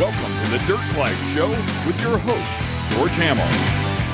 Welcome to the Dirt Life Show with your host, George Hamill.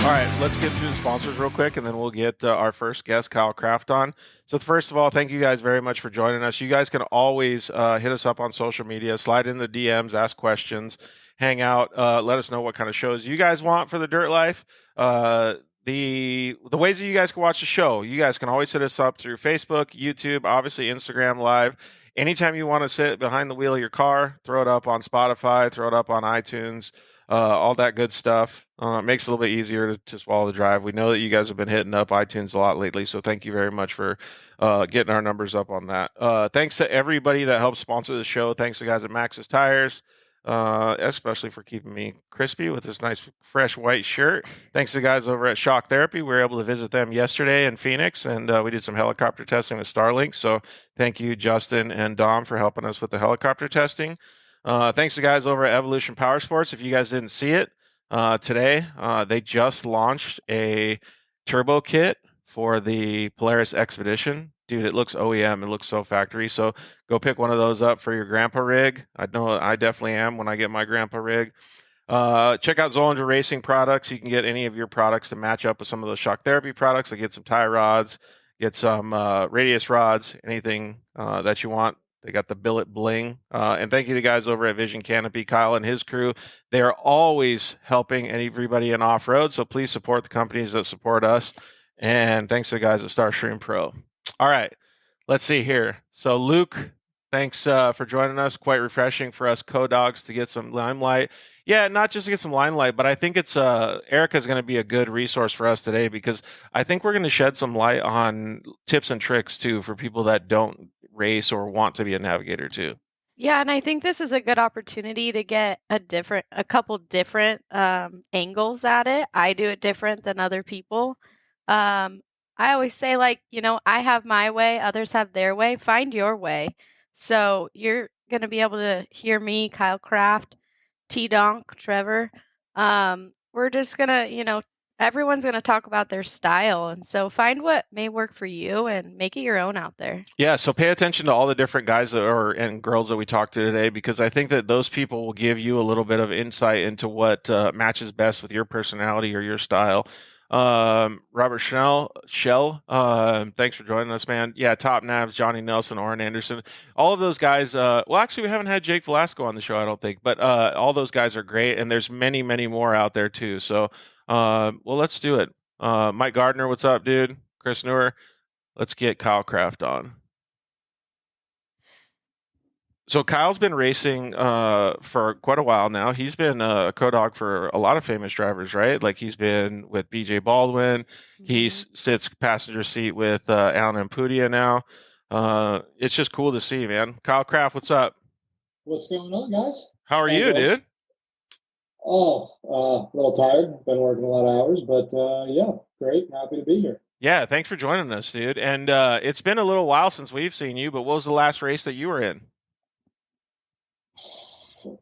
All right, let's get through the sponsors real quick, and then we'll get our first guest, Kyle Kraft, on. So first of all, thank you guys very much for joining us. You guys can always hit us up on social media, slide in the DMs, ask questions, hang out, let us know what kind of shows you guys want for the Dirt Life. The ways that you guys can watch the show, you guys can always hit us up through Facebook, YouTube, obviously Instagram Live. Anytime you want to sit behind the wheel of your car, throw it up on Spotify, throw it up on iTunes, all that good stuff. It makes it a little bit easier to swallow the drive. We know that you guys have been hitting up iTunes a lot lately, so thank you very much for getting our numbers up on that. Thanks to everybody that helps sponsor the show. Thanks to the guys at Max's Tires, especially for keeping me crispy with this nice fresh white shirt. Thanks to the guys over at Shock Therapy. We were able to visit them yesterday in Phoenix, and we did some helicopter testing with Starlink. So thank you, Justin and Dom, for helping us with the helicopter testing. Thanks to guys over at Evolution Power Sports. If you guys didn't see it today, they just launched a turbo kit for the Polaris Expedition. Dude, it looks OEM. It looks so factory. So go pick one of those up for your grandpa rig. I know I definitely am when I get my grandpa rig. Check out Zollinger Racing products. You can get any of your products to match up with some of those Shock Therapy products. Like get some tie rods, get some radius rods, anything that you want. They got the billet bling. And thank you to guys over at Vision Canopy, Kyle and his crew. They are always helping everybody in off-road. So please support the companies that support us. And thanks to the guys at Starstream Pro. All right, let's see here. So Luke, thanks for joining us. Quite refreshing for us co-dogs to get some limelight. Yeah, not just to get some limelight, but I think it's Erica's going to be a good resource for us today because I think we're going to shed some light on tips and tricks too for people that don't race or want to be a navigator too. Yeah, and I think this is a good opportunity to get a couple different angles at it. I do it different than other people. I always say, I have my way, others have their way. Find your way. So you're going to be able to hear me, Kyle Kraft, T-Donk, Trevor. We're just going to, everyone's going to talk about their style. And so find what may work for you and make it your own out there. Yeah, so pay attention to all the different guys and girls that we talked to today, because I think that those people will give you a little bit of insight into what matches best with your personality or your style. Robert Shell, thanks for joining us, man. Yeah, Top Nabs, Johnny Nelson, Oren Anderson, all of those guys. Well, actually, we haven't had Jake Velasco on the show, I don't think, but all those guys are great, and there's many, many more out there too. So, well, let's do it. Mike Gardner, what's up, dude? Chris Newer, let's get Kyle Kraft on. So Kyle's been racing for quite a while now. He's been a co-dog for a lot of famous drivers, right? Like he's been with BJ Baldwin. Mm-hmm. He sits passenger seat with Alan Ampudia now. It's just cool to see, man. Kyle Kraft, what's up? What's going on, guys? How are you, dude? Oh, a little tired. Been working a lot of hours, but yeah, great. Happy to be here. Yeah, thanks for joining us, dude. And it's been a little while since we've seen you, but what was the last race that you were in?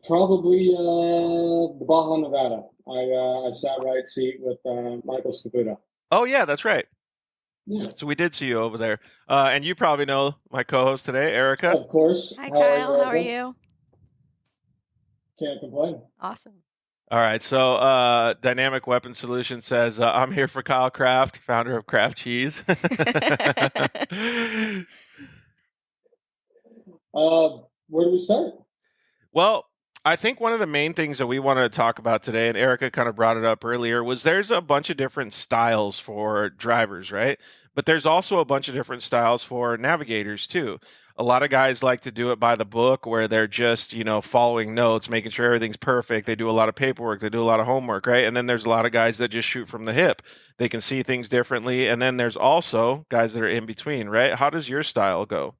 Probably the Baja, Nevada. I sat right seat with Michael Scaputo. Oh, yeah, that's right. Yeah. So we did see you over there. And you probably know my co-host today, Erica. Of course. Hi, Kyle. How are you? Can't complain. Awesome. All right. So Dynamic Weapon Solution says, I'm here for Kyle Kraft, founder of Kraft Cheese. Where do we start? Well, I think one of the main things that we wanted to talk about today, and Erica kind of brought it up earlier, was there's a bunch of different styles for drivers, right? But there's also a bunch of different styles for navigators too. A lot of guys like to do it by the book where they're just, following notes, making sure everything's perfect. They do a lot of paperwork. They do a lot of homework, right? And then there's a lot of guys that just shoot from the hip. They can see things differently. And then there's also guys that are in between, right? How does your style go?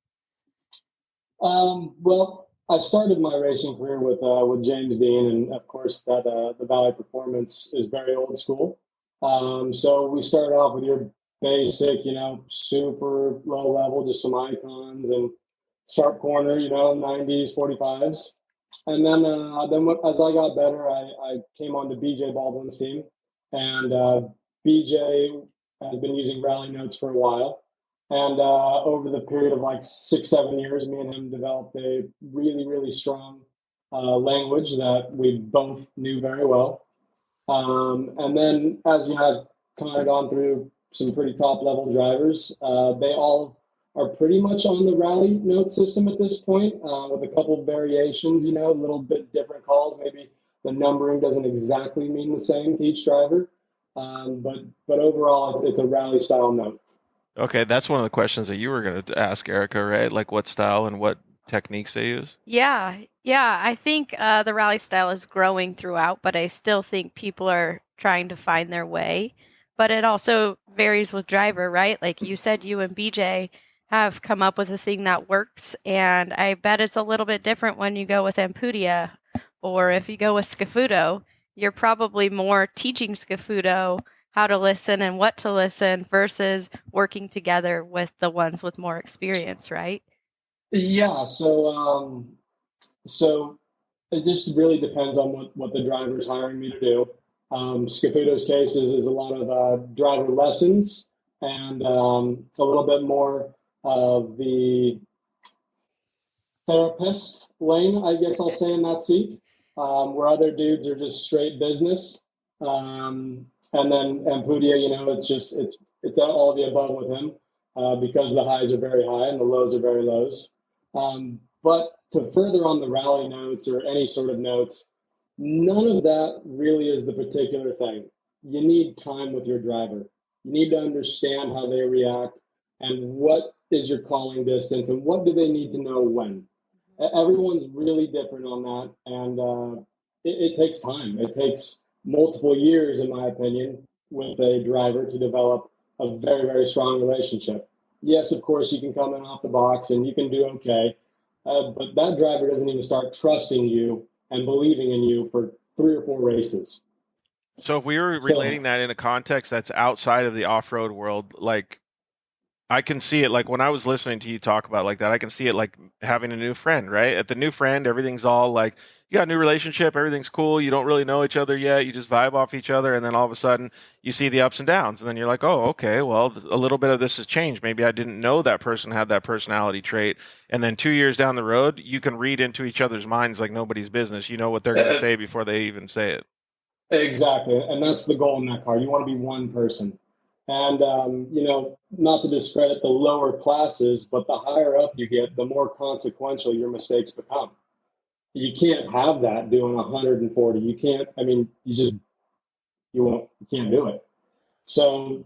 Well, I started my racing career with James Dean, and of course that the Valley Performance is very old school. So we started off with your basic, super low level, just some icons and sharp corner, 90s, 45s. And then as I got better, I came on to BJ Baldwin's team, and BJ has been using rally notes for a while. And over the period of like 6-7 years, me and him developed a really, really strong language that we both knew very well. And then as you have kind of gone through some pretty top level drivers, they all are pretty much on the rally note system at this point, with a couple of variations, a little bit different calls. Maybe the numbering doesn't exactly mean the same to each driver, but overall, it's a rally style note. Okay, that's one of the questions that you were going to ask Erica, right? Like what style and what techniques they use? Yeah. I think the rally style is growing throughout, but I still think people are trying to find their way. But it also varies with driver, right? Like you said, you and BJ have come up with a thing that works, and I bet it's a little bit different when you go with Ampudia, or if you go with Scafudo, you're probably more teaching Scafudo how to listen and what to listen versus working together with the ones with more experience, right? Yeah. So it just really depends on what the driver's hiring me to do. Scafudo's case is a lot of driver lessons and a little bit more of the therapist lane, I guess I'll say, in that seat, where other dudes are just straight business. And then Ampudia, it's all of the above with him, because the highs are very high and the lows are very lows. But to further on the rally notes or any sort of notes, none of that really is the particular thing. You need time with your driver. You need to understand how they react and what is your calling distance and what do they need to know when. Everyone's really different on that, and it takes time. It takes multiple years, in my opinion, with a driver to develop a very, very strong relationship. Yes, of course, you can come in off the box and you can do okay, but that driver doesn't even start trusting you and believing in you for 3 or 4 races. So if we were relating that in a context that's outside of the off-road world, like I can see it like when I was listening to you talk about like that, I can see it like having a new friend, right? At the new friend, everything's all like, you got a new relationship, everything's cool, you don't really know each other yet, you just vibe off each other, and then all of a sudden you see the ups and downs, and then you're like, oh, okay, well, a little bit of this has changed. Maybe I didn't know that person had that personality trait. And then 2 years down the road, you can read into each other's minds like nobody's business. You know what they're going to say before they even say it. Exactly. And that's the goal in that car. You want to be one person. And, not to discredit the lower classes, but the higher up you get, the more consequential your mistakes become. You can't have that doing 140. You can't, you can't do it. So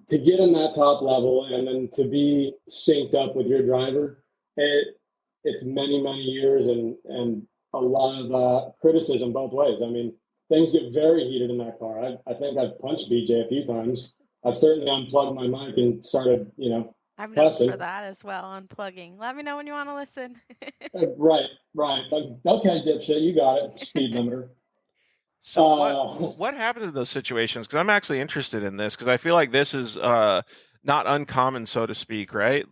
to get in that top level and then to be synced up with your driver, it's many, many years and a lot of criticism both ways. I mean, things get very heated in that car. I think I've punched BJ a few times. I've certainly unplugged my mic and started, I'm known cussing. for that as well, unplugging. Let me know when you want to listen. Right. Okay, dipshit, you got it. Speed limiter. So what happened in those situations? Because I'm actually interested in this because I feel like this is not uncommon, so to speak, right?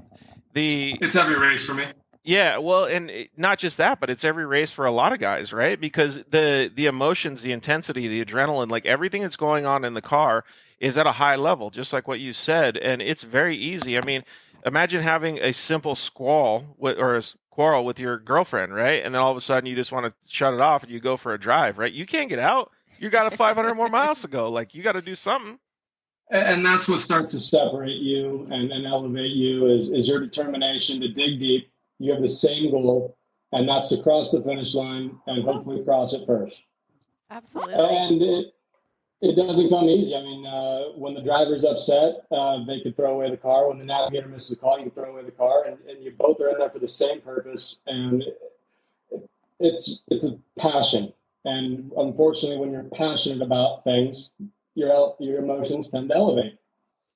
It's every race for me. Yeah, well, and not just that, but it's every race for a lot of guys, right? Because the emotions, the intensity, the adrenaline, like everything that's going on in the car is at a high level, just like what you said, and it's very easy. I mean, imagine having a simple quarrel with your girlfriend, right? And then all of a sudden you just want to shut it off and you go for a drive, right? You can't get out. You got 500 more miles to go. Like, you got to do something. And that's what starts to separate you and elevate you is your determination to dig deep. You have the same goal, and that's to cross the finish line and hopefully cross it first. Absolutely. And it doesn't come easy. I mean, when the driver's upset, they could throw away the car. When the navigator misses a call, you can throw away the car, and you both are in there for the same purpose. And it's a passion. And unfortunately, when you're passionate about things, your emotions tend to elevate.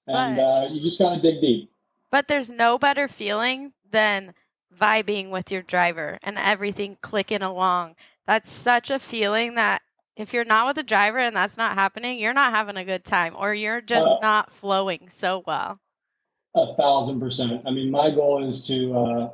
And you just got to dig deep. But there's no better feeling than vibing with your driver and everything clicking along. That's such a feeling that if you're not with a driver and that's not happening, you're not having a good time or you're just not flowing so well. 1,000%. I mean, my goal is to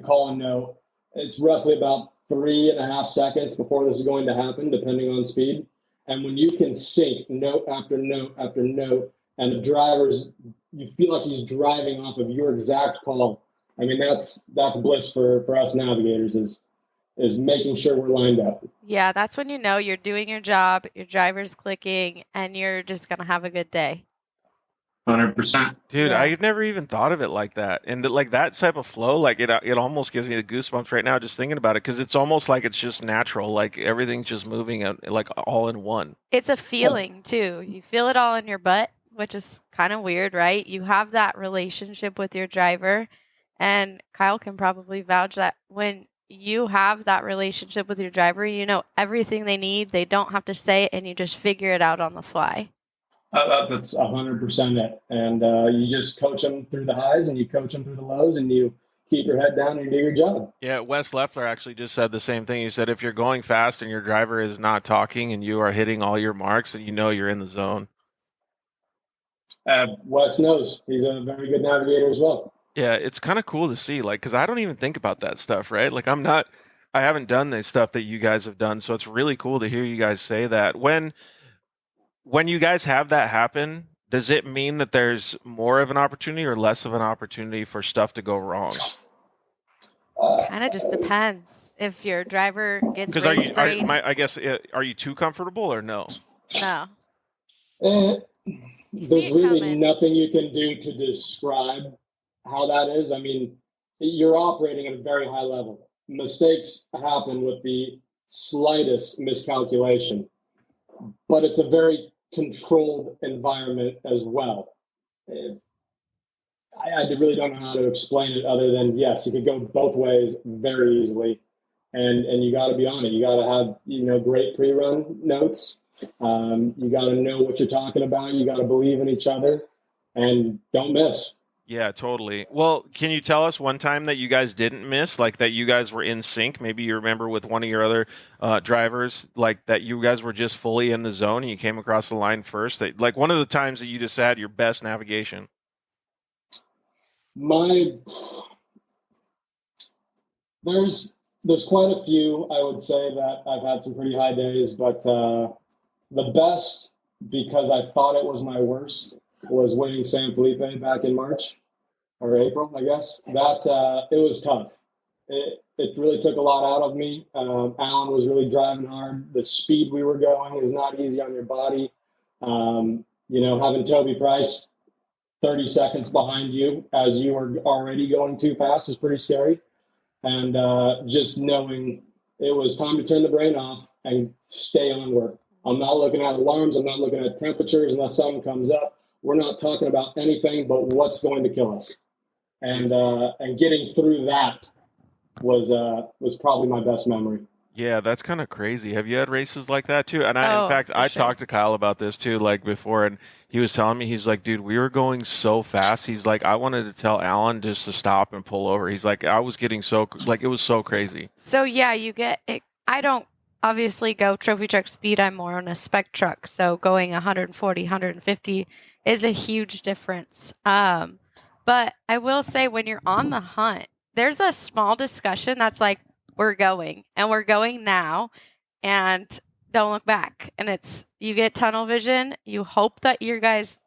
call a note. It's roughly about 3.5 seconds before this is going to happen, depending on speed. And when you can sync note after note after note, and the driver's, you feel like he's driving off of your exact call. I mean, that's bliss for us navigators. Is is making sure we're lined up. Yeah, that's when you know you're doing your job, your driver's clicking, and you're just going to have a good day. 100%. Dude, Yeah. I've never even thought of it like that. And like that type of flow, like it almost gives me the goosebumps right now just thinking about it, because it's almost like it's just natural, like everything's just moving like all in one. It's a feeling too. You feel it all in your butt, which is kind of weird, right? You have that relationship with your driver, and Kyle can probably vouch that when you have that relationship with your driver, you know everything they need. They don't have to say it, and you just figure it out on the fly. That's 100% it. And you just coach them through the highs and you coach them through the lows, and you keep your head down and you do your job. Yeah, Wes Leffler actually just said the same thing. He said if you're going fast and your driver is not talking and you are hitting all your marks, then you know you're in the zone. Wes knows. He's a very good navigator as well. Yeah, it's kind of cool to see, like, because I don't even think about that stuff, right? Like, I haven't done the stuff that you guys have done, so it's really cool to hear you guys say that. When you guys have that happen, does it mean that there's more of an opportunity or less of an opportunity for stuff to go wrong? Kind of just depends. If your driver gets Because are you too comfortable or no? No. There's really nothing you can do to describe how that is. I mean, you're operating at a very high level. Mistakes happen with the slightest miscalculation, but it's a very controlled environment as well. I really don't know how to explain it other than, yes, it could go both ways very easily. And you got to be on it. You got to have, great pre-run notes. You got to know what you're talking about. You got to believe in each other and don't miss. Yeah, totally. Well, can you tell us one time that you guys didn't miss, like that you guys were in sync? Maybe you remember with one of your other drivers, like that you guys were just fully in the zone and you came across the line first. Like one of the times that you just had your best navigation. There's quite a few. I would say that I've had some pretty high days, but the best, because I thought it was my worst, was winning San Felipe back in March or April, I guess. That it was tough. It really took a lot out of me. Alan was really driving hard. The speed we were going is not easy on your body. Having Toby Price 30 seconds behind you as you were already going too fast is pretty scary. And just knowing it was time to turn the brain off and stay on work. I'm not looking at alarms. I'm not looking at temperatures unless something comes up. We're not talking about anything but what's going to kill us. And getting through that was probably my best memory. Yeah, that's kind of crazy. Have you had races like that too? And I Sure. talked to Kyle about this too, like before, and he was telling me, he's like, dude, we were going so fast. He's like, I wanted to tell Alan just to stop and pull over. He's like, I was getting it was so crazy. So yeah, you get it. I don't obviously go trophy truck speed. I'm more on a spec truck. So going 140, 150 is a huge difference. But I will say when you're on the hunt, there's a small discussion that's like, we're going now, and don't look back. And you get tunnel vision. You hope that your guys,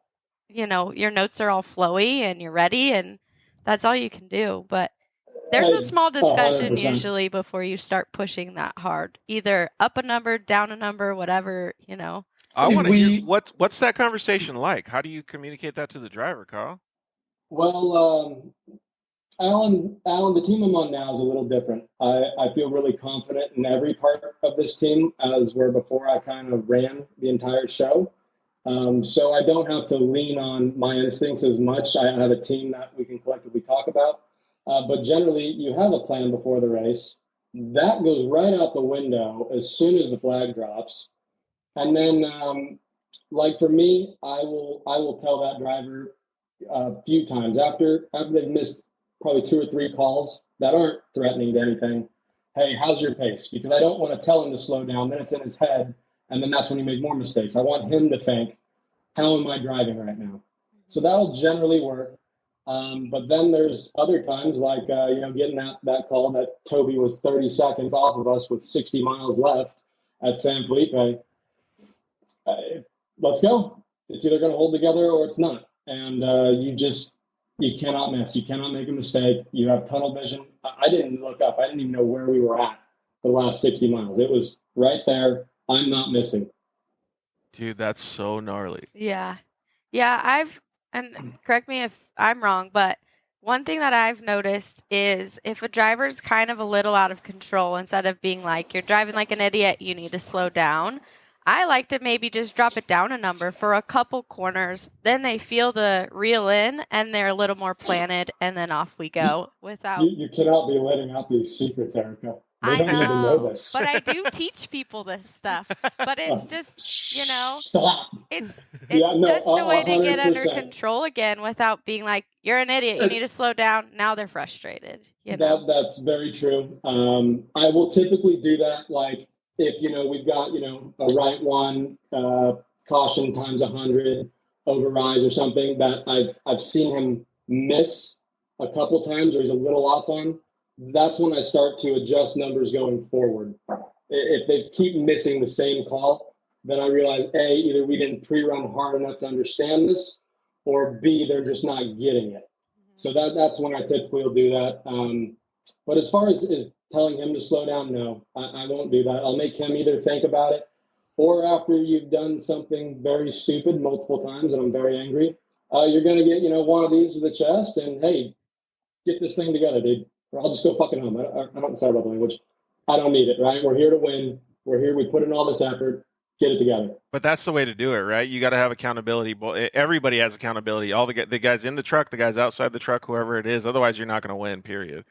your notes are all flowy and you're ready, and that's all you can do. But there's a small discussion 100%. usually before you start pushing that hard, either up a number, down a number, whatever, I want to hear what's that conversation like? How do you communicate that to the driver, Kyle? Well, Alan, the team I'm on now is a little different. I feel really confident in every part of this team, as where before I kind of ran the entire show. So I don't have to lean on my instincts as much. I have a team that we can collectively talk about. But generally, you have a plan before the race. That goes right out the window as soon as the flag drops. And then, like for me, I will tell that driver a few times after they've missed probably 2 or 3 calls that aren't threatening to anything. Hey, how's your pace? Because I don't want to tell him to slow down. Then it's in his head, and then that's when you make more mistakes. I want him to think, how am I driving right now? So that'll generally work. But then there's other times like, getting that call that Toby was 30 seconds off of us with 60 miles left at San Felipe. Let's go. It's either going to hold together or it's not. And you cannot miss. You cannot make a mistake. You have tunnel vision. I didn't look up. I didn't even know where we were at for the last 60 miles. It was right there. I'm not missing. Dude, that's so gnarly. Yeah. Yeah, and correct me if I'm wrong, but one thing that I've noticed is if a driver's kind of a little out of control, instead of being like, you're driving like an idiot, you need to slow down, I like to maybe just drop it down a number for a couple corners. Then they feel the reel in and they're a little more planted, and then off we go without. You cannot be letting out these secrets, Erica. They I don't even know know, this. but I do teach people this stuff. But it's just, Stop. it's Yeah, no, just a way to get under 100%. control again without being like, you're an idiot, you need to slow down. Now they're frustrated. That's very true. I will typically do that, like if we've got a right one, caution times 100 overrise or something that I've seen him miss a couple times, or he's a little off on. That's when I start to adjust numbers going forward. If they keep missing the same call, then I realize A, either we didn't pre-run hard enough to understand this, or B, they're just not getting it. So that's when I typically will do that. But as far as telling him to slow down, no, I won't do that. I'll make him either think about it, or after you've done something very stupid multiple times and I'm very angry, you're going to get one of these to the chest and, hey, get this thing together, dude. Or I'll just go fucking home. I don't sorry about the language. I don't need it, right? We're here to win. We're here. We put in all this effort. Get it together. But that's the way to do it, right? You got to have accountability. Everybody has accountability. All the guys in the truck, the guys outside the truck, whoever it is. Otherwise, you're not going to win, period.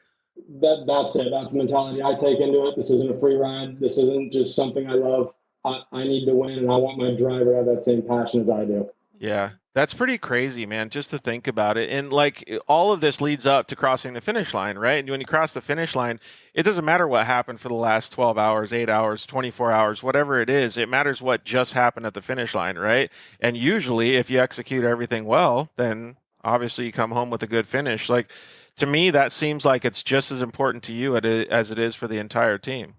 That's it. That's the mentality I take into it. This isn't a free ride. This isn't just something I love. I need to win, and I want my driver to have that same passion as I do. Yeah, that's pretty crazy, man, just to think about it. And like all of this leads up to crossing the finish line, right? And when you cross the finish line, it doesn't matter what happened for the last 12 hours, 8 hours, 24 hours, whatever it is. It matters what just happened at the finish line, right? And usually if you execute everything well, then obviously you come home with a good finish. Like, to me, that seems like it's just as important to you as it is for the entire team.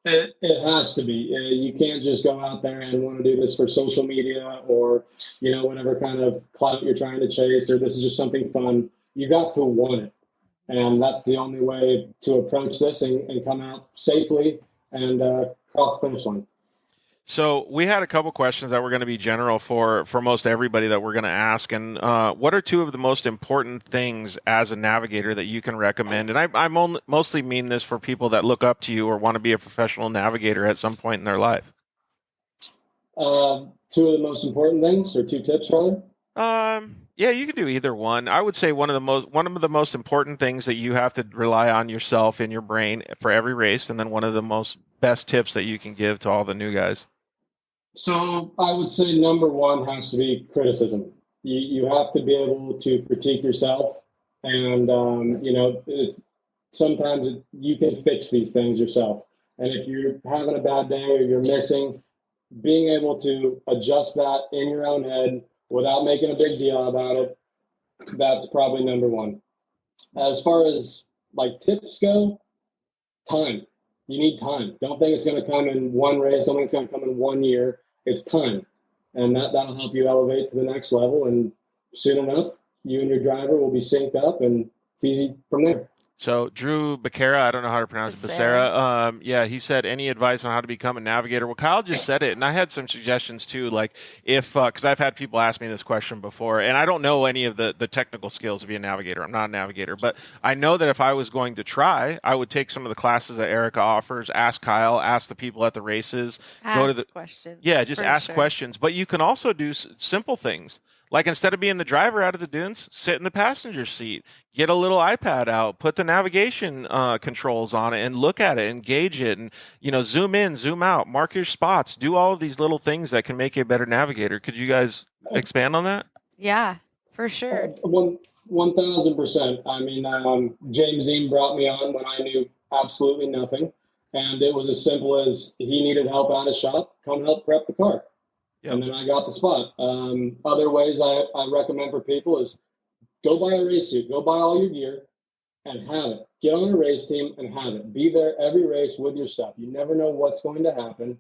It has to be. You can't just go out there and want to do this for social media or, whatever kind of clout you're trying to chase, or this is just something fun. You got to want it. And that's the only way to approach this and come out safely and cross the finish line. So we had a couple questions that were going to be general for most everybody that we're going to ask. And what are two of the most important things as a navigator that you can recommend? And I mostly mean this for people that look up to you or want to be a professional navigator at some point in their life. Two of the most important things, or two tips, rather? Yeah, you can do either one. I would say one of the most important things that you have to rely on yourself in your brain for every race, and then one of the most best tips that you can give to all the new guys. So I would say number one has to be criticism. You have to be able to critique yourself, and it's sometimes you can fix these things yourself. And if you're having a bad day or you're missing, being able to adjust that in your own head without making a big deal about it, that's probably number one. As far as like tips go, time. You need time. Don't think it's going to come in one race. Don't think it's going to come in 1 year. It's time. And that'll help you elevate to the next level. And soon enough, you and your driver will be synced up, and it's easy from there. So Drew Becerra, I don't know how to pronounce Becerra. Yeah, he said, any advice on how to become a navigator? Well, Kyle just said it, and I had some suggestions too. Like if, because I've had people ask me this question before, and I don't know any of the technical skills to be a navigator. I'm not a navigator, but I know that if I was going to try, I would take some of the classes that Erica offers, ask Kyle, ask the people at the races, go to the questions. Yeah, just ask questions. But you can also do simple things. Like instead of being the driver out of the dunes, sit in the passenger seat, get a little iPad out, put the navigation controls on it and look at it, engage it, and zoom in, zoom out, mark your spots, do all of these little things that can make you a better navigator. Could you guys expand on that? Yeah, for sure. 1,000%. I mean, James Dean brought me on when I knew absolutely nothing. And it was as simple as he needed help at a shop, come help prep the car. Yep. And then I got the spot. Other ways I recommend for people is go buy a race suit, go buy all your gear and have it. Get on a race team and have it. Be there every race with your stuff. You never know what's going to happen.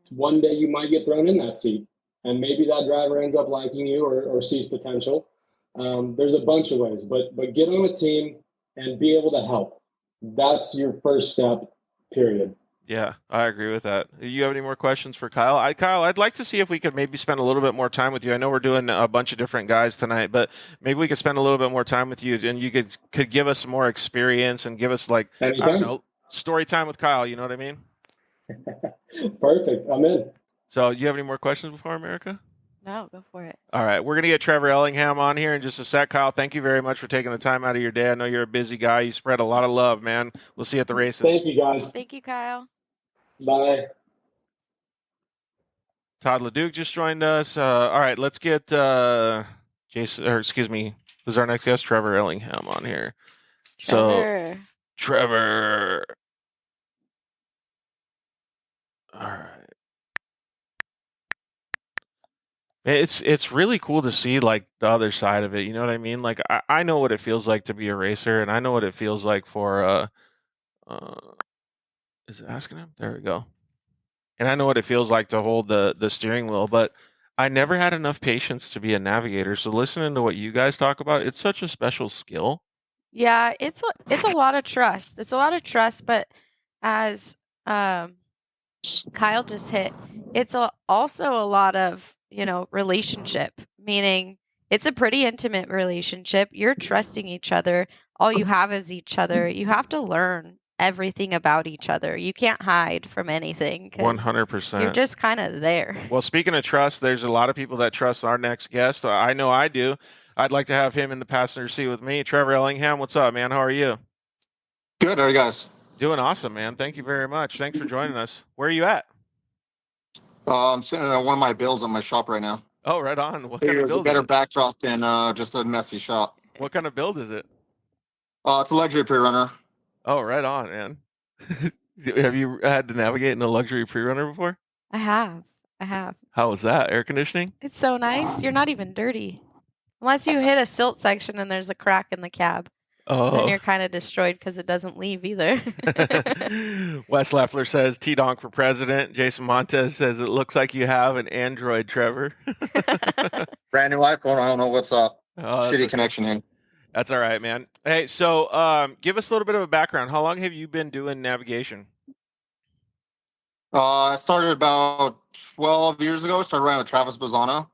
One day you might get thrown in that seat, and maybe that driver ends up liking you or sees potential. There's a bunch of ways, but get on a team and be able to help. That's your first step period. Yeah, I agree with that. You have any more questions for Kyle? Kyle, I'd like to see if we could maybe spend a little bit more time with you. I know we're doing a bunch of different guys tonight, but maybe we could spend a little bit more time with you, and you could give us some more experience and give us, like, I don't Anytime. know, story time with Kyle. You know what I mean? Perfect. I'm in. So, you have any more questions before America? No, go for it. All right, we're going to get Trevor Ellingham on here in just a sec. Kyle, thank you very much for taking the time out of your day. I know you're a busy guy. You spread a lot of love, man. We'll see you at the races. Thank you, guys. Thank you, Kyle. Bye. Todd LeDuc just joined us. All right, let's get who's our next guest? Trevor Ellingham on here. Trevor. So, Trevor. All right. It's really cool to see, like, the other side of it. You know what I mean? Like, I know what it feels like to be a racer, and I know what it feels like for is it asking him? There we go. And I know what it feels like to hold the steering wheel, but I never had enough patience to be a navigator. So listening to what you guys talk about, it's such a special skill. Yeah, it's a lot of trust. It's a lot of trust, but as Kyle just hit, it's also a lot of, relationship, meaning it's a pretty intimate relationship. You're trusting each other. All you have is each other. You have to learn everything about each other. You can't hide from anything. 100%. You're just kind of there. Well, speaking of trust, there's a lot of people that trust our next guest. I know I do. I'd like to have him in the passenger seat with me. Trevor Ellingham, what's up, man? How are you? Good. How are you guys? Doing awesome, man. Thank you very much. Thanks for joining us. Where are you at? I'm sitting at one of my builds in my shop right now. Oh, right on. What kind of It's a build better is it? backdrop than just a messy shop. What kind of build is it? It's a luxury pre-runner. Oh, right on, man. Have you had to navigate in a luxury pre-runner before? I have. How was that? Air conditioning? It's so nice. You're not even dirty. Unless you hit a silt section and there's a crack in the cab. Then Oh. you're kind of destroyed because it doesn't leave either. Wes Leffler says T-Donk for president. Jason Montes says it looks like you have an Android, Trevor. Brand new iPhone. I don't know what's up. Oh, that's Shitty okay. connection here. That's all right, man. Hey, so give us a little bit of a background. How long have you been doing navigation? I started about 12 years ago. Started riding with Travis Bazzano.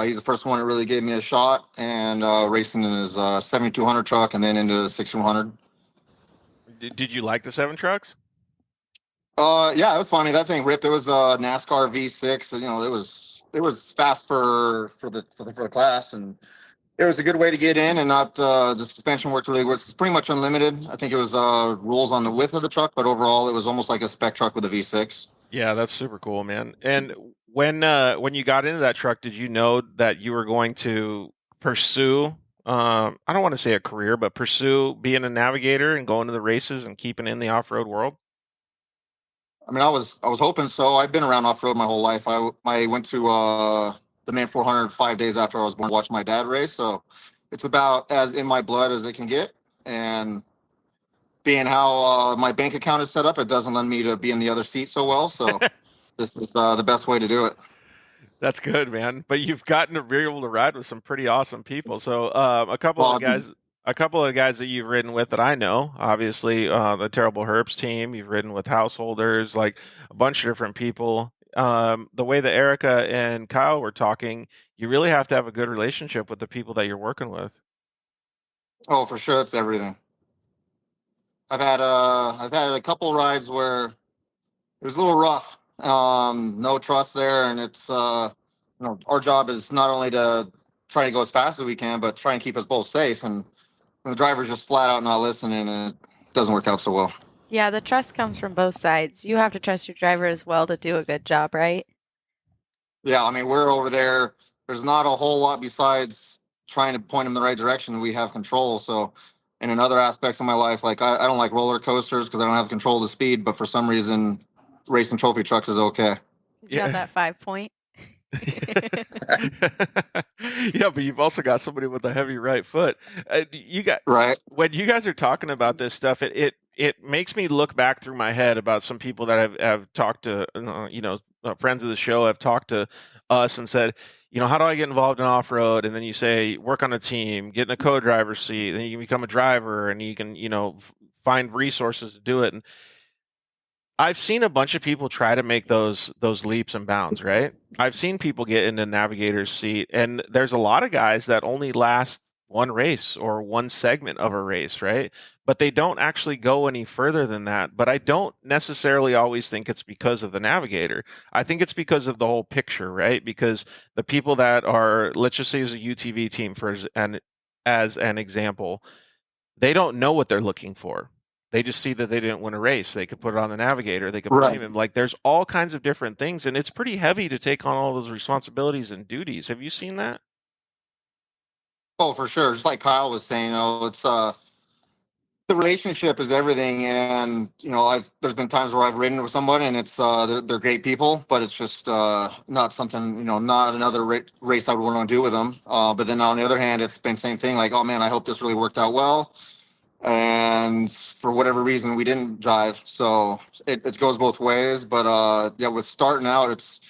He's the first one that really gave me a shot, and racing in his 7200 truck, and then into the 6100. Did you like the 7 trucks? Yeah, it was funny. That thing ripped. It was a NASCAR V6. So, it was fast for the class, and it was a good way to get in, and not the suspension worked really well. It's pretty much unlimited. I think it was rules on the width of the truck, but overall it was almost like a spec truck with a V6. Yeah, that's super cool, man. And when you got into that truck, did you know that you were going to pursue I don't want to say a career, but pursue being a navigator and going to the races and keeping in the off-road world? I mean, I was hoping so. I've been around off road my whole life. I went to the Man 400 5 days after I was born to watch my dad race, so it's about as in my blood as it can get. And being how my bank account is set up, it doesn't lend me to be in the other seat so well. So this is the best way to do it. That's good, man. But you've gotten to be able to ride with some pretty awesome people. So a couple of guys that you've ridden with that I know, obviously the Terrible Herbs team. You've ridden with householders, like a bunch of different people. The way that Erica and Kyle were talking, you really have to have a good relationship with the people that you're working with. Oh, for sure, that's everything. I've had a couple rides where it was a little rough. No trust there, and it's our job is not only to try to go as fast as we can, but try and keep us both safe. And when the driver's just flat out not listening, it doesn't work out so well. Yeah, the trust comes from both sides. You have to trust your driver as well to do a good job, right? Yeah, I mean, we're over there. There's not a whole lot besides trying to point them in the right direction. We have control. So, and in other aspects of my life, like I don't like roller coasters because I don't have control of the speed. But for some reason, racing trophy trucks is okay. You got that 5 point. Yeah, but you've also got somebody with a heavy right foot. Right. When you guys are talking about this stuff, it makes me look back through my head about some people that have talked to, friends of the show have talked to us and said, how do I get involved in off-road? And then you say, work on a team, get in a co-driver seat, then you can become a driver and you can, find resources to do it. And I've seen a bunch of people try to make those leaps and bounds, right? I've seen people get in the navigator's seat, and there's a lot of guys that only last one race or one segment of a race, right? But they don't actually go any further than that. But I don't necessarily always think it's because of the navigator. I think it's because of the whole picture, right? Because the people that are, let's just say, as a UTV team as an example, they don't know what they're looking for. They just see that they didn't win a race. They could put it on the navigator. They could blame him. Like, there's all kinds of different things, and it's pretty heavy to take on all those responsibilities and duties. Have you seen that? Oh, for sure. Just like Kyle was saying, it's the relationship is everything, and there's been times where I've ridden with somebody, and it's they're great people, but it's just not something, not another race I would want to do with them. But then on the other hand, it's been the same thing. Like, oh man, I hope this really worked out well. And for whatever reason, we didn't drive. So it goes both ways. But yeah, with starting out, it's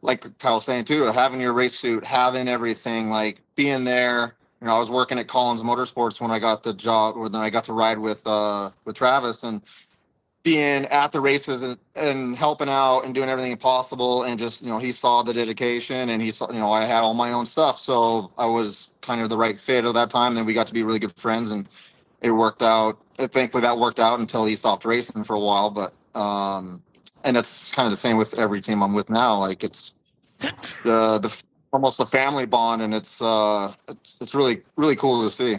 like Kyle was saying too, having your race suit, having everything, like being there. I was working at Collins Motorsports when I got the job, or then I got to ride with Travis, and being at the races and helping out and doing everything possible. And just, he saw the dedication, and he saw, I had all my own stuff. So I was kind of the right fit at that time. Then we got to be really good friends, and it worked out. Thankfully, that worked out until he stopped racing for a while. But and it's kind of the same with every team I'm with now. Like, it's the almost a family bond, and it's really really cool to see.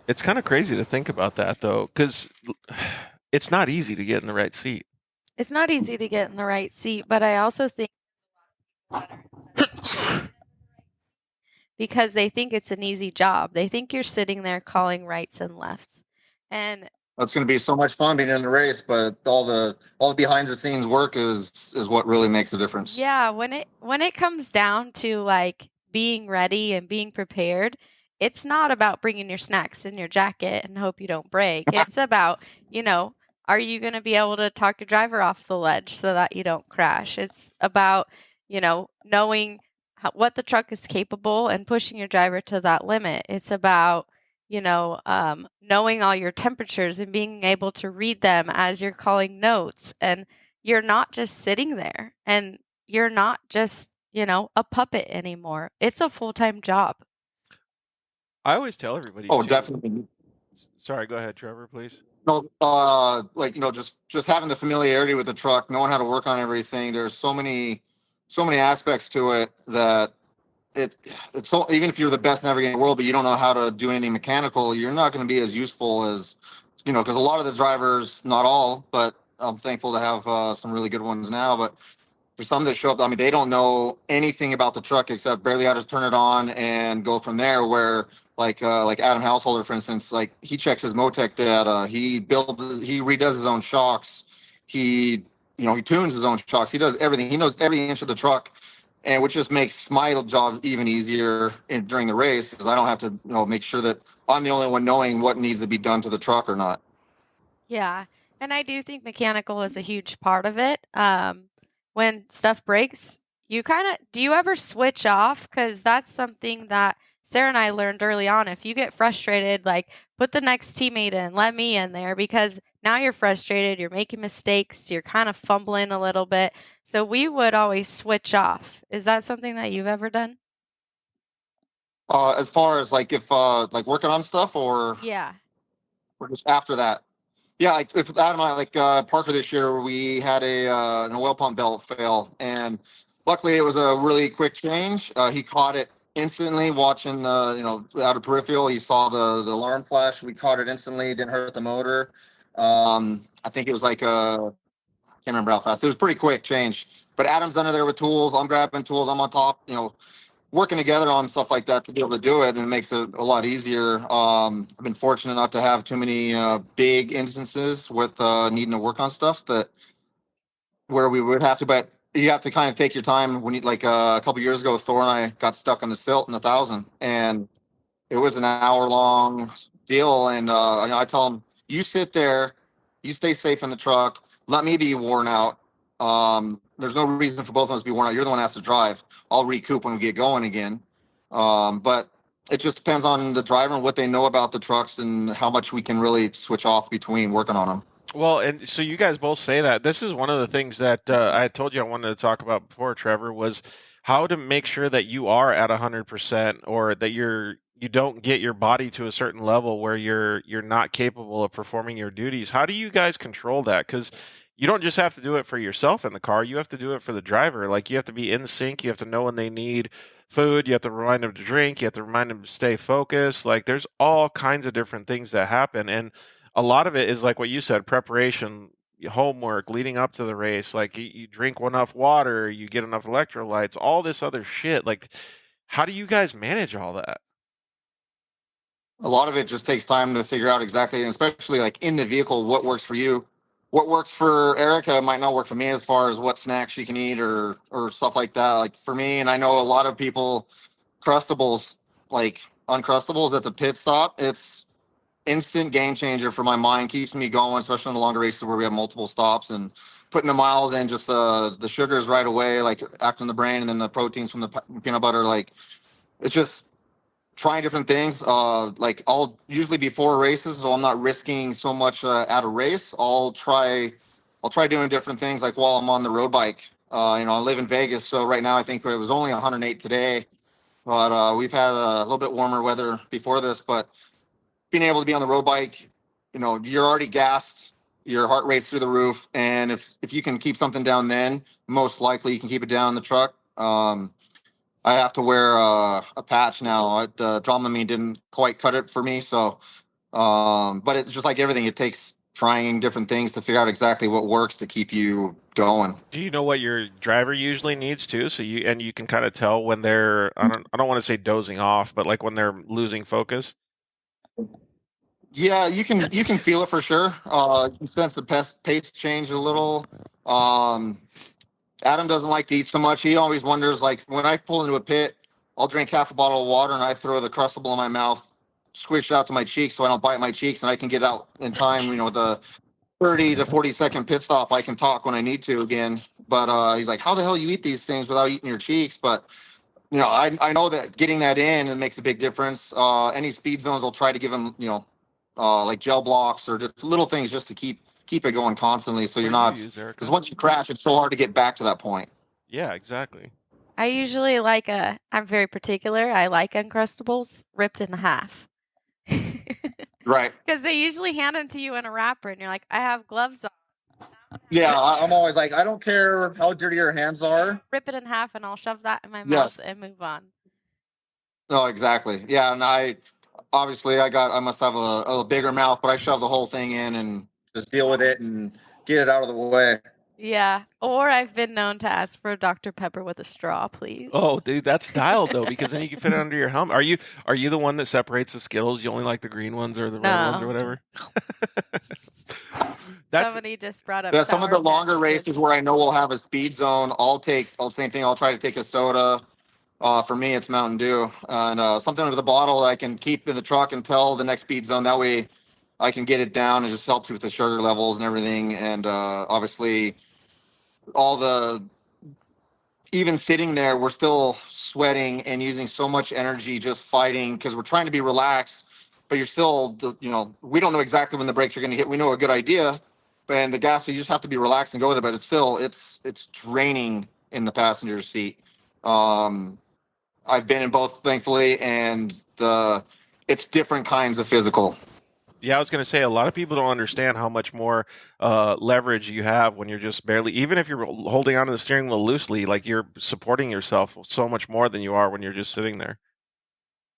It's kind of crazy to think about that, though, because it's not easy to get in the right seat. It's not easy to get in the right seat, but I also think because they think it's an easy job. They think you're sitting there calling rights and lefts. And it's going to be so much fun being in the race, but all the behind the scenes work is what really makes the difference. Yeah, when it comes down to like being ready and being prepared, it's not about bringing your snacks in your jacket and hope you don't break. It's about, are you going to be able to talk your driver off the ledge so that you don't crash? It's about, knowing what the truck is capable and pushing your driver to that limit. It's about, knowing all your temperatures and being able to read them as you're calling notes. And you're not just sitting there, and you're not just, a puppet anymore. It's a full-time job. I always tell everybody. Oh, definitely. Sorry, go ahead, Trevor, please. No, just having the familiarity with the truck, knowing how to work on everything. There's so many aspects to it that it's so, even if you're the best navigator in the world, but you don't know how to do anything mechanical, you're not going to be as useful as, because a lot of the drivers, not all, but I'm thankful to have some really good ones now. But for some that show up, I mean, they don't know anything about the truck except barely how to turn it on and go from there. Where like Adam Householder, for instance, like he checks his Motec data, he redoes his own shocks, he tunes his own shocks, he does everything, he knows every inch of the truck, and which just makes my job even easier during the race, because I don't have to make sure that I'm the only one knowing what needs to be done to the truck or not. Yeah, and I do think mechanical is a huge part of it. When stuff breaks, do you ever switch off? Because that's something that Sarah and I learned early on. If you get frustrated, like, put the next teammate in, let me in there, because now you're frustrated, you're making mistakes, you're kind of fumbling a little bit. So we would always switch off. Is that something that you've ever done? As far as like if like working on stuff, or Yeah. or just after that. Yeah, like if Adam and I, like Parker this year, we had an oil pump belt fail, and luckily it was a really quick change. He caught it instantly watching the out of peripheral. He saw the alarm flash. We caught it instantly. Didn't hurt the motor. I think it was like I can't remember how fast. It was pretty quick change. But Adam's under there with tools. I'm grabbing tools. I'm on top. Working together on stuff like that to be able to do it, and it makes it a lot easier. I've been fortunate not to have too many big instances with needing to work on stuff where we would have to, but you have to kind of take your time. When you, like a couple years ago, Thor and I got stuck on the silt in 1,000, and it was an hour-long deal. And I tell them, you sit there, you stay safe in the truck, let me be worn out. There's no reason for both of us to be worn out. You're the one that has to drive. I'll recoup when we get going again. But it just depends on the driver and what they know about the trucks and how much we can really switch off between working on them. Well, and so you guys both say that. This is one of the things that I had told you I wanted to talk about before, Trevor, was how to make sure that you are at 100% or that you don't get your body to a certain level where you're not capable of performing your duties. How do you guys control that? Because you don't just have to do it for yourself in the car, you have to do it for the driver. Like you have to be in sync, you have to know when they need food, you have to remind them to drink, you have to remind them to stay focused. Like there's all kinds of different things that happen. And a lot of it is like what you said, preparation, homework leading up to the race. Like you drink enough water, you get enough electrolytes, all this other shit. Like, how do you guys manage all that? A lot of it just takes time to figure out exactly, and especially like in the vehicle, what works for you. What works for Erica might not work for me as far as what snacks she can eat or stuff like that. Like for me, and I know a lot of people, crustables, like uncrustables at the pit stop, it's instant game changer for my mind. Keeps me going, especially in the longer races where we have multiple stops and putting the miles in. Just the sugars right away, like acting the brain, and then the proteins from the peanut butter. Like it's just trying different things. Like I'll usually before races, so I'm not risking so much at a race. I'll try doing different things like while I'm on the road bike. I live in Vegas, so right now I think it was only 108 today, but we've had a little bit warmer weather before this. But being able to be on the road bike, you're already gassed, your heart rate's through the roof, and if you can keep something down, then most likely you can keep it down in the truck. I have to wear a patch now. The Dramamine didn't quite cut it for me, so but it's just like everything. It takes trying different things to figure out exactly what works to keep you going. Do you know what your driver usually needs too? So you can kind of tell when they're I don't want to say dozing off, but like when they're losing focus. Yeah, you can feel it for sure. You can sense the pace change a little. Um, Adam doesn't like to eat so much. He always wonders, like, when I pull into a pit, I'll drink half a bottle of water and I throw the Crustable in my mouth, squish it out to my cheeks so I don't bite my cheeks and I can get out in time. With a 30 to 40-second pit stop, I can talk when I need to again. But he's like, how the hell you eat these things without eating your cheeks? But, I know that getting that in, it makes a big difference. Any speed zones, I'll try to give him, like gel blocks or just little things just to keep it going constantly. So What you're do you not, use, because Erica? once you crash, it's so hard to get back to that point. Yeah, exactly. I usually I'm very particular. I like Uncrustables ripped in half. Right. Because they usually hand them to you in a wrapper, and you're like, I have gloves on. Yeah, I'm always like, I don't care how dirty your hands are. Rip it in half, and I'll shove that in my mouth Yes. and move on. No, exactly. Yeah, and I must have a bigger mouth, but I shove the whole thing in and just deal with it and get it out of the way. Yeah. Or I've been known to ask for a Dr. Pepper with a straw, please. Oh, dude, that's dialed though, because then you can fit it under your helmet. Are you the one that separates the Skittles? You only like the green ones or the red ones or No. whatever? That's Somebody just brought up Yeah, some of the Sour longer Patch races Kids. where I know we'll have a speed zone, same thing. I'll try to take a soda. For me, it's Mountain Dew and something with a bottle that I can keep in the truck until the next speed zone. That way, I can get it down and just helps with the sugar levels and everything. And obviously, all the even sitting there, we're still sweating and using so much energy just fighting because we're trying to be relaxed, but you're still, we don't know exactly when the brakes are going to hit. We know a good idea, and the gas, you just have to be relaxed and go with it. But it's draining in the passenger seat. I've been in both, thankfully, and it's different kinds of physical. Yeah, I was going to say a lot of people don't understand how much more leverage you have when you're just barely, even if you're holding onto the steering wheel loosely, like you're supporting yourself so much more than you are when you're just sitting there.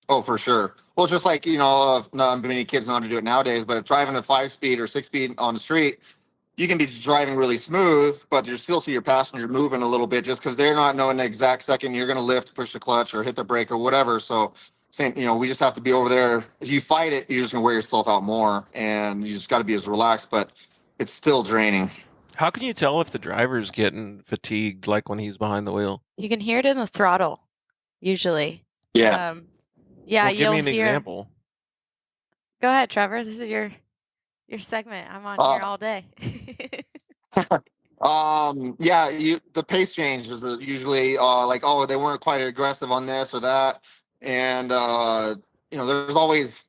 Oh, for sure. Well, just like, not many kids know how to do it nowadays, but if driving a 5-speed or 6-speed on the street, you can be driving really smooth, but you still see your passenger moving a little bit just because they're not knowing the exact second you're going to lift, push the clutch, or hit the brake or whatever. So, same, we just have to be over there. If you fight it, you're just going to wear yourself out more, and you just got to be as relaxed, but it's still draining. How can you tell if the driver's getting fatigued, like when he's behind the wheel? You can hear it in the throttle, usually. Yeah. Yeah, Well, give you'll me an hear. Example. Go ahead, Trevor. This is your segment. I'm on here all day. Yeah, the pace change is usually like, oh, they weren't quite aggressive on this or that, and there's always,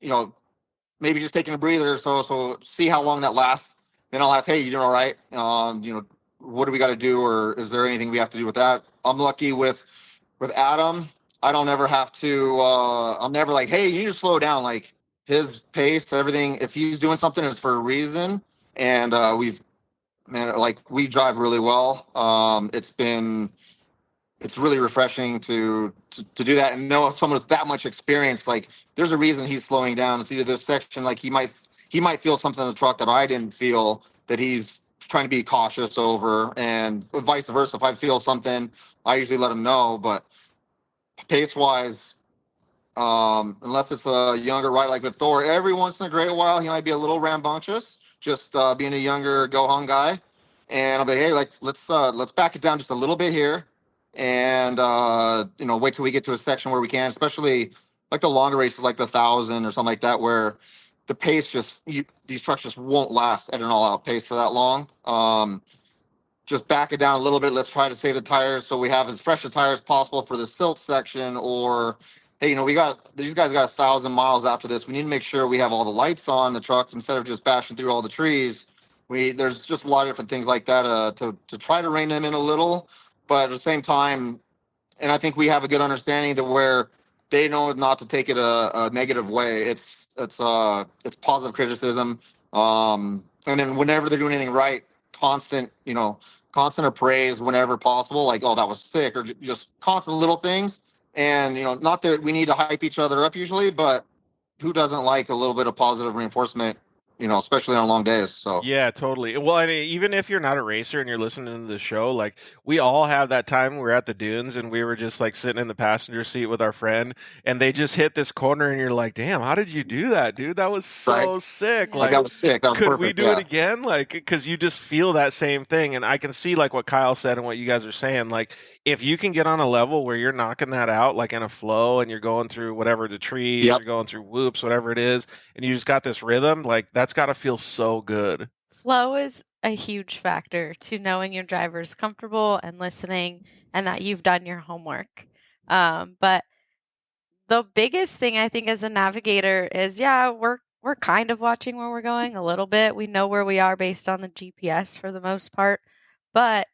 maybe just taking a breather, so see how long that lasts. then I'll ask, hey, you doing all right? What do we got to do, or is there anything we have to do with that? I'm lucky with Adam. I don't ever have to. I'm never like, hey, you need to slow down. Like his pace, everything. If he's doing something, it's for a reason. And we drive really well. It's really refreshing to do that and know someone with that much experience. Like there's a reason he's slowing down. It's either this section, like he might feel something in the truck that I didn't feel, that he's trying to be cautious over, and vice versa. If I feel something, I usually let him know. But pace wise, unless it's a younger rider like with Thor, every once in a great while he might be a little rambunctious, just being a younger go hung guy. And I'll be, hey, let's back it down just a little bit here, and wait till we get to a section where we can, especially like the longer races, like the 1,000 or something like that, where the pace these trucks just won't last at an all-out pace for that long. Just back it down a little bit. Let's try to save the tires so we have as fresh a tire as possible for the silt section. Or, hey, these guys got 1,000 miles after this. We need to make sure we have all the lights on the truck instead of just bashing through all the trees. There's just a lot of different things like that to try to rein them in a little, but at the same time, and I think we have a good understanding that where they know not to take it a negative way. It's positive criticism, and then whenever they're doing anything right, constant appraise whenever possible, like, oh, that was sick, or just constant little things. And not that we need to hype each other up usually, but who doesn't like a little bit of positive reinforcement, especially on long days. So Yeah, totally. Well, I mean, even if you're not a racer and you're listening to the show, like we all have that time we were at the dunes and we were just like sitting in the passenger seat with our friend, and they just hit this corner and you're like, damn, how did you do that, dude? That was so sick. Yeah. like, Like, that was sick. That was could perfect. we do it again? Like, because you just feel that same thing. And I can see like what Kyle said and what you guys are saying. Like, if you can get on a level where you're knocking that out, like in a flow, and you're going through whatever the trees, Yep. you're going through whoops, whatever it is, and you just got this rhythm, like that's got to feel so good. Flow is a huge factor to knowing your driver's comfortable and listening and that you've done your homework. But the biggest thing I think as a navigator is, we're kind of watching where we're going a little bit. We know where we are based on the GPS for the most part, but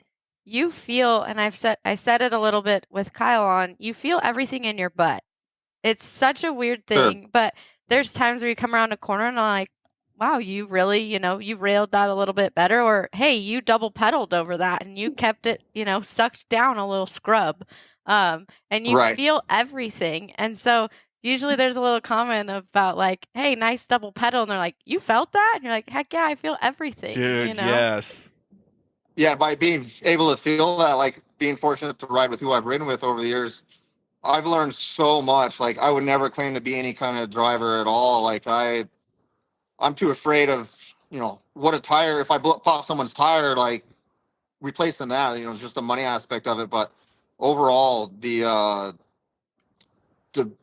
you feel, and I said it a little bit with Kyle on, you feel everything in your butt. It's such a weird thing, but there's times where you come around a corner and I'm like, wow, you really, you railed that a little bit better, or hey, you double pedaled over that and you kept it, sucked down a little scrub. And you feel everything. And so usually there's a little comment about like, hey, nice double pedal. And they're like, you felt that? And you're like, heck yeah, I feel everything. Dude, yes. Yeah, by being able to feel that, like being fortunate to ride with who I've ridden with over the years, I've learned so much. Like I would never claim to be any kind of driver at all. Like I'm too afraid of, what a tire, if I pop someone's tire, like replacing that, it's just the money aspect of it. But overall, the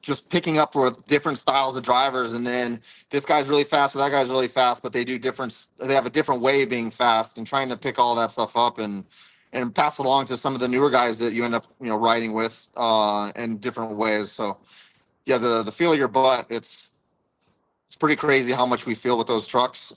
just picking up with different styles of drivers, and then this guy's really fast or that guy's really fast, but they have a different way of being fast, and trying to pick all that stuff up and pass it along to some of the newer guys that you end up, riding with in different ways. So yeah, the feel of your butt, it's pretty crazy how much we feel with those trucks.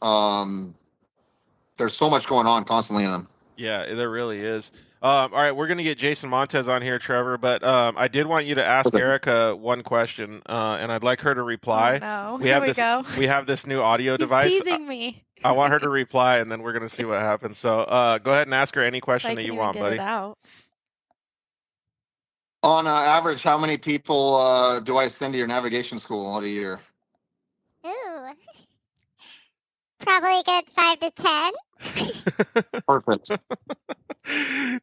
There's so much going on constantly in them. Yeah, there really is. All right, we're going to get Jason Montes on here, Trevor, but I did want you to ask Erica one question, and I'd like her to reply. Oh, no. We have Here we go. We have this new audio He's device. teasing me. I want her to reply, and then we're going to see what happens. So go ahead and ask her any question that you want, buddy. It out. On average, how many people do I send to your navigation school a year? Ooh. Probably a good 5 to 10. Perfect.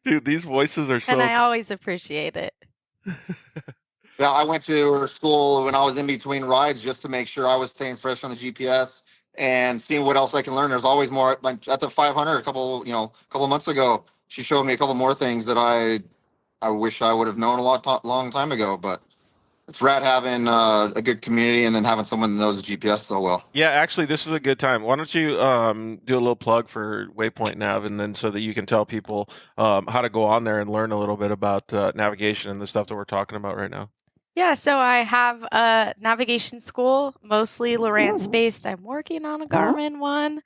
Dude, these voices are so... And I always appreciate it. Yeah, I went to school when I was in between rides just to make sure I was staying fresh on the GPS and seeing what else I can learn. There's always more. Like at the 500 a couple months ago, she showed me a couple more things that I wish I would have known long time ago. But it's rad having a good community and then having someone that knows the GPS so well. Yeah, actually, this is a good time. Why don't you do a little plug for Waypoint Nav, and then so that you can tell people how to go on there and learn a little bit about navigation and the stuff that we're talking about right now. Yeah, so I have a navigation school, mostly Lowrance based. I'm working on a Garmin one.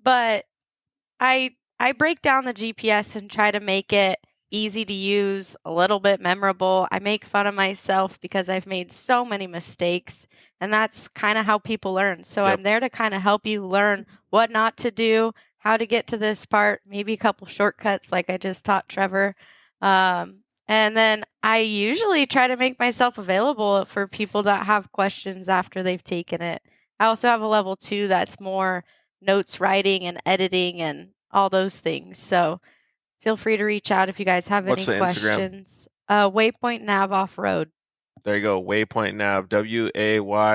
but I break down the GPS and try to make it easy to use, a little bit memorable. I make fun of myself because I've made so many mistakes, and that's kind of how people learn. So Yep. I'm there to kind of help you learn what not to do, how to get to this part, maybe a couple shortcuts like I just taught Trevor. And then I usually try to make myself available for people that have questions after they've taken it. I also have a level 2 that's more notes writing and editing and all those things. So feel free to reach out if you guys have What's any the Instagram? questions. Waypoint Nav Offroad. There you go. Waypoint Nav, WAYPOINT,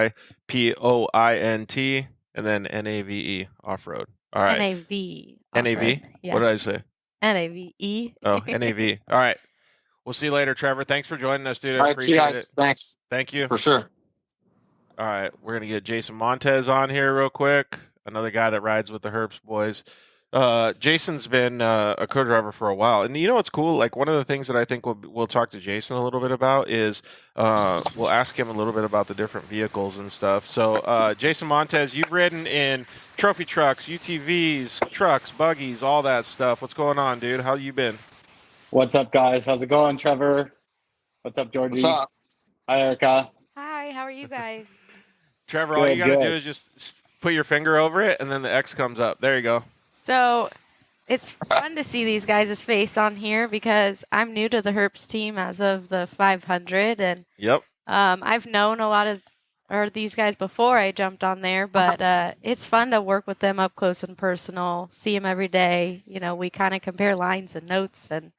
and then NAVE Offroad. All right. NAV. NAV? Offroad. Yeah. What did I say? NAVE. Oh, NAV. All right. We'll see you later, Trevor. Thanks for joining us, dude. I All right, see you appreciate guys. it. Thanks Thank you. for sure. All right. We're going to get Jason Montes on here real quick. Another guy that rides with the Herps boys. Jason's been a co-driver for a while, and you know what's cool? Like, one of the things that I think we'll talk to Jason a little bit about is we'll ask him a little bit about the different vehicles and stuff. So, Jason Montes, you've ridden in trophy trucks, UTVs, trucks, buggies, all that stuff. What's going on, dude? How you been? What's up, guys? How's it going, Trevor? What's up, Georgie? What's up? Hi, Erica. Hi, how are you guys? Trevor, all you got to Good. do is just put your finger over it, and then the X comes up. There you go. So it's fun to see these guys' face on here because I'm new to the Herps team as of the 500, and Yep. I've known a lot of these guys before I jumped on there, but it's fun to work with them up close and personal, see them every day. You know, we kind of compare lines and notes and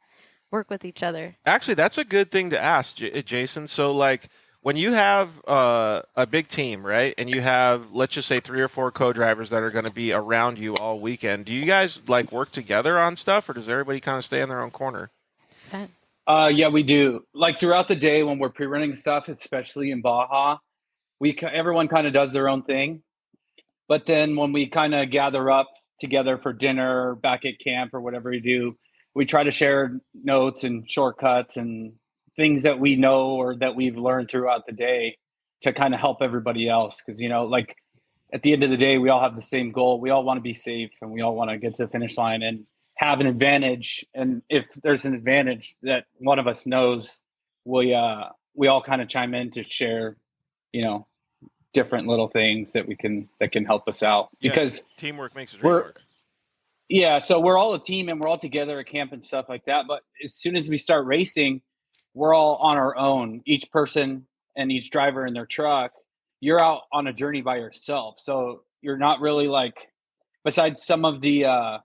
work with each other. Actually, that's a good thing to ask, Jason. So, like, when you have a big team, right, and you have, let's just say, 3 or 4 co-drivers that are going to be around you all weekend, do you guys, like, work together on stuff, or does everybody kind of stay in their own corner? Depends. Yeah, we do. Like, throughout the day when we're pre-running stuff, especially in Baja, everyone kind of does their own thing. But then when we kind of gather up together for dinner, back at camp or whatever we do, we try to share notes and shortcuts and things that we know or that we've learned throughout the day to kind of help everybody else. Because, you know, like, at the end of the day, we all have the same goal. We all want to be safe, and we all want to get to the finish line and have an advantage. And if there's an advantage that one of us knows, we all kind of chime in to share, you know, different little things that can help us out. Because teamwork makes the dream work. Yeah, so we're all a team and we're all together at camp and stuff like that. But as soon as we start racing, we're all on our own. Each person and each driver in their truck, you're out on a journey by yourself. So you're not really, like, besides some of the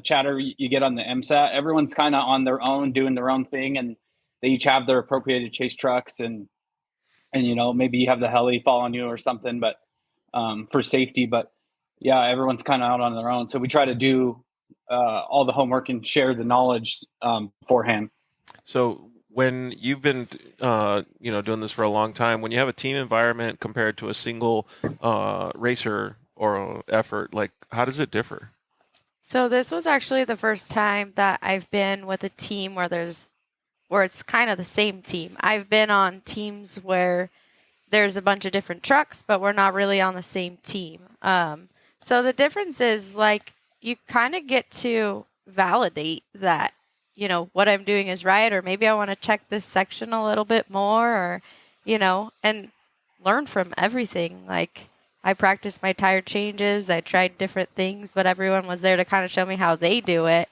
chatter you get on the MSAT, everyone's kind of on their own, doing their own thing, and they each have their appropriated chase trucks, and you know, maybe you have the heli fall on you or something, but for safety. But yeah, everyone's kind of out on their own. So we try to do all the homework and share the knowledge beforehand. So when you've been, doing this for a long time, when you have a team environment compared to a single racer or effort, like, how does it differ? So this was actually the first time that I've been with a team where it's kind of the same team. I've been on teams where there's a bunch of different trucks, but we're not really on the same team. So the difference is, like, you kind of get to validate that, you know, what I'm doing is right, or maybe I want to check this section a little bit more, or, you know, and learn from everything. Like, I practiced my tire changes, I tried different things, but everyone was there to kind of show me how they do it.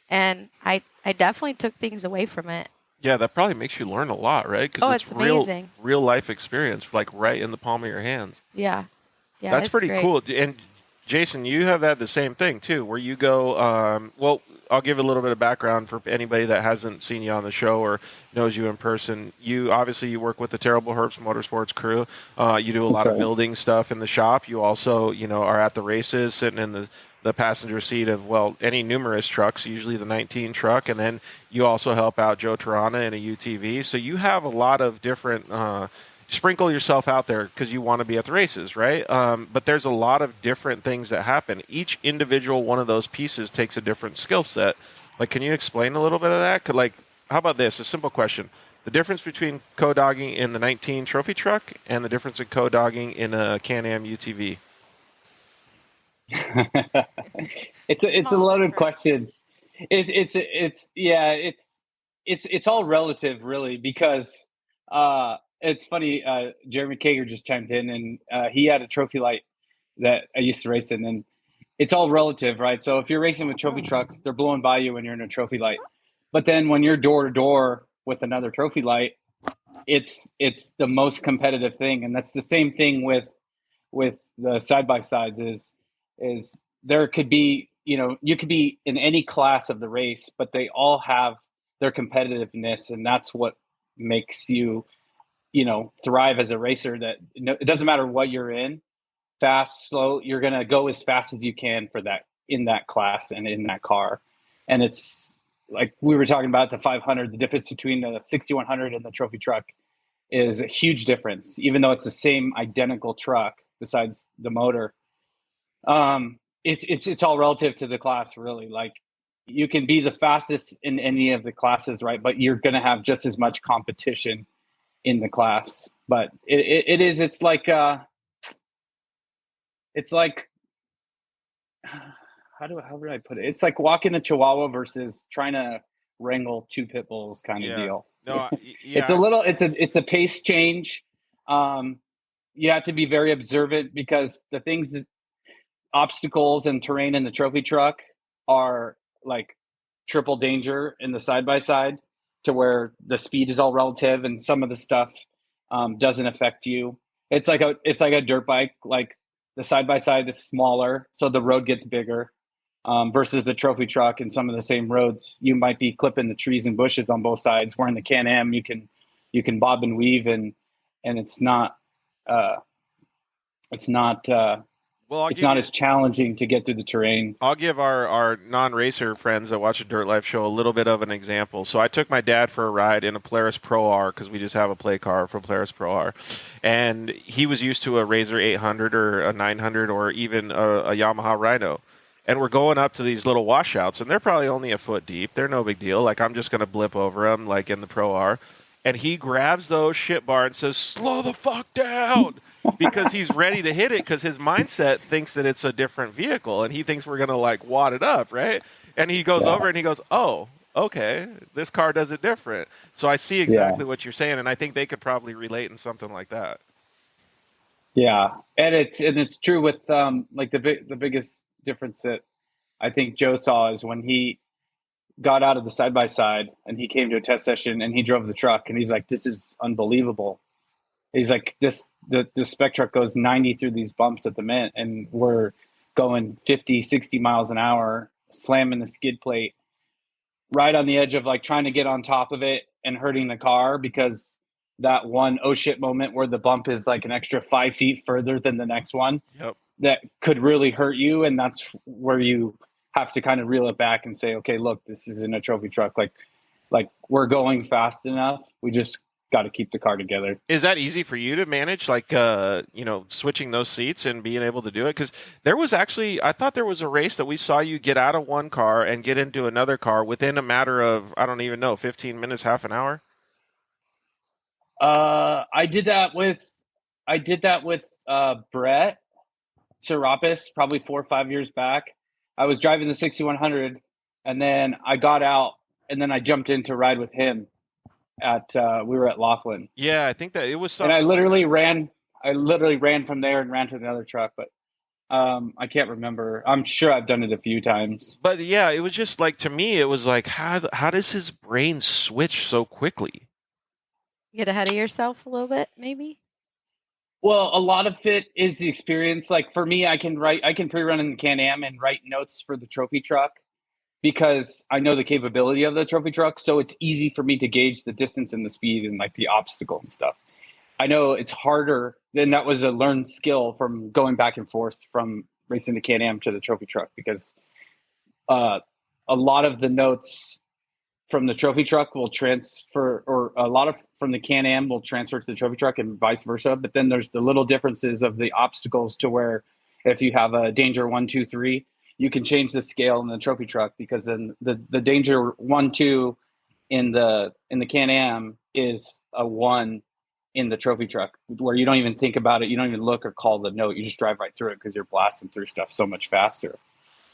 And I definitely took things away from it. Yeah, that probably makes you learn a lot, right? Because it's amazing. Real life experience, like, right in the palm of your hands. Yeah. Yeah, that's it's pretty great. cool. And Jason, you have had the same thing too, where you go. Well, I'll give a little bit of background for anybody that hasn't seen you on the show or knows you in person. You work with the Terrible Herps Motorsports crew. You do a lot of building stuff in the shop. You also, you know, are at the races, sitting in the passenger seat of, well, any numerous trucks, usually the 19 truck, and then you also help out Joe Tirana in a UTV. So you have a lot of different. Sprinkle yourself out there because you want to be at the races, right? But there's a lot of different things that happen. Each individual one of those pieces takes a different skill set. Like, can you explain a little bit of that? Like, how about this? A simple question. The difference between co-dogging in the 19 trophy truck and the difference in co-dogging in a Can-Am UTV. It's a Small loaded difference. question. It's all relative, really, because it's funny. Jeremy Kager just chimed in, and he had a trophy light that I used to race in, and it's all relative, right? So if you're racing with trophy trucks, they're blowing by you when you're in a trophy light, but then when you're door to door with another trophy light, it's the most competitive thing, and that's the same thing with the side by sides. Is there could be, you could be in any class of the race, but they all have their competitiveness, and that's what makes you thrive as a racer. That it doesn't matter what you're in, fast, slow, you're going to go as fast as you can for that in that class and in that car. And it's like we were talking about the 500, the difference between the 6100 and the trophy truck is a huge difference, even though it's the same identical truck besides the motor. It's all relative to the class, really. Like, you can be the fastest in any of the classes, right? But you're going to have just as much competition in the class. But it's like how would I put it? It's like walking a Chihuahua versus trying to wrangle two pit bulls kind of Yeah. deal. No, It's a little, it's a pace change. You have to be very observant, because the things, obstacles and terrain in the trophy truck are like triple danger in the side by side, to where the speed is all relative and some of the stuff doesn't affect you. It's like a dirt bike. Like, the side by side is smaller, so the road gets bigger. Versus the trophy truck, and some of the same roads, you might be clipping the trees and bushes on both sides. Where in the Can-Am, you can bob and weave, and it's not it's not well, it's not as challenging to get through the terrain. I'll give our non-racer friends that watch the Dirt Life show a little bit of an example. So I took my dad for a ride in a Polaris Pro R, because we just have a play car for Polaris Pro R, and he was used to a Razor 800 or a 900 or even a Yamaha Rhino. And we're going up to these little washouts, and they're probably only a foot deep. They're no big deal. Like, I'm just going to blip over them, like in the Pro R. And he grabs those shit bar and says, "Slow the fuck down," because he's ready to hit it, because his mindset thinks that it's a different vehicle, and he thinks we're going to, like, wad it up, right? And he goes over and he goes, "Oh, okay, this car does it different." So I see exactly what you're saying, and I think they could probably relate in something like that. Yeah, and it's true with like the biggest difference that I think Joe saw is when he got out of the side by side and he came to a test session and he drove the truck, and he's like, "This is unbelievable." He's like, the spec truck goes 90 through these bumps at the minute, and we're going 50, 60 miles an hour, slamming the skid plate right on the edge of, like, trying to get on top of it and hurting the car, because that one oh shit moment where the bump is like an extra 5 feet further than the next one, Yep. that could really hurt you. And that's where you have to kind of reel it back and say, okay, look, this isn't a trophy truck. Like we're going fast enough. We just got to keep the car together. Is that easy for you to manage, like, switching those seats and being able to do it? Because there was actually, I thought there was a race that we saw you get out of one car and get into another car within a matter of, I don't even know, 15 minutes, half an hour? I did that with Brett Serapis probably 4 or 5 years back. I was driving the 6100, and then I got out, and then I jumped in to ride with him at we were at Laughlin. Yeah, I think that it was something. And I literally ran from there and ran to another truck, but I can't remember. I'm sure I've done it a few times. But yeah, it was just like, to me, it was like, how does his brain switch so quickly? Get ahead of yourself a little bit, maybe? Well, a lot of it is the experience. Like, for me, I can pre-run in the Can-Am and write notes for the trophy truck, because I know the capability of the trophy truck. So it's easy for me to gauge the distance and the speed and, like, the obstacle and stuff. I know it's harder, then that was a learned skill from going back and forth from racing the Can-Am to the trophy truck, because a lot of the notes from the trophy truck will transfer, or a lot of from the Can-Am will transfer to the trophy truck and vice versa. But then there's the little differences of the obstacles, to where if you have a danger 1, 2, 3, you can change the scale in the trophy truck, because then the danger 1, 2 in the Can-Am is a 1, in the trophy truck, where you don't even think about it. You don't even look or call the note. You just drive right through it because you're blasting through stuff so much faster.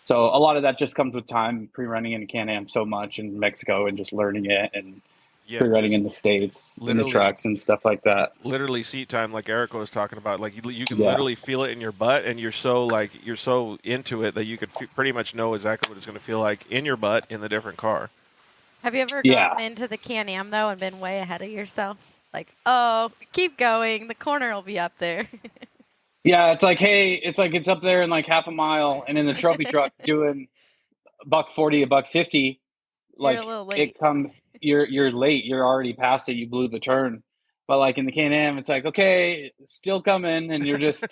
So a lot of that just comes with time, pre-running in Can-Am so much in Mexico and just learning it, and pre-running in the States, in the trucks and stuff like that. Literally seat time, like Erica was talking about. Like you can Yeah. literally feel it in your butt, and you're so into it that you could pretty much know exactly what it's going to feel like in your butt in the different car. Have you ever Yeah. gotten into the Can-Am, though, and been way ahead of yourself? Like, oh, keep going. The corner will be up there. Yeah, it's like, hey, it's up there in like half a mile, and in the trophy truck doing $140, $150, like You're a little late. it comes, you're late. You're already past it. You blew the turn. But like in the Can-Am, it's like, okay, it's still coming, and you're just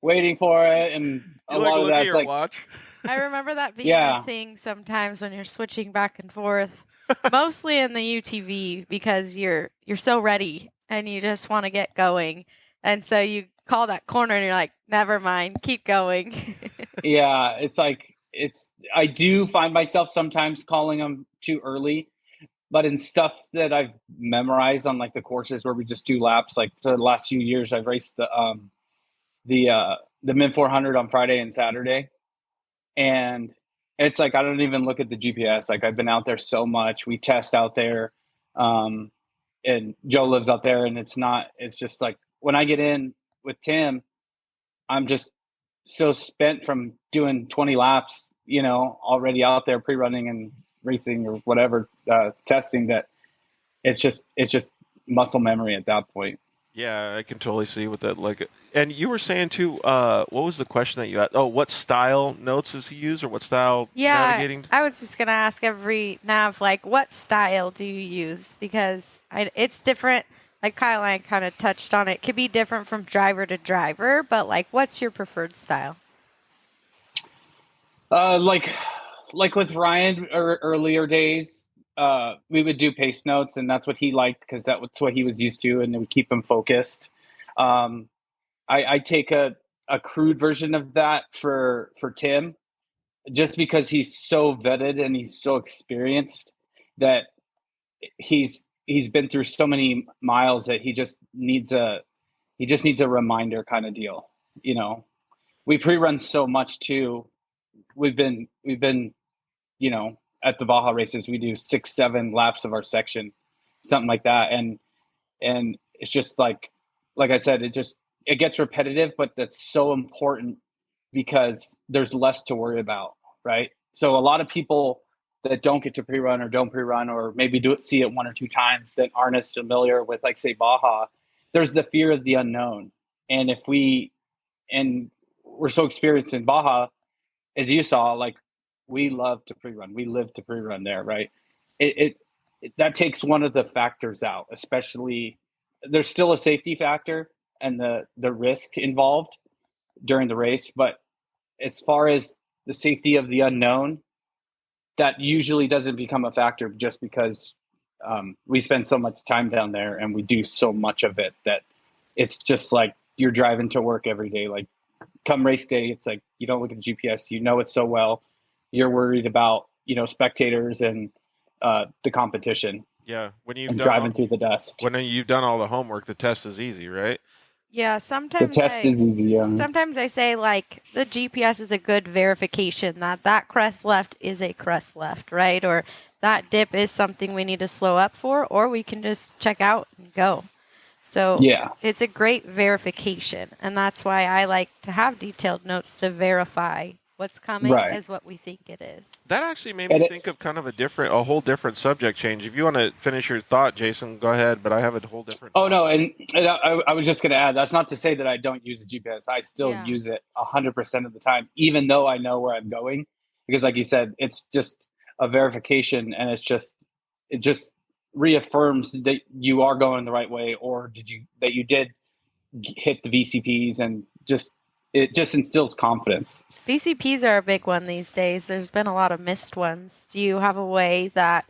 waiting for it. And a lot of that's like, watch. I remember that being Yeah. a thing sometimes when you're switching back and forth, mostly in the UTV, because you're so ready and you just want to get going, and so you call that corner and you're like, never mind, keep going. yeah, it's like I do find myself sometimes calling them too early, but in stuff that I've memorized on like the courses where we just do laps, like for the last few years, I've raced the Min 400 on Friday and Saturday. And it's like, I don't even look at the GPS. Like I've been out there so much. We test out there. And Joe lives out there, and it's just like when I get in with Tim, I'm just so spent from doing 20 laps, already out there pre-running and racing or whatever, testing, that it's just muscle memory at that point. Yeah, I can totally see what that like. And you were saying too, what was the question that you had? Oh, what style notes does he use, or what style navigating? I was just gonna ask every nav, like, what style do you use? Because it's different. Like Kyle and I kind of touched on it. Could be different from driver to driver, but like, what's your preferred style? Like with Ryan earlier days, we would do pace notes, and that's what he liked because that's what he was used to, and it would keep him focused. I take a crude version of that for Tim, just because he's so vetted and he's so experienced that he's been through so many miles that he just needs a reminder kind of deal. We pre-run so much too. We've been at the Baja races, we do 6-7 laps of our section, something like that, and it's just like I said, it gets repetitive, but that's so important because there's less to worry about, right? So a lot of people that don't get to pre-run or don't pre-run, or maybe see it one or two times, that aren't as familiar with, like, say, Baja, there's the fear of the unknown. And we're so experienced in Baja, as you saw, like, we love to pre-run. We live to pre-run there, right? That takes one of the factors out, especially there's still a safety factor and the risk involved during the race. But as far as the safety of the unknown, that usually doesn't become a factor just because we spend so much time down there and we do so much of it that it's just like you're driving to work every day. Like, come race day, it's like you don't look at the GPS, it so well. You're worried about, spectators and the competition. Yeah, when you've and done driving through the dust. When you've done all the homework, the test is easy, right? Yeah, sometimes the test is easy. Yeah. Sometimes I say, like, the GPS is a good verification that crest left is a crest left, right? Or that dip is something we need to slow up for, or we can just check out and go. So yeah, it's a great verification, and that's why I like to have detailed notes to verify what's coming is what we think it is. That actually made me think of kind of a whole different subject change. If you want to finish your thought, Jason, go ahead, but I have a whole different thought. No, and I was just going to add, that's not to say that I don't use the GPS. I still use it 100% of the time, even though I know where I'm going, because like you said, it's just a verification, and it just reaffirms that you are going the right way, or that you did hit the VCPs, and it just instills confidence. VCPs are a big one these days. There's been a lot of missed ones. Do you have a way that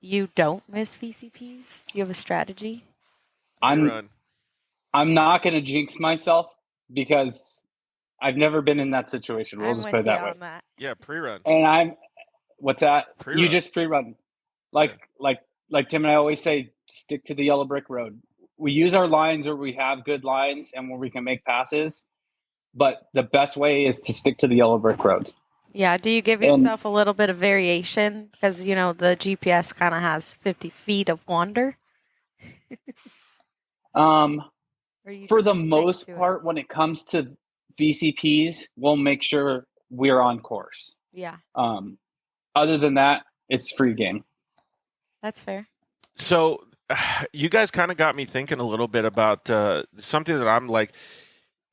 you don't miss VCPs? Do you have a strategy? I'm not going to jinx myself because I've never been in that situation. We'll just put it that way. That. Yeah, pre-run. And what's that? Pre-run. You just pre-run. Like Tim and I always say, stick to the yellow brick road. We use our lines where we have good lines and where we can make passes, but the best way is to stick to the yellow brick road. Yeah. Do you give And- yourself a little bit of variation? Because, you know, the GPS kind of has 50 feet of wander. Or you For just the stick most to it? part, when it comes to VCPs, we'll make sure we're on course. Yeah, Other than that, it's free game. that's fair. So, you guys kind of got me thinking a little bit about something that I'm like.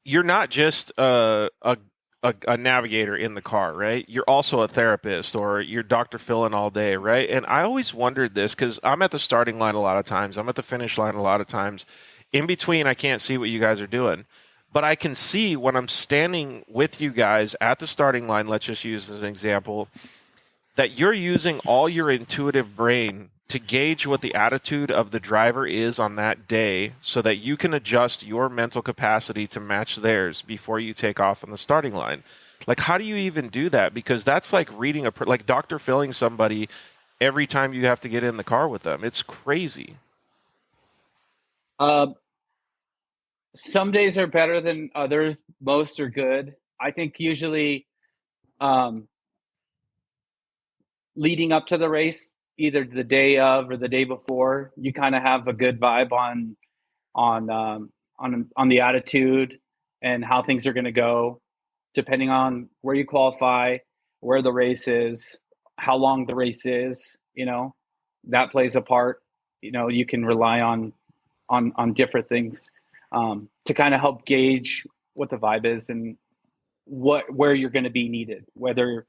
You're not just a navigator in the car, right? You're also a therapist, or you're Dr. Philin all day, right? And I always wondered this because I'm at the starting line a lot of times. I'm at the finish line a lot of times. In between, I can't see what you guys are doing. But I can see when I'm standing with you guys at the starting line, let's just use as an example, that you're using all your intuitive brain to gauge what the attitude of the driver is on that day so that you can adjust your mental capacity to match theirs before you take off on the starting line. Like, how do you even do that? Because that's like reading like Dr. Filling somebody every time you have to get in the car with them. It's crazy. Some days are better than others. Most are good. I think usually leading up to the race, either the day of or the day before, you kind of have a good vibe on the attitude and how things are going to go, depending on where you qualify, where the race is, how long the race is. You know, that plays a part. You know, you can rely on different things to kind of help gauge what the vibe is and where you're going to be needed, whether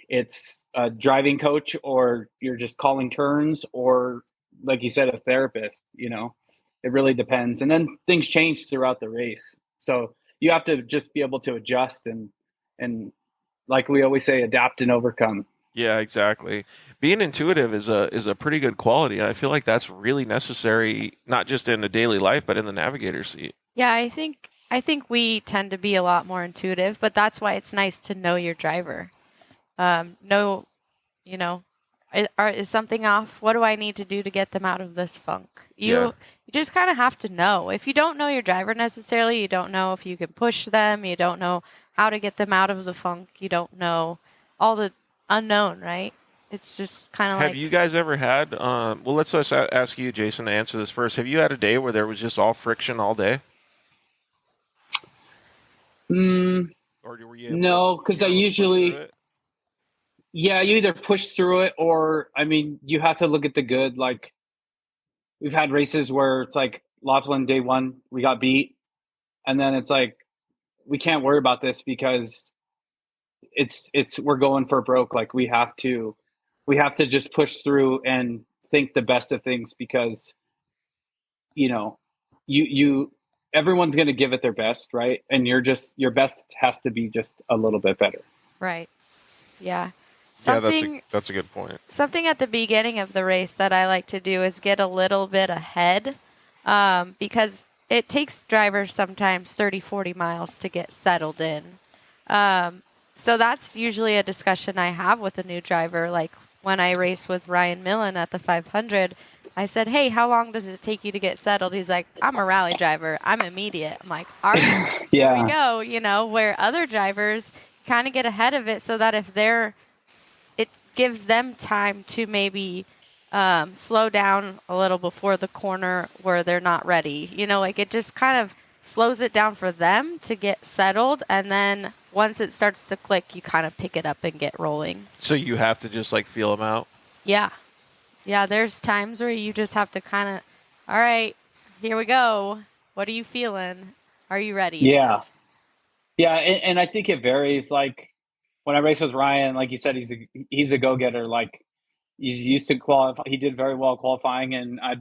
it's a driving coach or you're just calling turns or, like you said, a therapist. You know, it really depends. And then things change throughout the race, so you have to just be able to adjust and like we always say, adapt and overcome. Yeah, exactly. Being intuitive is a pretty good quality. I feel like that's really necessary, not just in the daily life, but in the navigator seat. Yeah, I think we tend to be a lot more intuitive, but that's why it's nice to know your driver. Know, you know, is something off? What do I need to do to get them out of this funk? You just kind of have to know. If you don't know your driver necessarily, you don't know if you can push them. You don't know how to get them out of the funk. You don't know all the unknown, right? It's just kind of like. Have you guys ever had? Well, let's ask you, Jason, to answer this first. Have you had a day where there was just all friction all day? Or were you able No, to- because you I were able to push usually. through it? Yeah, you either push through it or, I mean, you have to look at the good. Like, we've had races where it's like Laughlin day one, we got beat. And then it's like, we can't worry about this because we're going for broke. Like, we have to just push through and think the best of things because, you know, everyone's going to give it their best, right? And your best has to be just a little bit better. Right. Yeah. Yeah, that's a good point. Something at the beginning of the race that I like to do is get a little bit ahead because it takes drivers sometimes 30, 40 miles to get settled in. So that's usually a discussion I have with a new driver. Like when I race with Ryan Millen at the 500, I said, hey, how long does it take you to get settled? He's like, I'm a rally driver. I'm immediate. I'm like, all right, Yeah. here we go. You know, where other drivers kind of get ahead of it so that if it gives them time to maybe slow down a little before the corner where they're not ready. You know, like it just kind of slows it down for them to get settled. And then once it starts to click, you kind of pick it up and get rolling. So you have to just like feel them out? Yeah. Yeah, there's times where you just have to kind of, all right, here we go. What are you feeling? Are you ready? Yeah. Yeah, and I think it varies. Like when I race with Ryan, like you said, he's a go-getter. Like he's used to qualify. He did very well qualifying, and I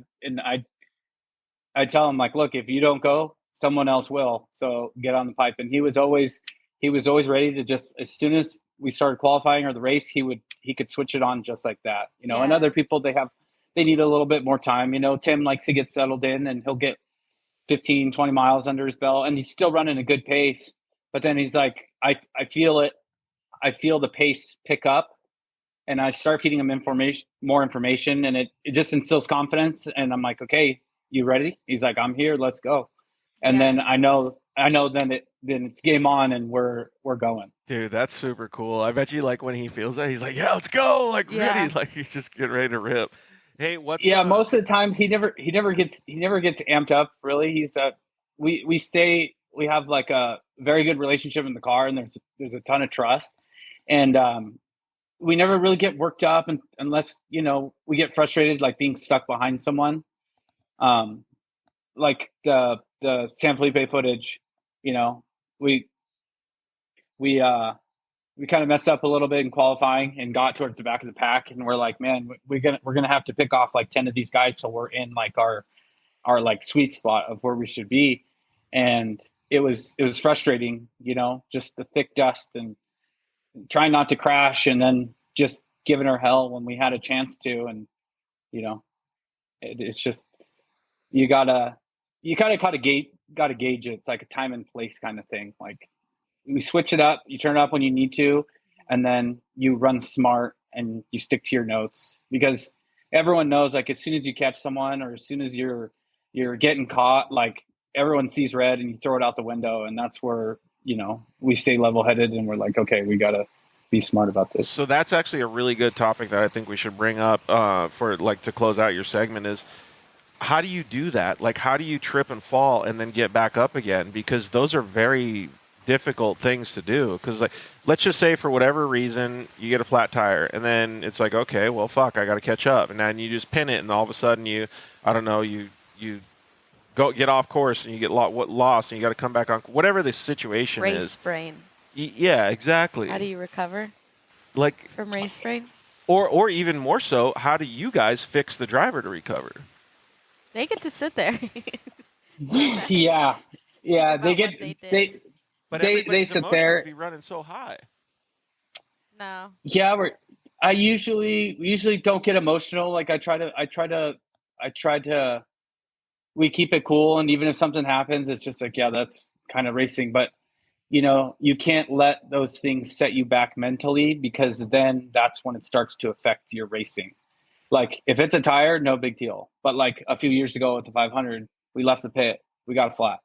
tell him like, look, if you don't go, someone else will. So get on the pipe. And he was always ready to just, as soon as we started qualifying or the race, he could switch it on just like that. You know, and Yeah. other people they need a little bit more time. You know, Tim likes to get settled in, and he'll get 15, 20 miles under his belt, and he's still running a good pace. But then he's like, I feel it. I feel the pace pick up, and I start feeding him more information, and it just instills confidence. And I'm like, okay, you ready? He's like, I'm here. Let's go. And Yeah. then I know then it's game on, and we're going. Dude, that's super cool. I bet you like when he feels that, he's like, yeah, let's go, like Yeah. ready, like he's just getting ready to rip. Hey, what's Most of the time he never gets amped up. Really, he's we have like a very good relationship in the car, and there's a ton of trust, and we never really get worked up, unless we get frustrated, like being stuck behind someone, like the San Felipe footage. We we kind of messed up a little bit in qualifying and got towards the back of the pack, and we're like, man, we're gonna have to pick off like 10 of these guys till we're in like our like sweet spot of where we should be. And it was frustrating, just the thick dust and trying not to crash, and then just giving her hell when we had a chance to. And it's just you kind of gotta gauge it. It's like a time and place kind of thing. Like, we switch it up, you turn it up when you need to, and then you run smart and you stick to your notes, because everyone knows, like, as soon as you catch someone, or as soon as you're getting caught, like, everyone sees red and you throw it out the window. And that's where we stay level-headed, and we're like, okay, we gotta be smart about this. So that's actually a really good topic that I think we should bring up for like to close out your segment is, how do you do that? Like, how do you trip and fall and then get back up again? Because those are very difficult things to do. Because, like, let's just say for whatever reason you get a flat tire, and then it's like, okay, well, fuck, I got to catch up, and then you just pin it, and all of a sudden you go get off course and you get lost, and you got to come back on, whatever the situation is. Race brain. Yeah, exactly. How do you recover like from race brain? Or even more so, how do you guys fix the driver to recover? They get to sit there. Yeah, they get But they everybody's sit emotions there. be running so high. No. Yeah, we usually don't get emotional. Like, I try to we keep it cool, and even if something happens, it's just like, yeah, that's kind of racing. But you can't let those things set you back mentally, because then that's when it starts to affect your racing. Like, if it's a tire, no big deal. But like a few years ago at the 500, we left the pit, we got a flat.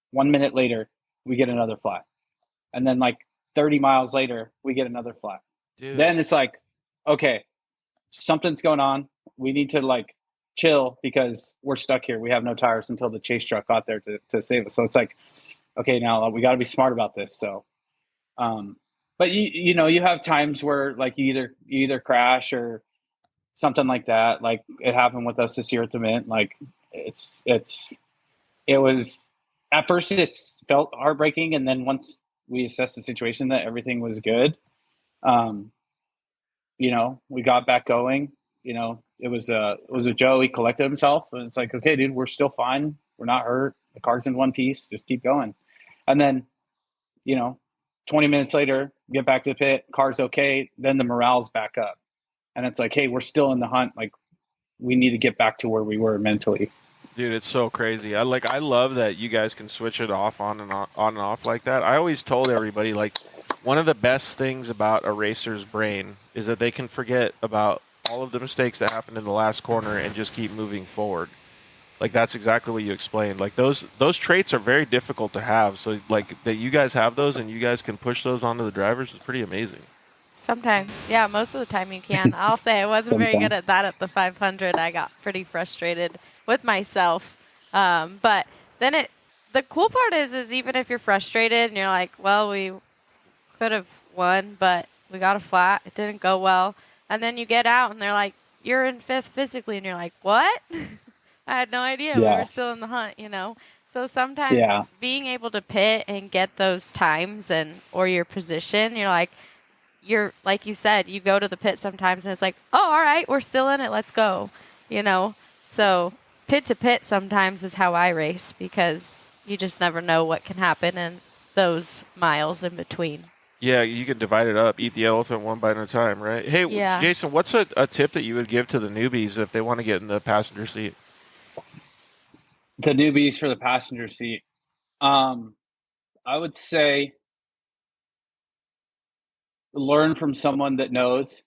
1 minute later, we get another flat. And then like 30 miles later, we get another flat. Dude. Then it's like, okay, something's going on. We need to like chill, because we're stuck here. We have no tires until the chase truck got there to save us. So it's like, okay, now we got to be smart about this. So, but you have times where like you either crash or something like that. Like, it happened with us this year at the Mint. Like, it was, at first it felt heartbreaking, and then once we assessed the situation that everything was good, we got back going. It was a Joe. He collected himself, and it's like, okay, dude, we're still fine. We're not hurt. The car's in one piece. Just keep going. And then, 20 minutes later, get back to the pit. Car's okay. Then the morale's back up, and it's like, hey, we're still in the hunt. Like, we need to get back to where we were mentally. Dude, it's so crazy. I love that you guys can switch it off on and off like that. I always told everybody, like, one of the best things about a racer's brain is that they can forget about all of the mistakes that happened in the last corner and just keep moving forward. Like, that's exactly what you explained. Like, those traits are very difficult to have. So, like, that you guys have those and you guys can push those onto the drivers is pretty amazing. Sometimes. Yeah, most of the time you can. I'll say I wasn't very good at that at the 500. I got pretty frustrated with myself. But then the cool part is even if you're frustrated and you're like, well, we could have won, but we got a flat. It didn't go well. And then you get out and they're like, you're in fifth physically. And you're like, what? I had no idea we were still in the hunt, So sometimes being able to pit and get those times or your position, you're like you said, you go to the pit sometimes and it's like, oh, all right, we're still in it. Let's go, So pit to pit sometimes is how I race, because you just never know what can happen in those miles in between. Yeah, you can divide it up, eat the elephant one bite at a time, right? Hey, Jason, what's a tip that you would give to the newbies if they want to get in the passenger seat? The newbies for the passenger seat. I would say learn from someone that knows.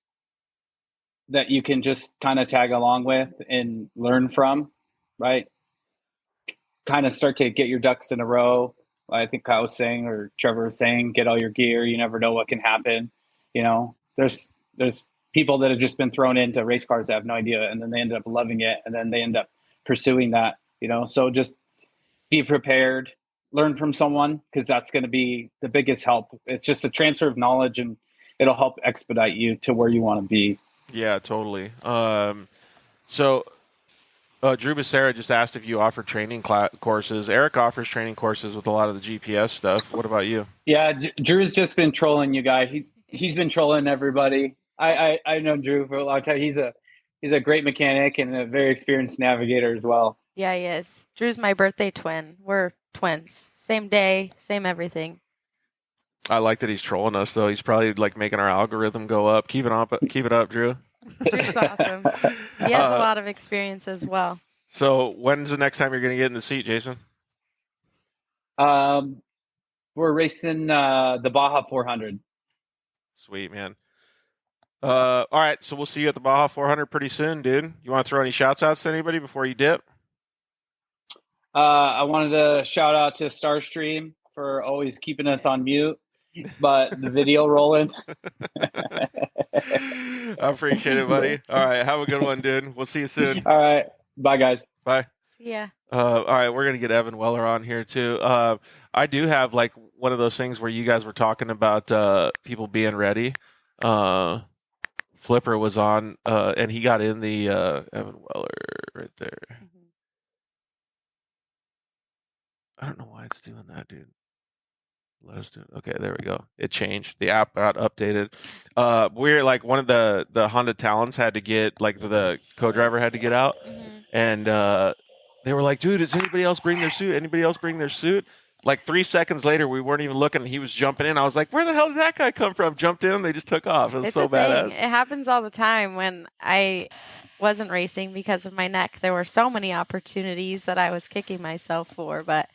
that you can just kind of tag along with and learn from, right? Kind of start to get your ducks in a row. I think Kyle was saying, or Trevor was saying, get all your gear. You never know what can happen. You know, there's people that have just been thrown into race cars that have no idea, and then they end up loving it, and then they end up pursuing that. You know, so just be prepared, learn from someone, because that's going to be the biggest help. It's just a transfer of knowledge, and it'll help expedite you to where you want to be. Yeah, totally. So Drew Becerra just asked if you offer training courses. Eric offers training courses with a lot of the GPS stuff. What about you? Yeah, Drew's just been trolling you guys. He's been trolling everybody. I know Drew for a long time. He's a great mechanic and a very experienced navigator as well. Yeah, he is. Drew's my birthday twin. We're twins. Same day, same everything. I like that he's trolling us, though. He's probably like making our algorithm go up. Keep it up, Drew. Drew's awesome. He has a lot of experience as well. So when's the next time you're going to get in the seat, Jason? We're racing the Baja 400. Sweet, man. All right, so we'll see you at the Baja 400 pretty soon, dude. You want to throw any shouts outs to anybody before you dip? I wanted to shout out to Starstream for always keeping us on mute, but the video rolling. I appreciate it, buddy. All right, have a good one, dude. We'll see you soon. All right, bye, guys. Bye. See ya. All right, we're gonna get Evan Weller on here too. I do have like one of those things where you guys were talking about people being ready. Flipper was on, and he got in the Evan Weller right there. I don't know why it's doing that, dude. Let us do it. Okay, there we go. It changed. The app got updated. We're like one of the Honda Talons had to get, like the co-driver had to get out, and they were like, "Dude, does anybody else bring their suit? Anybody else bring their suit?" Like 3 seconds later, we weren't even looking, and he was jumping in. I was like, "Where the hell did that guy come from?" Jumped in. They just took off. It was so badass. It happens all the time. When I wasn't racing because of my neck, there were so many opportunities that I was kicking myself for, but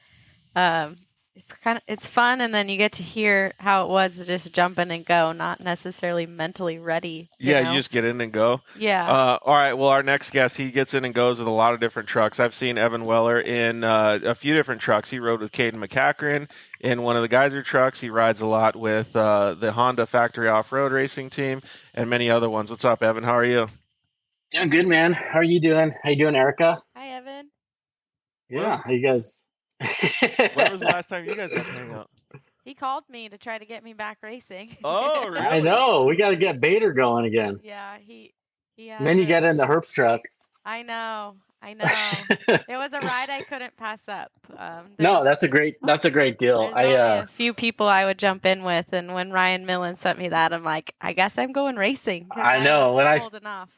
it's fun, and then you get to hear how it was to just jump in and go, not necessarily mentally ready. You just get in and go. Yeah. All right. Well, our next guest, he gets in and goes with a lot of different trucks. I've seen Evan Weller in a few different trucks. He rode with Caden McCachran in one of the Geyser trucks. He rides a lot with the Honda Factory Offroad Racing Team and many other ones. What's up, Evan? How are you? Doing good, man. How are you doing? How you doing, Erica? Hi, Evan. Yeah. How you guys? When was the last time you guys got to hang out? He called me to try to get me back racing. Oh, really? I know. We got to get Bader going again. Yeah, he And then you get in the Herps truck. I know. It was a ride I couldn't pass up. No, that's a great deal. There's only a few people I would jump in with, and when Ryan Millen sent me that, I'm like, I guess I'm going racing. I know. When holding off.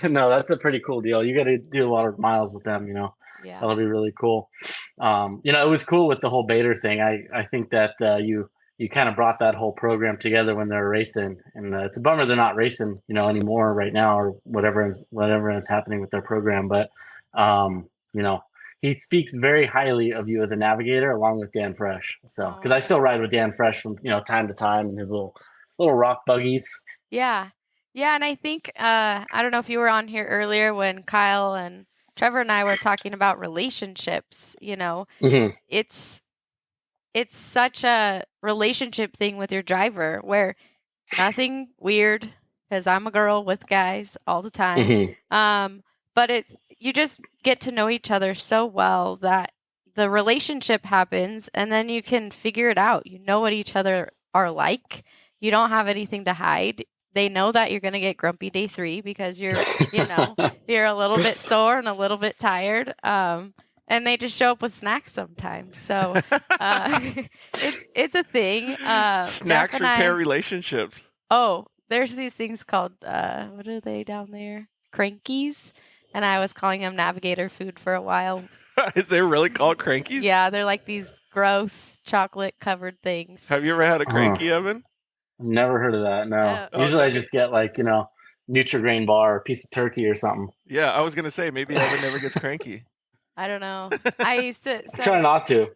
No, that's a pretty cool deal. You got to do a lot of miles with them, Yeah. That'll be really cool. It was cool with the whole Bader thing. I think that you kind of brought that whole program together when they were racing, and it's a bummer they're not racing, anymore right now, or whatever is happening with their program. But he speaks very highly of you as a navigator, along with Dan Fresh. So because I still ride with Dan Fresh from time to time in his little rock buggies. Yeah, and I think I don't know if you were on here earlier when Kyle and Trevor and I were talking about relationships. Mm-hmm. It's such a relationship thing with your driver where nothing weird, because I'm a girl with guys all the time. Mm-hmm. But you just get to know each other so well that the relationship happens, and then you can figure it out. You know what each other are like. You don't have anything to hide. They know that you're going to get grumpy day 3 because you're a little bit sore and a little bit tired. And they just show up with snacks sometimes. So it's a thing. Snacks repair relationships. Oh, there's these things called, what are they down there? Crankies. And I was calling them Navigator food for a while. Is they really called crankies? Yeah, they're like these gross chocolate-covered things. Have you ever had a cranky, Evan? Never heard of that. No. Usually I just get Nutri-Grain bar or a piece of turkey or something. Yeah, I was gonna say maybe Evan never gets cranky. I don't know. I used to try not to.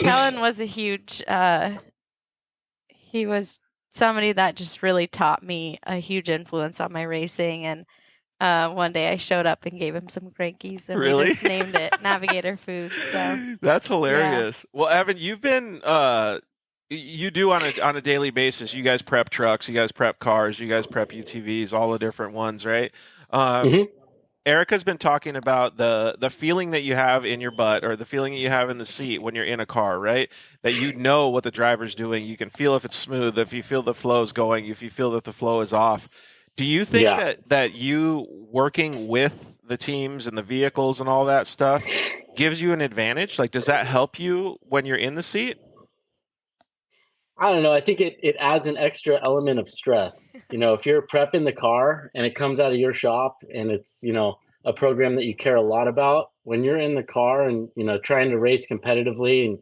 Kellen was a huge. He was somebody that just really taught me a huge influence on my racing. And one day I showed up and gave him some crankies, and Really? we just named it Navigator Food. So That's hilarious. Well, Evan, you've been you do on a daily basis. You guys prep trucks, you guys prep cars, you guys prep UTVs, all the different ones, right? Mhm. Erica's been talking about the feeling that you have in your butt, or the feeling that you have in the seat when you're in a car, right? That you know what the driver's doing. You can feel if it's smooth, if you feel the flow's going, if you feel that the flow is off. Do you think Yeah. that you working with the teams and the vehicles and all that stuff gives you an advantage? Like, does that help you when you're in the seat? I don't know. I think it adds an extra element of stress. If you're prepping the car and it comes out of your shop and it's, a program that you care a lot about, when you're in the car and, trying to race competitively and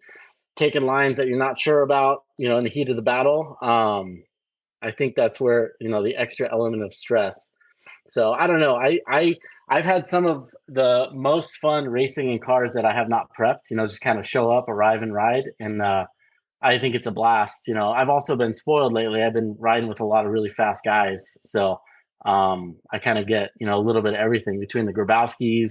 taking lines that you're not sure about, in the heat of the battle, I think that's where, the extra element of stress. So I don't know. I've had some of the most fun racing in cars that I have not prepped, just kind of show up, arrive and ride. And, I think it's a blast. I've also been spoiled lately. I've been riding with a lot of really fast guys. So I kind of get, a little bit of everything between the Grabowskis,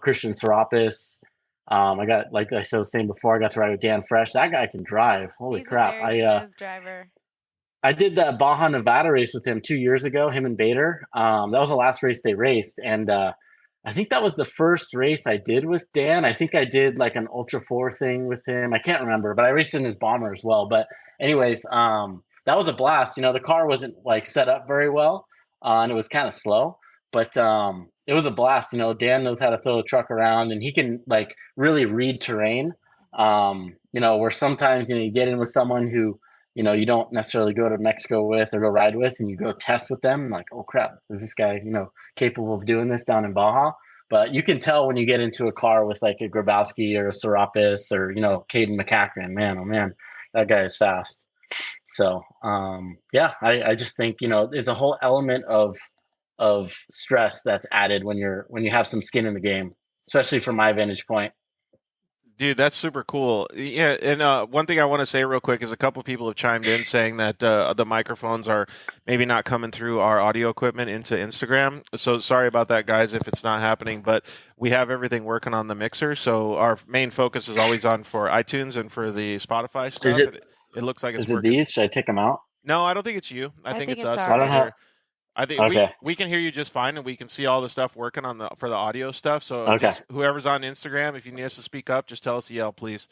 Christian Serapis. I got, like I was saying before, I got to ride with Dan Fresh. That guy can drive. Holy he's crap. a very smooth driver. I did that Baja Nevada race with him 2 years ago, him and Bader. That was the last race they raced. And I think that was the first race I did with Dan. I think I did like an Ultra 4 thing with him. I can't remember, but I raced in his bomber as well. But anyways, that was a blast. The car wasn't like set up very well, and it was kind of slow, but it was a blast. Dan knows how to throw the truck around, and he can like really read terrain. Where sometimes, you get in with someone who, you don't necessarily go to Mexico with or go ride with, and you go test with them. Like, oh crap, is this guy, capable of doing this down in Baja? But you can tell when you get into a car with like a Grabowski or a Serapis or, Caden McCachran, man, oh man, that guy is fast. So, I just think, there's a whole element of stress that's added when you have some skin in the game, especially from my vantage point. Dude, that's super cool. Yeah, and one thing I want to say real quick is a couple people have chimed in saying that the microphones are maybe not coming through our audio equipment into Instagram. So sorry about that, guys, if it's not happening. But we have everything working on the mixer, so our main focus is always on for iTunes and for the Spotify stuff. It looks like it's Is it working. these? Should I take them out? No, I don't think it's you. I think it's us our over end. here. I think Okay. we can hear you just fine, and we can see all the stuff working on for the audio stuff. So Okay. just whoever's on Instagram, if you need us to speak up, just tell us to yell, please.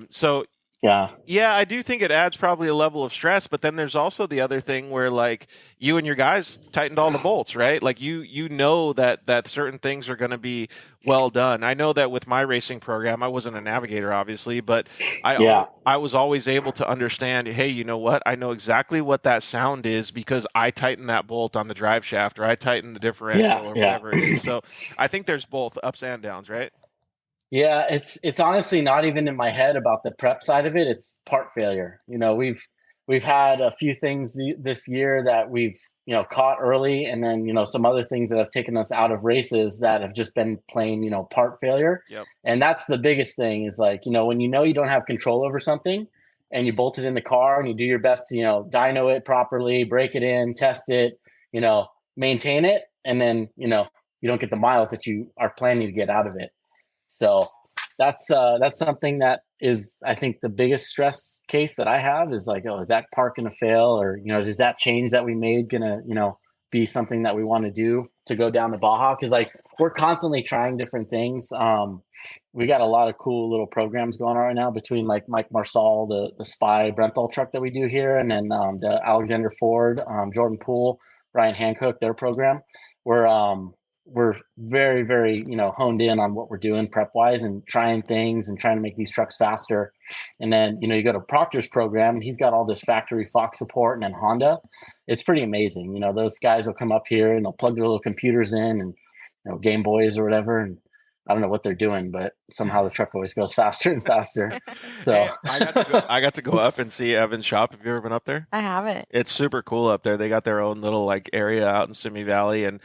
So Yeah, I do think it adds probably a level of stress, but then there's also the other thing where like you and your guys tightened all the bolts, right? Like you know that certain things are going to be well done. I know that with my racing program, I wasn't a navigator, obviously, but I was always able to understand, hey, you know what? I know exactly what that sound is because I tightened that bolt on the drive shaft, or I tightened the differential, or whatever it is. So I think there's both ups and downs, right? Yeah, it's honestly not even in my head about the prep side of it. It's part failure. We've had a few things this year that we've, caught early, and then, some other things that have taken us out of races that have just been plain, part failure. Yep. And that's the biggest thing is like, when you don't have control over something and you bolt it in the car and you do your best to, dyno it properly, break it in, test it, maintain it, and then, you don't get the miles that you are planning to get out of it. So that's something that is, I think, the biggest stress case that I have is like, oh, is that part going to fail? Or, does that change that we made going to, be something that we want to do to go down to Baja? Because like we're constantly trying different things. We got a lot of cool little programs going on right now between like Mike Marsal, the Spy Brenthal truck that we do here, and then the Alexander Ford, Jordan Poole, Ryan Hancock, their program. We're very, very, honed in on what we're doing prep wise and trying things and trying to make these trucks faster. And then, you go to Proctor's program and he's got all this factory Fox support and then Honda. It's pretty amazing. Those guys will come up here and they'll plug their little computers in and, Game Boys or whatever. And I don't know what they're doing, but somehow the truck always goes faster and faster. So Hey, I got to go up and see Evan's shop. Have you ever been up there? I haven't. It's super cool up there. They got their own little like area out in Simi Valley, and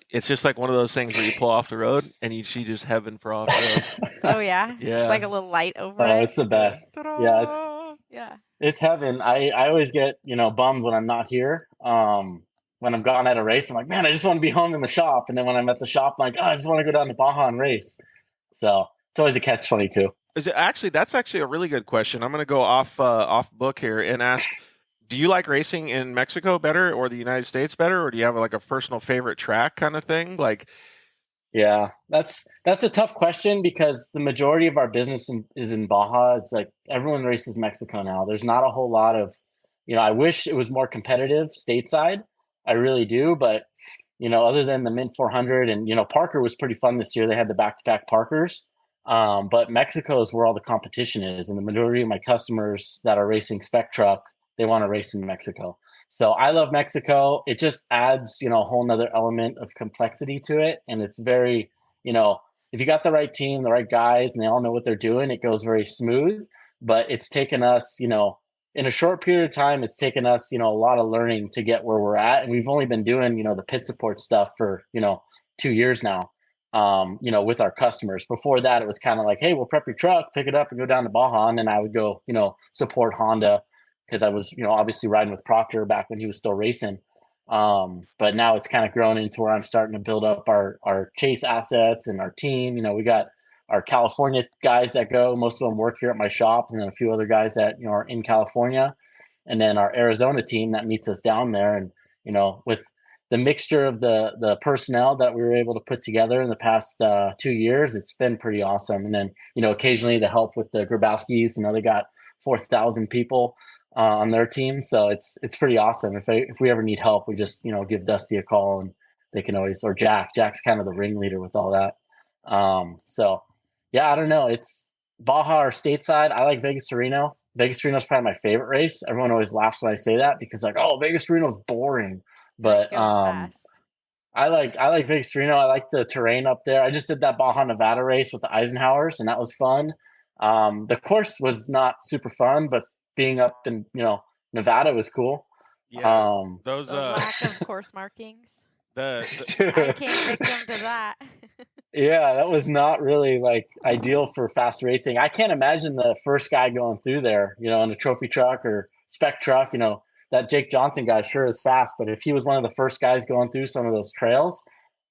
it's just like one of those things where you pull off the road and you see just heaven for off road. Oh yeah, Yeah. It's like a little light over oh, it. it's the best. Ta-da! Yeah, It's heaven. I always get, bummed when I'm not here. When I'm gone at a race, I'm like, man, I just want to be home in the shop. And then when I'm at the shop, I'm like, oh, I just want to go down to Baja and race. So it's always a catch-22. Is it actually? That's actually a really good question. I'm going to go off book here and ask: do you like racing in Mexico better or the United States better, or do you have like a personal favorite track kind of thing? Like, Yeah, that's a tough question because the majority of our business is in Baja. It's like everyone races Mexico now. There's not a whole lot of, I wish it was more competitive stateside. I really do, but other than the Mint 400 and Parker was pretty fun this year. They had the back-to-back Parkers, but Mexico is where all the competition is, and the majority of my customers that are racing spec truck, they want to race in Mexico. So I love Mexico. It just adds, a whole nother element of complexity to it. And it's very, if you got the right team, the right guys, and they all know what they're doing, it goes very smooth. But it's taken us, in a short period of time, it's taken us, a lot of learning to get where we're at. And we've only been doing, the pit support stuff for, 2 years now, with our customers. Before that, it was kind of like, hey, we'll prep your truck, pick it up and go down to Baja. And then I would go, support Honda, because I was, obviously riding with Proctor back when he was still racing. But now it's kind of grown into where I'm starting to build up our chase assets and our team. We got our California guys that go. Most of them work here at my shop, and then a few other guys that, are in California. And then our Arizona team that meets us down there. And, with the mixture of the personnel that we were able to put together in the past 2 years, it's been pretty awesome. And then, occasionally the help with the Grabowskis, they got 4,000 people on their team. So it's pretty awesome. If we ever need help, we just, give Dusty a call, and they can always, or Jack's kind of the ringleader with all that. So yeah, I don't know. It's Baja or stateside. I like Vegas to Reno. Vegas to Reno is probably my favorite race. Everyone always laughs when I say that because like, oh, Vegas to Reno is boring. But I like Vegas to Reno. I like the terrain up there. I just did that Baja Nevada race with the Eisenhowers, and that was fun. The course was not super fun, but being up in Nevada was cool. yeah, those The lack of course markings. the I can't victim to that. Yeah, that was not really like ideal for fast racing. I can't imagine the first guy going through there, in a trophy truck or spec truck. That Jake Johnson guy sure is fast, but if he was one of the first guys going through some of those trails,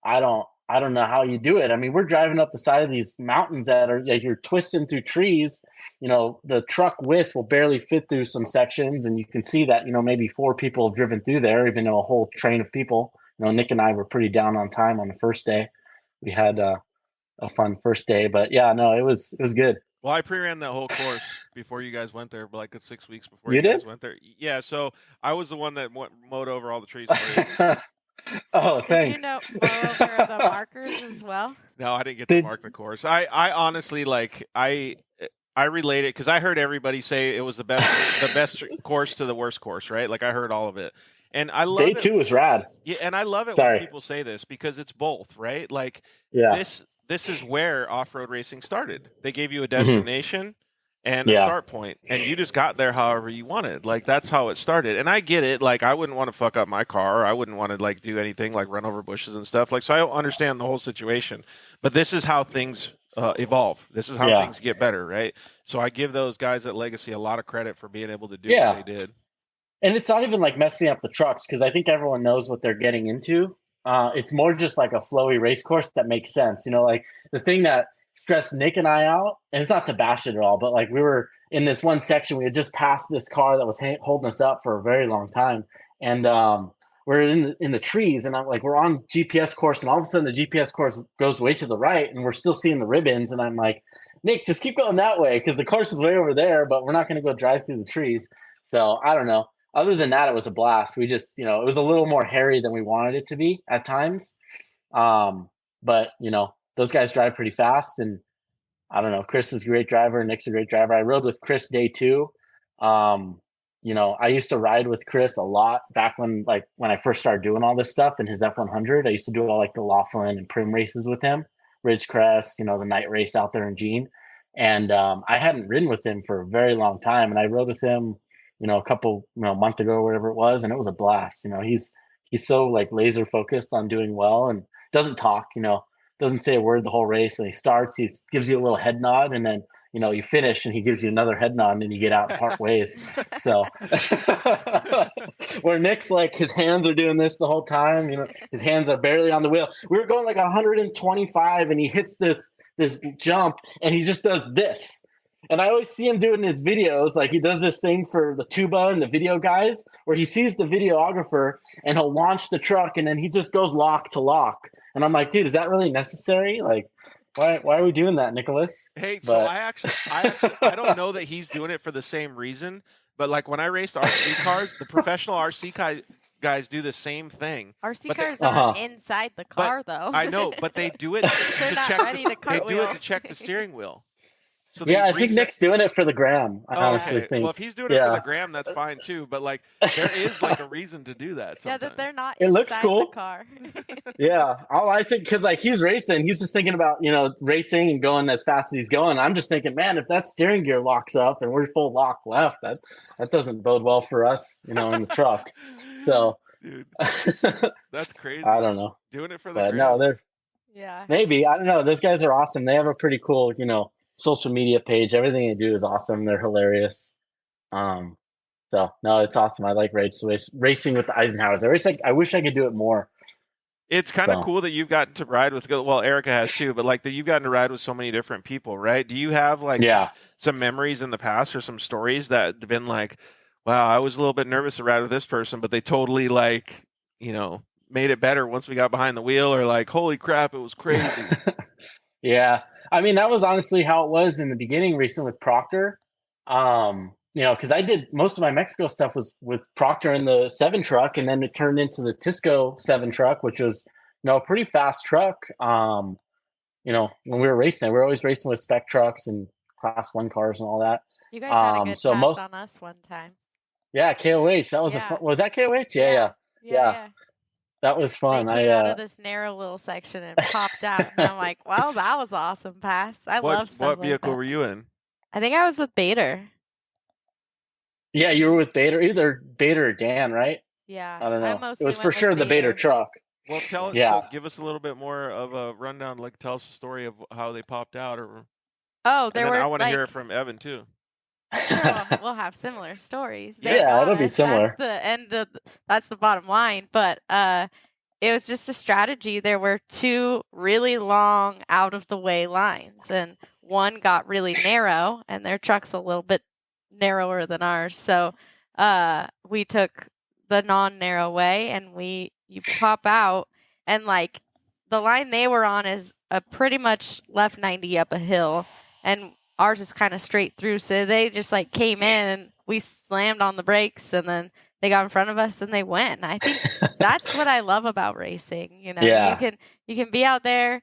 I don't know how you do it. I mean, we're driving up the side of these mountains that are like you're twisting through trees. The truck width will barely fit through some sections, and you can see that maybe 4 people have driven through there, even though a whole train of people. Nick and I were pretty down on time on the first day. We had a fun first day, but yeah, no, it was good. Well, I pre-ran that whole course before you guys went there, like 6 weeks before You guys did? went there. Yeah, so I was the one that mowed over all the trees for you. Oh, Did thanks. you mow over the markers as well? No, I didn't get to mark the course. I honestly I relate it because I heard everybody say it was the best course to the worst course, right? Like I heard all of it, and I love Day it. 2 was rad. Yeah, and I love it Sorry. when people say this because it's both, right? Like Yeah. this is where off-road racing started. They gave you a Mm-hmm. destination and a start point, and you just got there however you wanted. Like that's how it started. And I get it. Like I wouldn't want to fuck up my car. I wouldn't want to like do anything like run over bushes and stuff. Like so, I understand the whole situation. But this is how things evolve. This is how things get better, right? So I give those guys at Legacy a lot of credit for being able to do what they did. And it's not even like messing up the trucks because I think everyone knows what they're getting into. It's more just like a flowy race course that makes sense. Like the thing that stressed Nick and I out, and it's not to bash it at all, but like we were in this one section, we had just passed this car that was holding us up for a very long time. And we're in the trees, and I'm like, we're on GPS course, and all of a sudden the GPS course goes way to the right, and we're still seeing the ribbons. And I'm like, Nick, just keep going that way because the course is way over there, but we're not going to go drive through the trees. So I don't know. Other than that, it was a blast. We just, it was a little more hairy than we wanted it to be at times. But, those guys drive pretty fast. And I don't know, Chris is a great driver. Nick's a great driver. I rode with Chris day 2. I used to ride with Chris a lot back when I first started doing all this stuff in his F100. I used to do all like the Laughlin and Prim races with him, Ridgecrest, the night race out there in Jean. And I hadn't ridden with him for a very long time. And I rode with him a couple, month ago or whatever it was. And it was a blast. He's so like laser focused on doing well and doesn't talk, doesn't say a word the whole race. And he starts, he gives you a little head nod. And then, you finish and he gives you another head nod and you get out and part ways. So where Nick's like, his hands are doing this the whole time, his hands are barely on the wheel. We were going like 125 and he hits this jump and he just does this. And I always see him do it in his videos. Like he does this thing for the tuba and the video guys where he sees the videographer and he'll launch the truck and then he just goes lock to lock. And I'm like, dude, is that really necessary? Like, why are we doing that, Nicholas? Hey, so I don't know that he's doing it for the same reason, but like when I raced RC cars, the professional RC guys do the same thing. RC cars aren't inside the car, though. I know, but they do it to check the steering wheel. So I think Nick's doing it for the gram. I honestly think. Well, if he's doing it for the gram, that's fine too. But like, there is like a reason to do that. Sometimes. Yeah, that they're not. It looks cool. The car. Yeah, all I think because like he's racing, he's just thinking about racing and going as fast as he's going. I'm just thinking, man, if that steering gear locks up and we're full lock left, that doesn't bode well for us, in the truck. So, dude, that's crazy. I don't know. Doing it for the gram. No, they're maybe I don't know. Those guys are awesome. They have a pretty cool, social media page. Everything they do is awesome. They're hilarious. So no, it's awesome. I like racing with the Eisenhowers. I wish I could do it more. It's kind of cool that you've gotten to ride with, well, Erica has too, but like that you've gotten to ride with so many different people, right? Do you have like some memories in the past or some stories that have been like, wow, I was a little bit nervous to ride with this person, but they totally like, made it better once we got behind the wheel, or like, holy crap, it was crazy. Yeah. I mean, that was honestly how it was in the beginning racing with Proctor. Because I did most of my Mexico stuff was with Proctor in the 7 truck, and then it turned into the Tisco 7 truck, which was, a pretty fast truck. When we were racing, we were always racing with spec trucks and class 1 cars and all that. You guys had a good pass on us one time. Yeah, KOH. That was was that KOH? Yeah. That was fun. They came out of this narrow little section and popped out. And I'm like, well, that was awesome pass. I love stuff What vehicle were you in? I think I was with Bader. Yeah, you were with Bader, either Bader or Dan, right? Yeah. I don't know. It was for sure the Bader truck. Well, so give us a little bit more of a rundown. Like, tell us the story of how they popped out. I want to hear it from Evan too. Sure, we'll have similar stories. It'll be similar. That's the bottom line. But it was just a strategy. There were 2 really long out of the way lines, and one got really narrow, and their truck's a little bit narrower than ours. So we took the non-narrow way, and you pop out, and like the line they were on is a pretty much left 90 up a hill, and ours is kind of straight through. So they just like came in and we slammed on the brakes, and then they got in front of us and they went. And I think that's what I love about racing. You can be out there.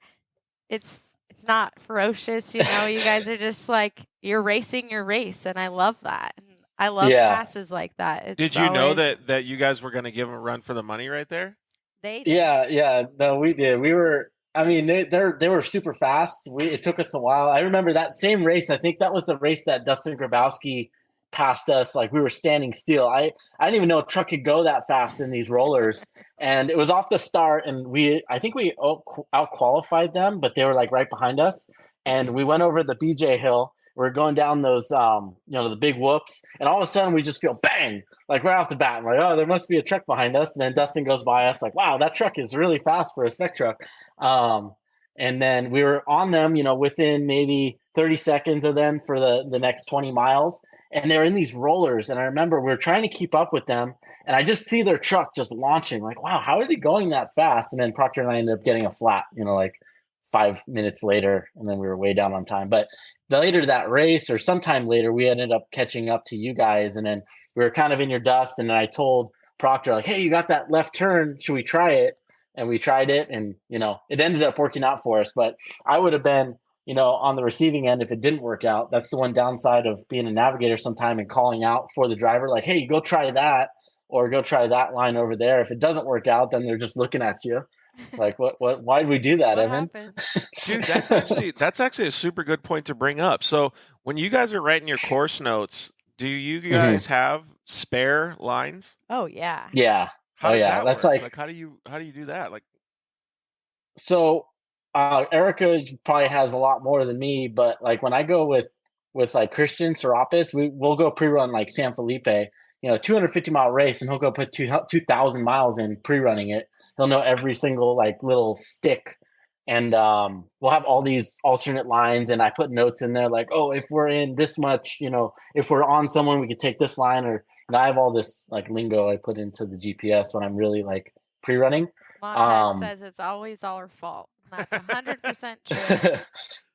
It's not ferocious. You guys are just like, you're racing your race. And I love that. And I love passes like that. Did you know that you guys were going to give them a run for the money right there? They did. Yeah. No, we did. We were, they were super fast. It took us a while. I remember that same race. I think that was the race that Dustin Grabowski passed us. Like we were standing still. I didn't even know a truck could go that fast in these rollers. And it was off the start, and I think we out qualified them, but they were like right behind us. And we went over the BJ hill. We're going down those, the big whoops, and all of a sudden we just feel bang, like right off the bat. I'm like, oh, there must be a truck behind us. And then Dustin goes by us, like, wow, that truck is really fast for a spec truck. And then we were on them, within maybe 30 seconds of them for the next 20 miles. And they're in these rollers. And I remember we were trying to keep up with them. And I just see their truck just launching, like, wow, how is he going that fast? And then Proctor and I ended up getting a flat, like 5 minutes later. And then we were way down on time. But later that race, or sometime later, we ended up catching up to you guys. And then we were kind of in your dust. And then I told Proctor, like, hey, you got that left turn. Should we try it? And we tried it. And, it ended up working out for us. But I would have been, on the receiving end if it didn't work out. That's the one downside of being a navigator sometime and calling out for the driver, like, hey, go try that, or go try that line over there. If it doesn't work out, then they're just looking at you. Like, why did we do that, Evan? Dude, that's actually a super good point to bring up. So when you guys are writing your course notes, do you guys have spare lines? Oh yeah. Yeah. How does that That's work? Like how do you do that? Like, so Erica probably has a lot more than me, but like when I go with with like Christian Serapis, we'll go pre-run like San Felipe, 250-mile race, and he'll go put 2,000 miles in pre-running it. He'll know every single like little stick, and we'll have all these alternate lines, and I put notes in there like, oh, if we're in this much, if we're on someone, we could take this line, or I have all this like lingo I put into the GPS when I'm really like pre-running. Montes says it's always our fault. That's 100% true.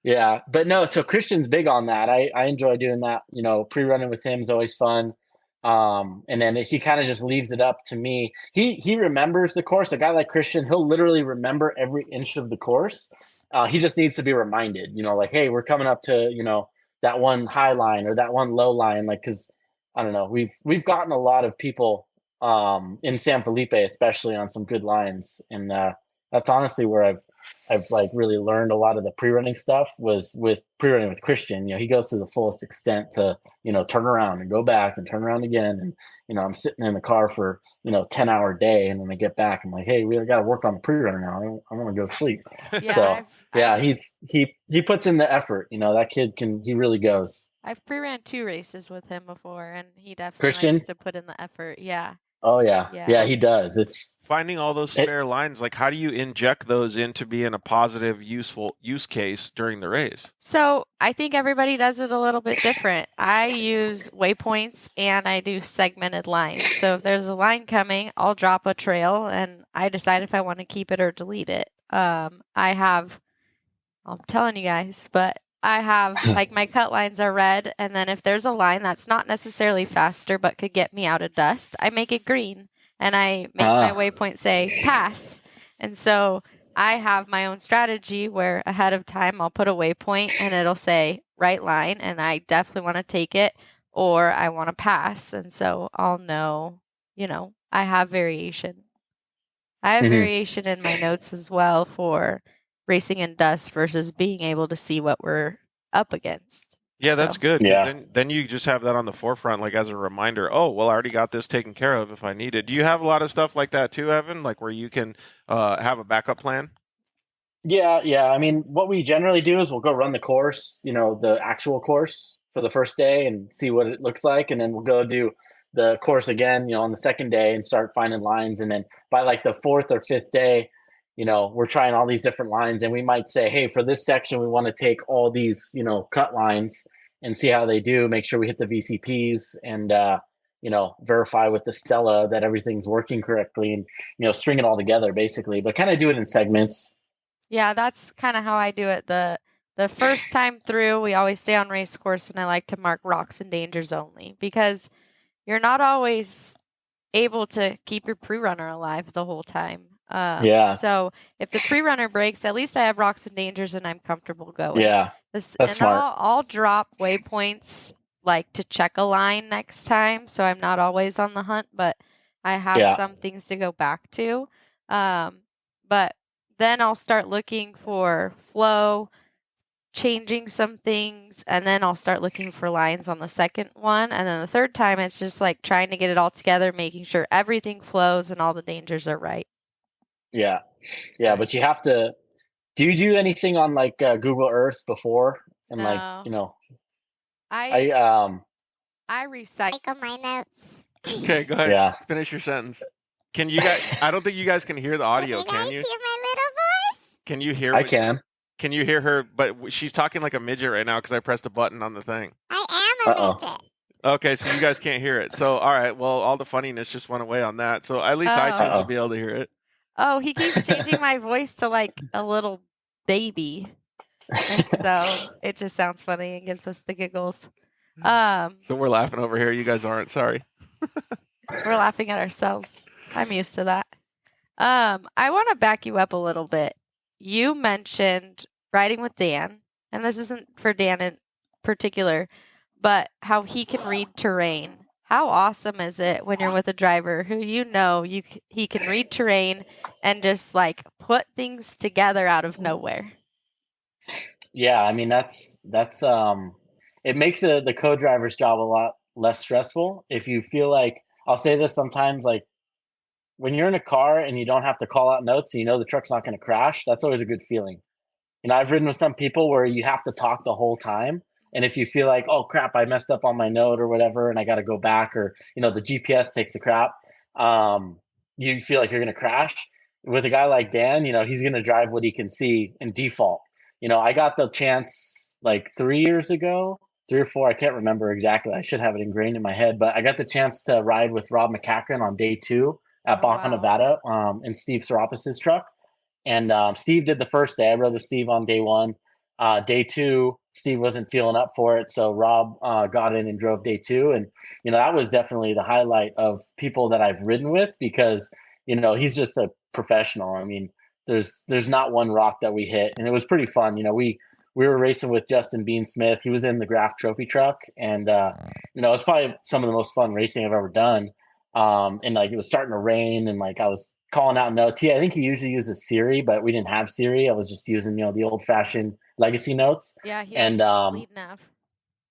Yeah, but no, so Christian's big on that. I enjoy doing that. Pre-running with him is always fun. And then he kind of just leaves it up to me. He remembers the course. A guy like Christian, he'll literally remember every inch of the course. He just needs to be reminded, like, hey, we're coming up to, that one high line or that one low line. Like, cause I don't know, we've gotten a lot of people, in San Felipe, especially on some good lines. And, that's honestly where I've like really learned a lot of the pre-running stuff was with pre-running with Christian. He goes to the fullest extent to, turn around and go back and turn around again. And, I'm sitting in the car for, 10-hour day. And when I get back, I'm like, hey, we got to work on the pre-runner now. I want to go to sleep. Yeah, So he puts in the effort, that kid he really goes. I've pre-ran 2 races with him before, and he definitely Christian? likes to put in the effort. Yeah. Oh yeah, he does. It's finding all those spare lines. Like, how do you inject those into being a positive, useful use case during the race? So I think everybody does it a little bit different. I use waypoints and I do segmented lines. So if there's a line coming, I'll drop a trail and I decide if I want to keep it or delete it. I'm telling you guys, but I have like my cut lines are red, and then if there's a line that's not necessarily faster but could get me out of dust, I make it green and I make my waypoint say pass. And so I have my own strategy where ahead of time I'll put a waypoint and it'll say right line, and I definitely want to take it or I want to pass. And so I'll know, I have variation. I have variation in my notes as well for racing in dust versus being able to see what we're up against. Yeah, that's good. Yeah. Then you just have that on the forefront, like as a reminder. Oh, well, I already got this taken care of if I need it. Do you have a lot of stuff like that too, Evan? Like where you can have a backup plan? Yeah. I mean, what we generally do is we'll go run the course, the actual course for the first day and see what it looks like, and then we'll go do the course again, on the second day and start finding lines, and then by like the 4th or 5th day, we're trying all these different lines, and we might say, hey, for this section, we want to take all these, cut lines and see how they do, make sure we hit the VCPs and, verify with the Stella that everything's working correctly and, string it all together basically, but kind of do it in segments. Yeah, that's kind of how I do it. The first time through, we always stay on race course, and I like to mark rocks and dangers only because you're not always able to keep your pre-runner alive the whole time. So if the pre-runner breaks, at least I have rocks and dangers and I'm comfortable going. Yeah, that's smart. I'll drop waypoints like to check a line next time, so I'm not always on the hunt, but I have some things to go back to. But then I'll start looking for flow, changing some things, and then I'll start looking for lines on the second one. And then the third time, it's just like trying to get it all together, making sure everything flows and all the dangers are right. Yeah. But you have to. Do you do anything on like Google Earth before? And No. I recycle my notes. Okay, go ahead. Yeah. Finish your sentence. Can you guys? I don't think you guys can hear the audio. Can you you? guys hear my little voice? Can you hear? I can. Can you hear her? But she's talking like a midget right now because I pressed a button on the thing. I am a midget. Okay, so you guys can't hear it. So all right, well, all the funniness just went away on that. So at least iTunes will be able to hear it. Oh, he keeps changing my voice to like a little baby. And so it just sounds funny and gives us the giggles. So we're laughing over here. You guys aren't. Sorry. We're laughing at ourselves. I'm used to that. I want to back you up a little bit. You mentioned riding with Dan, and this isn't for Dan in particular, but how he can read terrain. How awesome is it when you're with a driver who he can read terrain and just like put things together out of nowhere? Yeah, I mean that's it makes the co-driver's job a lot less stressful. If you feel like, I'll say this sometimes, like when you're in a car and you don't have to call out notes, and the truck's not going to crash, that's always a good feeling. I've ridden with some people where you have to talk the whole time, And if you feel like, oh crap, I messed up on my note or whatever, and I got to go back, or the GPS takes a crap, you feel like you're going to crash. With a guy like Dan, he's going to drive what he can see in default. I got the chance like 3 years ago, 3 or 4, I can't remember exactly. I should have it ingrained in my head, but I got the chance to ride with Rob McCachran on day 2 at Baja Nevada, in Steve Serapis' truck. And Steve did the first day. I rode with Steve on day 1. Day 2, Steve wasn't feeling up for it, so Rob got in and drove day 2. And that was definitely the highlight of people that I've ridden with, because he's just a professional. I mean, there's not one rock that we hit, and it was pretty fun. We were racing with Justin Beansmith. He was in the Graf Trophy truck, and it was probably some of the most fun racing I've ever done. And like, it was starting to rain, and like I was calling out notes. I think he usually uses Siri, but we didn't have Siri. I was just using the old fashioned legacy notes. Yeah, he and lead nav.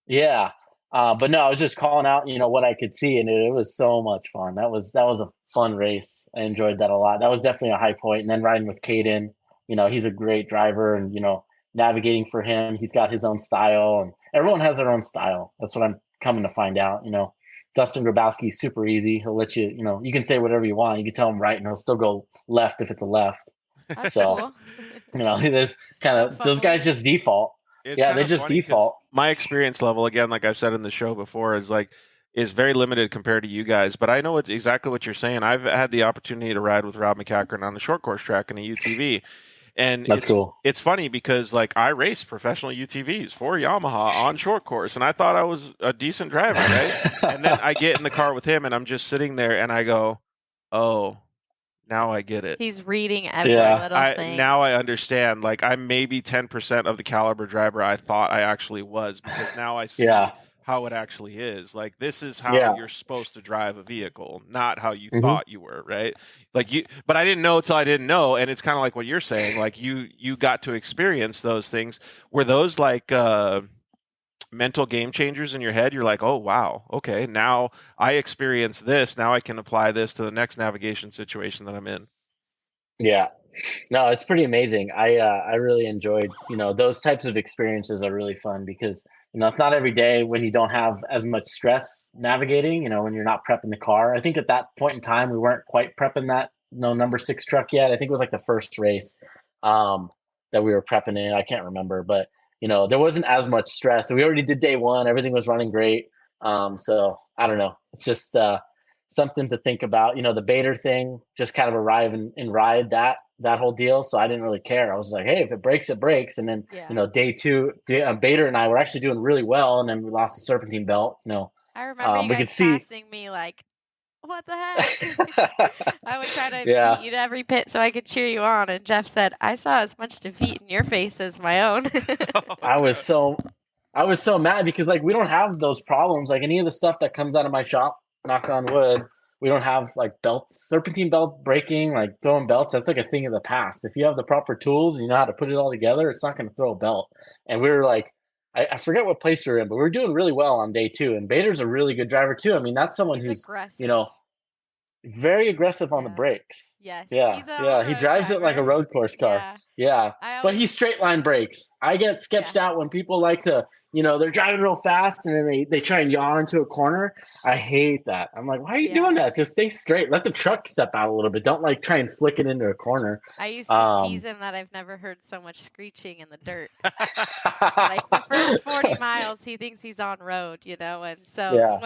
Yeah, but no, I was just calling out what I could see, and it was so much fun. That was a fun race. I enjoyed that a lot. That was definitely a high point. And then riding with Caden, he's a great driver, and navigating for him, he's got his own style, and everyone has their own style. That's what I'm coming to find out. Dustin Grabowski, super easy. He'll let you, you can say whatever you want. You can tell him right, and he'll still go left if it's a left. That's So, cool. there's kind of those guys just default. Yeah, they just default. My experience level, again, like I've said in the show before, is very limited compared to you guys. But I know exactly what you're saying. I've had the opportunity to ride with Rob McCachran on the short course track in a UTV. And that's cool. It's funny because like I race professional UTVs for Yamaha on short course, and I thought I was a decent driver, right? And then I get in the car with him, and I'm just sitting there, and I go, "Oh, now I get it." He's reading every little thing. Now I understand. Like, I'm maybe 10% of the caliber driver I thought I actually was, because now I see how it actually is. Like, this is how you're supposed to drive a vehicle, not how you thought you were, right? But I didn't know till I didn't know, and it's kind of like what you're saying. Like, you got to experience those things. Were those like mental game changers in your head? You're like, oh wow, okay, now I experience this. Now I can apply this to the next navigation situation that I'm in. Yeah. No, it's pretty amazing. I really enjoyed, those types of experiences are really fun, because it's not every day when you don't have as much stress navigating, when you're not prepping the car. I think at that point in time, we weren't quite prepping that number 6 truck yet. I think it was like the first race that we were prepping in. I can't remember, but there wasn't as much stress. We already did day 1. Everything was running great. So I don't know. It's just something to think about. The Bader thing, just kind of arrive and ride that whole deal. So I didn't really care. I was like, hey, if it breaks, it breaks. And then, day 2, Bader and I were actually doing really well. And then we lost the serpentine belt. I remember you guys passing me like, what the heck? I would try to beat you to every pit so I could cheer you on. And Jeff said, I saw as much defeat in your face as my own. I was so mad, because like, we don't have those problems. Like, any of the stuff that comes out of my shop, knock on wood, we don't have like serpentine belt breaking, like throwing belts. That's like a thing of the past. If you have the proper tools and you know how to put it all together, it's not going to throw a belt. And we were like, I forget what place we were in, but we were doing really well on day 2. And Bader's a really good driver too. I mean, that's someone who's aggressive. Very aggressive on the brakes. Yes. Yeah. He drives it like a road course car. Yeah. But he straight line brakes. I get sketched out when people like to, they're driving real fast and then they try and yaw into a corner. I hate that. I'm like, why are you doing that? Just stay straight. Let the truck step out a little bit. Don't like try and flick it into a corner. I used to tease him that I've never heard so much screeching in the dirt. Like the first 40 miles, he thinks he's on road, and so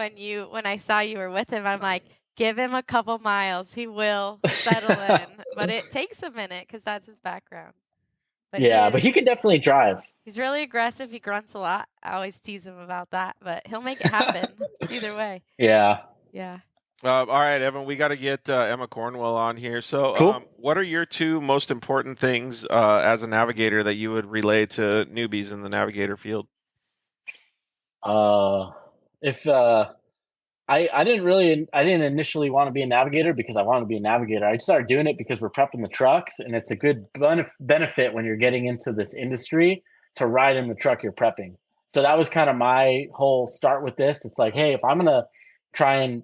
when I saw you were with him, I'm like, give him a couple miles. He will settle in. But it takes a minute because that's his background. But he can definitely drive. He's really aggressive. He grunts a lot. I always tease him about that, but he'll make it happen either way. Yeah. All right, Evan, we got to get Emma Cornwell on here. So cool. What are your 2 most important ththings as a navigator that you would relay to newbies in the navigator field? I didn't initially want to be a navigator because I wanted to be a navigator. I started doing it because we're prepping the trucks, and it's a good benefit when you're getting into this industry to ride in the truck you're prepping. So that was kind of my whole start with this. It's like, hey, if I'm going to try and,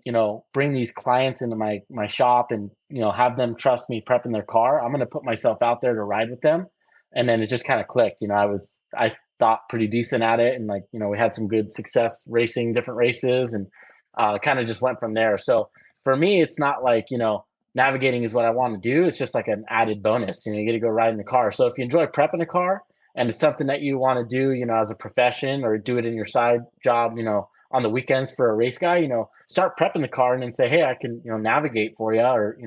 bring these clients into my shop and, have them trust me prepping their car, I'm going to put myself out there to ride with them. and then it just kind of clicked. I thought pretty decent at it, and like, we had some good success racing different races, and kind of just went from there. So for me, it's not like, navigating is what I want to do. It's just like an added bonus. You get to go ride in the car. So if you enjoy prepping a car and it's something that you want to do, as a profession, or do it in your side job, on the weekends for a race guy, start prepping the car and then say, hey, I can, navigate for you, or,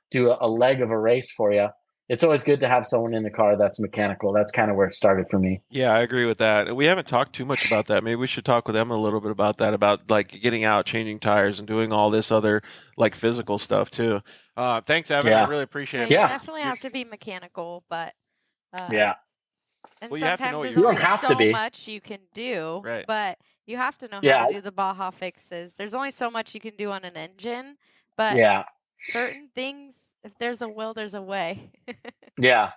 do a leg of a race for you. It's always good to have someone in the car that's mechanical. That's kind of where it started for me. Yeah, I agree with that. We haven't talked too much about that. Maybe we should talk with Emma a little bit about that, about like getting out, changing tires, and doing all this other like physical stuff too. Thanks, Evan. I really appreciate it. You definitely have to be mechanical, but yeah. and Well, you have to know sometimes what there's you're only doing. You don't so have to be. much you can do, Right. but you have to know how Yeah. to do the Baja fixes. There's only so much you can do on an engine, but Yeah. certain things, if there's a will, there's a way. Yeah.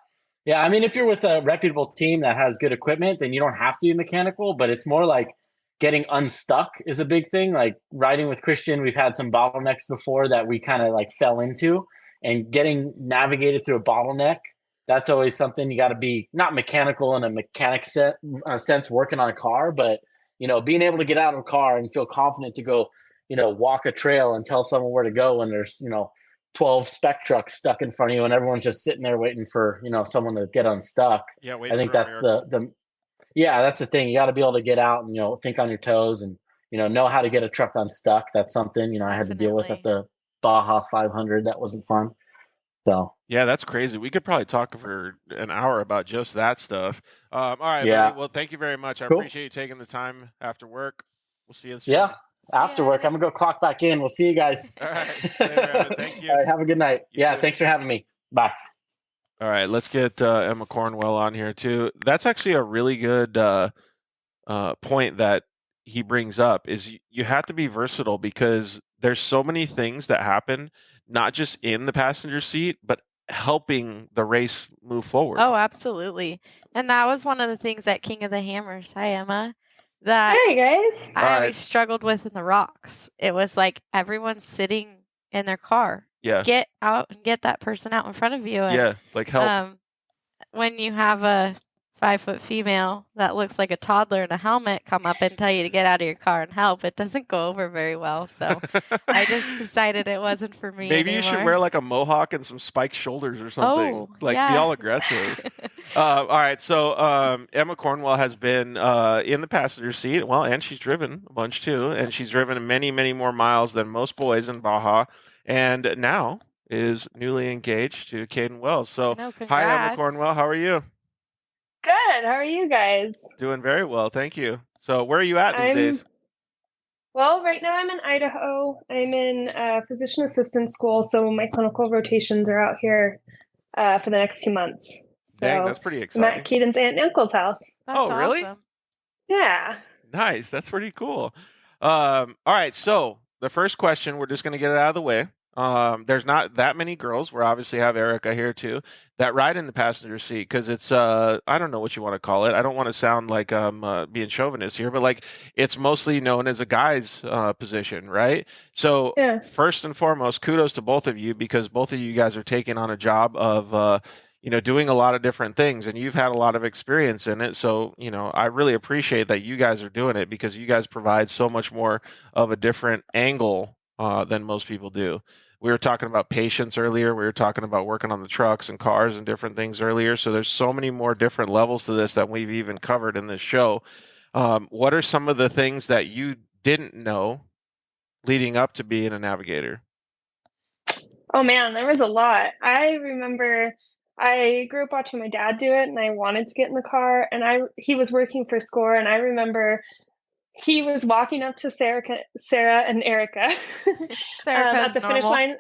Yeah. I mean, if you're with a reputable team that has good equipment, then you don't have to be mechanical, but it's more like getting unstuck is a big thing. Like riding with Christian, we've had some bottlenecks before that we kind of like fell into, and getting navigated through a bottleneck. That's always something you got to be not mechanical in a mechanic sense working on a car, but, being able to get out of a car and feel confident to go, walk a trail and tell someone where to go when there's, 12 spec trucks stuck in front of you and everyone's just sitting there waiting for, someone to get unstuck. Yeah, I think that's that's the thing. You got to be able to get out and, think on your toes and, know how to get a truck unstuck. That's something, I had to deal with at the Baja 500. That wasn't fun. So yeah, that's crazy. We could probably talk for an hour about just that stuff. All right, Yeah. buddy. Well, thank you very much. I Cool. appreciate you taking the time after work. We'll see you soon. Yeah. After work, I'm gonna go clock back in. We'll see you guys. All right. Later, Evan. Thank you. All right. Have a good night. You Yeah. too. Thanks for having me. Bye. All right, let's get Emma Cornwell on here too. That's actually a really good point that he brings up. Is you have to be versatile, because there's so many things that happen, not just in the passenger seat, but helping the race move forward. Oh, absolutely. And that was one of the things at King of the Hammers. Hi, Emma. That Hi, guys. I always struggled with in the rocks. It was like everyone's sitting in their car. Yeah. Get out and get that person out in front of you. And, Yeah, like help. when you have a 5-foot female that looks like a toddler in a helmet come up and tell you to get out of your car and help, it doesn't go over very well. So I just decided it wasn't for me. Maybe you should wear like a mohawk and some spiked shoulders or something. Oh, like yeah. be all aggressive. All right, so Emma Cornwell has been in the passenger seat. Well, and she's driven a bunch too, and she's driven many, many more miles than most boys in Baja, and now is newly engaged to Caden Wells. So, hi, Emma congrats. Cornwell. How are you? Good. How are you guys? Doing very well, thank you. So, where are you at these days? Well, right now I'm in Idaho. I'm in physician assistant school, so my clinical rotations are out here for the next 2 months. Dang, So that's pretty I'm exciting. at Caden's aunt and uncle's house. That's really? awesome. Yeah. Nice. That's pretty cool. All right. So the first question, we're just going to get it out of the way. There's not that many girls. We obviously have Erica here too that ride in the passenger seat, because it's I don't know what you want to call it. I don't want to sound like I'm being chauvinist here, but like it's mostly known as a guy's position, right? So first and foremost, kudos to both of you, because both of you guys are taking on a job of doing a lot of different things, and you've had a lot of experience in it. So, I really appreciate that you guys are doing it, because you guys provide so much more of a different angle than most people do. We were talking about patience earlier. We were talking about working on the trucks and cars and different things earlier. So there's so many more different levels to this that we've even covered in this show. What are some of the things that you didn't know leading up to being a navigator? Oh, man, there was a lot. I remember I grew up watching my dad do it, and I wanted to get in the car, and he was working for SCORE, and I remember he was walking up to Sarah and Erica at the finish line.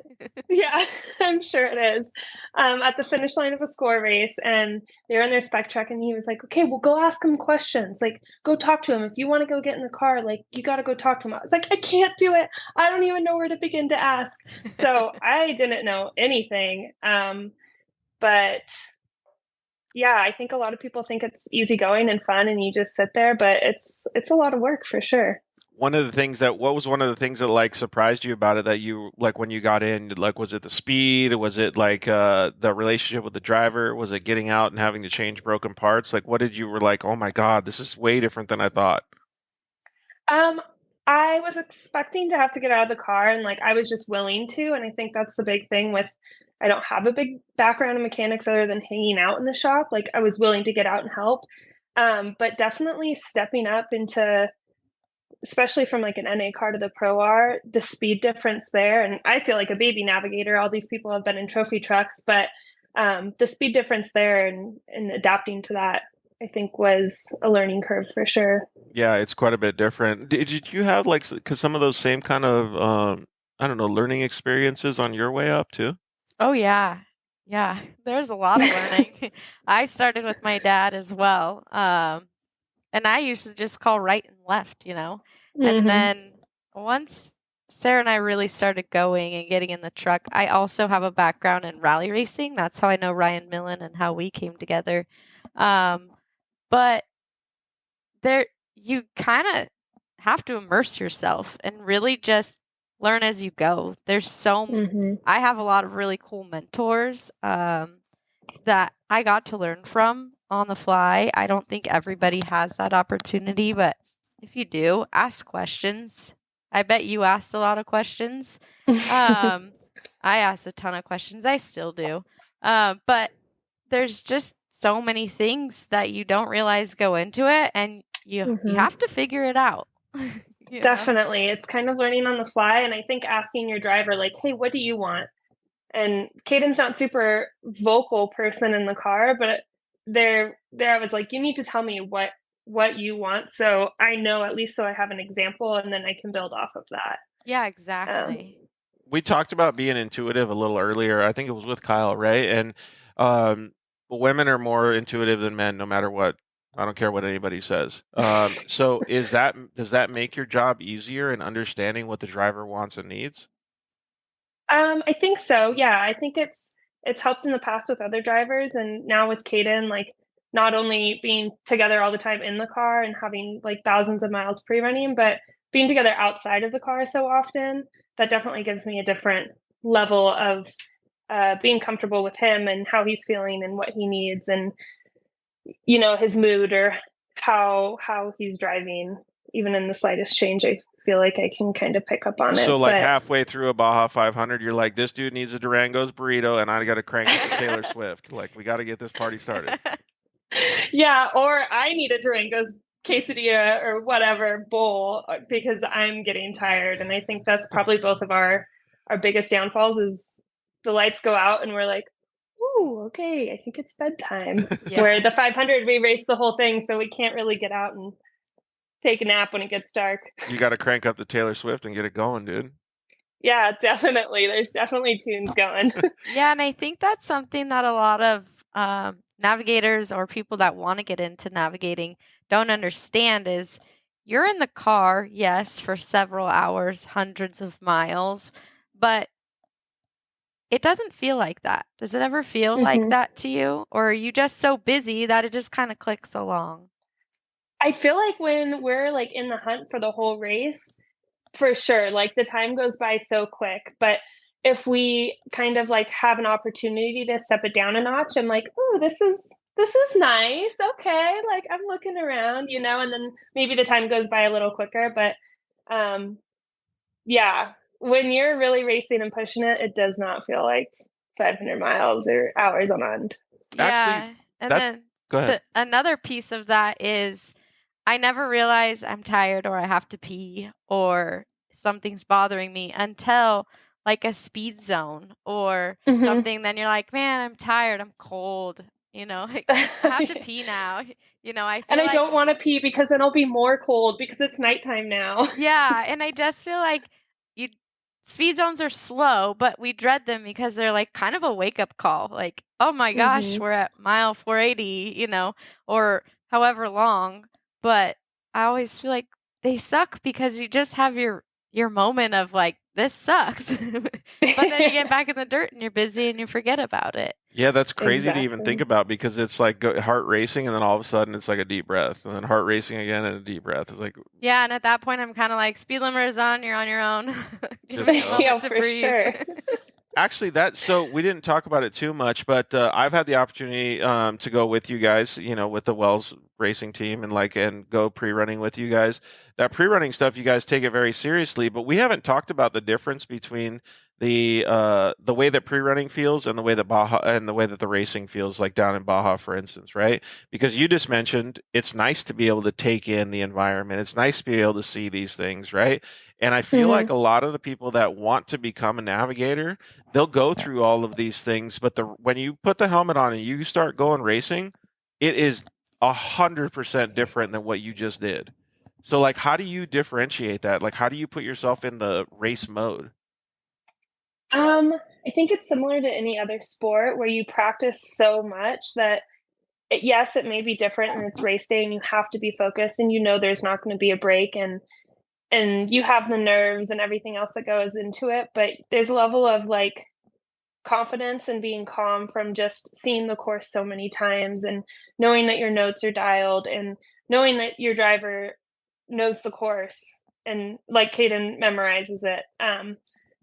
Yeah, I'm sure it is. At the finish line of a SCORE race, and they were in their spec truck, and he was like, okay, well, go ask him questions. Like, go talk to him. If you want to go get in the car, like, you got to go talk to him. I was like, I can't do it. I don't even know where to begin to ask. So I didn't know anything. But yeah, I think a lot of people think it's easygoing and fun and you just sit there, but it's a lot of work for sure. what was one of the things that like surprised you about it that you like when you got in? Like, was it the speed? Was it like the relationship with the driver? Was it getting out and having to change broken parts? Like, what did you were like, oh my God, this is way different than I thought? I was expecting to have to get out of the car, and like I was just willing to, and I think that's the big thing with I don't have a big background in mechanics other than hanging out in the shop. Like I was willing to get out and help. But definitely stepping up into, especially from like an NA car to the Pro R, the speed difference there. And I feel like a baby navigator. All these people have been in trophy trucks, but the speed difference there and adapting to that, I think, was a learning curve for sure. Yeah, it's quite a bit different. Did you have like, because some of those same kind of, I don't know, learning experiences on your way up too? Oh, yeah. Yeah. There's a lot of learning. I started with my dad as well. And I used to just call right and left, you know? And then once Sarah and I really started going and getting in the truck, I also have a background in rally racing. That's how I know Ryan Millen and how we came together. But there, you kind of have to immerse yourself and really just learn as you go. There's I have a lot of really cool mentors that I got to learn from on the fly. I don't think everybody has that opportunity, but if you do, ask questions. I bet you asked a lot of questions. I asked a ton of questions. I still do. But there's just so many things that you don't realize go into it, and you have to figure it out. Definitely. It's kind of learning on the fly. And I think asking your driver, like, hey, what do you want? And Caden's not super vocal person in the car, but there I was like, you need to tell me what you want, so I know, at least so I have an example, and then I can build off of that. Yeah, exactly. We talked about being intuitive a little earlier. I think it was with Kyle, right? And women are more intuitive than men, no matter what. I don't care what anybody says. So does that make your job easier in understanding what the driver wants and needs? I think so. Yeah, I think it's helped in the past with other drivers, and now with Caden, like not only being together all the time in the car and having like thousands of miles pre-running, but being together outside of the car so often, that definitely gives me a different level of being comfortable with him and how he's feeling and what he needs, and you know, his mood or how he's driving. Even in the slightest change, I feel like I can kind of pick up on it. So like halfway through a Baja 500, you're like, this dude needs a Durango's burrito, and I got to crank up the Taylor Swift. Like, we got to get this party started. Yeah, or I need a Durango's quesadilla or whatever bowl because I'm getting tired. And I think that's probably both of our biggest downfalls is the lights go out and we're like, ooh, okay, I think it's bedtime. Yeah. Where the 500, we race the whole thing, so we can't really get out and take a nap when it gets dark. You got to crank up the Taylor Swift and get it going, dude. Yeah, definitely. There's definitely tunes going. Yeah, and I think that's something that a lot of navigators or people that want to get into navigating don't understand is you're in the car, yes, for several hours, hundreds of miles, but it doesn't feel like that. Does it ever feel like that to you? Or are you just so busy that it just kind of clicks along? I feel like when we're like in the hunt for the whole race, for sure, like the time goes by so quick. But if we kind of like have an opportunity to step it down a notch, I'm like, oh, this is nice. Okay, like I'm looking around, you know, and then maybe the time goes by a little quicker. But yeah, when you're really racing and pushing it, it does not feel like 500 miles or hours on end. Yeah, Actually, and then go ahead. another piece of that is I never realize I'm tired or I have to pee or something's bothering me until like a speed zone or something. Then you're like, man, I'm tired. I'm cold. You know, like, I have to pee now. You know, I don't want to pee because then I'll be more cold because it's nighttime now. Yeah, and I just feel like speed zones are slow, but we dread them because they're like kind of a wake-up call. Like, oh my gosh, we're at mile 480, you know, or however long. But I always feel like they suck because you just have your moment of like, this sucks. But then you get back in the dirt and you're busy and you forget about it. Yeah, that's crazy to even Exactly. think about, because it's like heart racing, and then all of a sudden it's like a deep breath, and then heart racing again and a deep breath. It's like, Yeah, and at that point I'm kind of like, speed limiter is on, you're on your own. Give Just me a go. moment Yeah, to for breathe. sure. actually, so we didn't talk about it too much, but I've had the opportunity to go with you guys, with the Wells racing team, and go pre-running with you guys. That pre-running stuff, you guys take it very seriously, but we haven't talked about the difference between the way that pre-running feels and the way that the racing feels, like down in Baja, for instance, right? Because you just mentioned it's nice to be able to take in the environment. It's nice to be able to see these things, right? And I feel like a lot of the people that want to become a navigator, they'll go through all of these things, but when you put the helmet on and you start going racing, it is 100% different than what you just did. So, like, how do you differentiate that? Like, how do you put yourself in the race mode? I think it's similar to any other sport where you practice so much that yes, it may be different and it's race day and you have to be focused and there's not going to be a break and you have the nerves and everything else that goes into it, but there's a level of like confidence and being calm from just seeing the course so many times and knowing that your notes are dialed and knowing that your driver knows the course and like Caden memorizes it.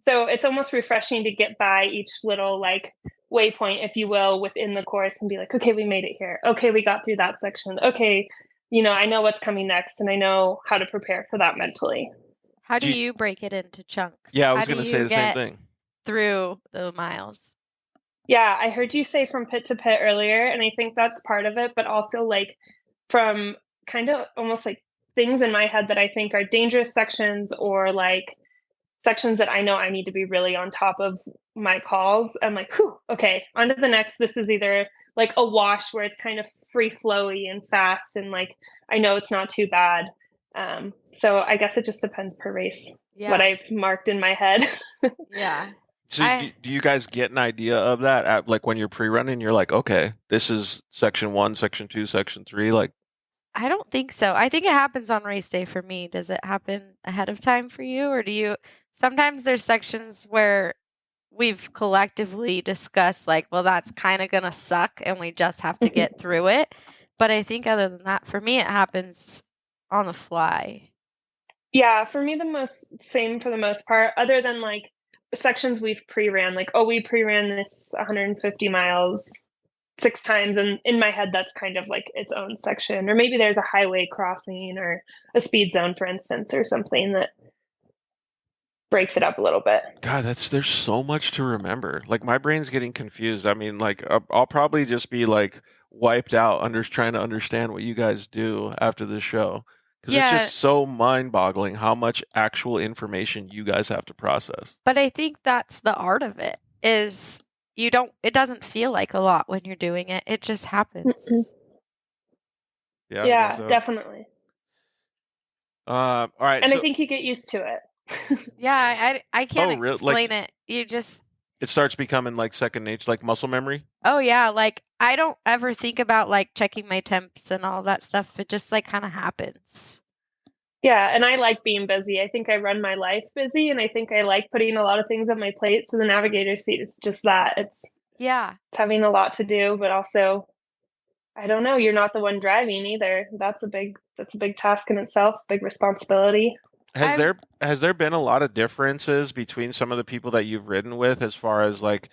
So it's almost refreshing to get by each little like waypoint, if you will, within the course and be like, okay, we made it here. Okay, we got through that section. Okay, I know what's coming next and I know how to prepare for that mentally. How do you break it into chunks? Yeah, I was How do going to say you the same get thing. through the miles? Yeah, I heard you say from pit to pit earlier, and I think that's part of it, but also like from kind of almost like things in my head that I think are dangerous sections or like sections that I know I need to be really on top of my calls. I'm like, whew, okay, on to the next. This is either like a wash where it's kind of free flowy and fast, and like I know it's not too bad. So I guess it just depends per race what I've marked in my head. Yeah. So do you guys get an idea of that at, like, when you're pre-running? You're like, okay, this is section 1, section 2, section 3. Like, I don't think so. I think it happens on race day for me. Does it happen ahead of time for you, or do you? Sometimes there's sections where we've collectively discussed like, well, that's kind of gonna suck, and we just have to get through it. But I think other than that, for me, it happens on the fly. Yeah, for me, same for the most part, other than like sections we've pre-ran, like, oh, we pre-ran this 150 miles 6 times. And in my head, that's kind of like its own section. Or maybe there's a highway crossing or a speed zone, for instance, or something that breaks it up a little bit. God, there's so much to remember. Like, my brain's getting confused. I mean, like, I'll probably just be like wiped out trying to understand what you guys do after this show. Because it's just so mind-boggling how much actual information you guys have to process. But I think that's the art of it, is it doesn't feel like a lot when you're doing it. It just happens. Yeah, definitely. All right. And I think you get used to it. Yeah, I can't really? explain it. You just... It starts becoming like second nature, like muscle memory. Oh yeah, like I don't ever think about like checking my temps and all that stuff. It just like kind of happens. Yeah, and I like being busy. I think I run my life busy, and I think I like putting a lot of things on my plate. So the navigator seat is just that. It's having a lot to do, but also, I don't know, you're not the one driving either. That's a big task in itself, big responsibility. Has there been a lot of differences between some of the people that you've ridden with as far as like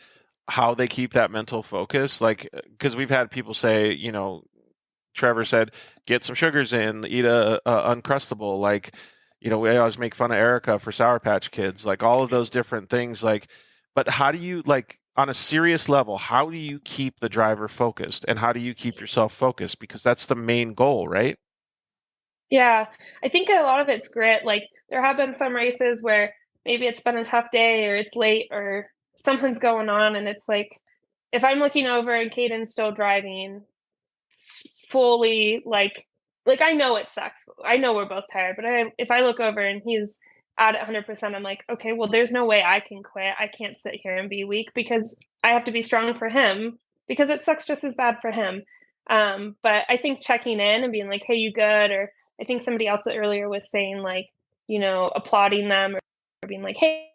how they keep that mental focus? Like, because we've had people say, Trevor said, get some sugars in, eat a Uncrustable. Like, we always make fun of Erica for Sour Patch Kids, like all of those different things. Like, but how do you, like, on a serious level, how do you keep the driver focused, and how do you keep yourself focused? Because that's the main goal, right? Yeah, I think a lot of it's grit. Like, there have been some races where maybe it's been a tough day or it's late or something's going on, and it's like, if I'm looking over and Caden's still driving fully, like I know it sucks. I know we're both tired, but if I look over and he's at 100%, I'm like, okay, well, there's no way I can quit. I can't sit here and be weak because I have to be strong for him, because it sucks just as bad for him. But I think checking in and being like, hey, you good? Or I think somebody else earlier was saying, like, applauding them or being like, hey,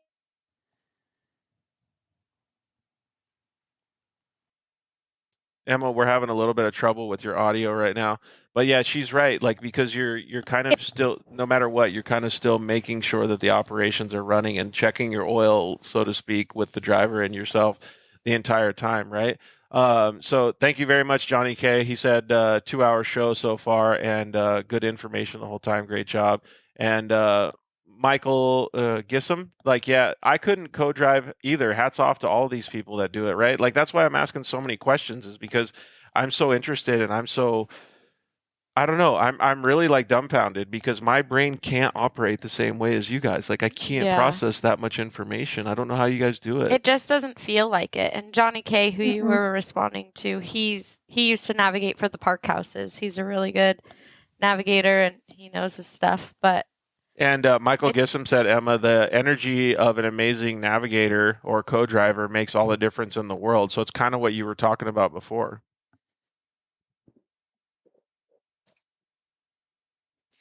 Emma, we're having a little bit of trouble with your audio right now. But yeah, she's right. Like, because you're kind of still, no matter what, you're kind of still making sure that the operations are running and checking your oil, so to speak, with the driver and yourself the entire time, right? So thank you very much, Johnny K. He said 2-hour show so far and good information the whole time. Great job. And Michael Gissam, like, yeah, I couldn't co-drive either. Hats off to all these people that do it, right? Like, that's why I'm asking so many questions, is because I'm so interested and I'm so, I don't know, I'm really like dumbfounded because my brain can't operate the same way as you guys. Like, I can't process that much information. I don't know how you guys do it. It just doesn't feel like it. And Johnny K, who you were responding to, he used to navigate for the park houses. He's a really good navigator and he knows his stuff. And Michael Gissam said, Emma, the energy of an amazing navigator or co-driver makes all the difference in the world. So it's kind of what you were talking about before.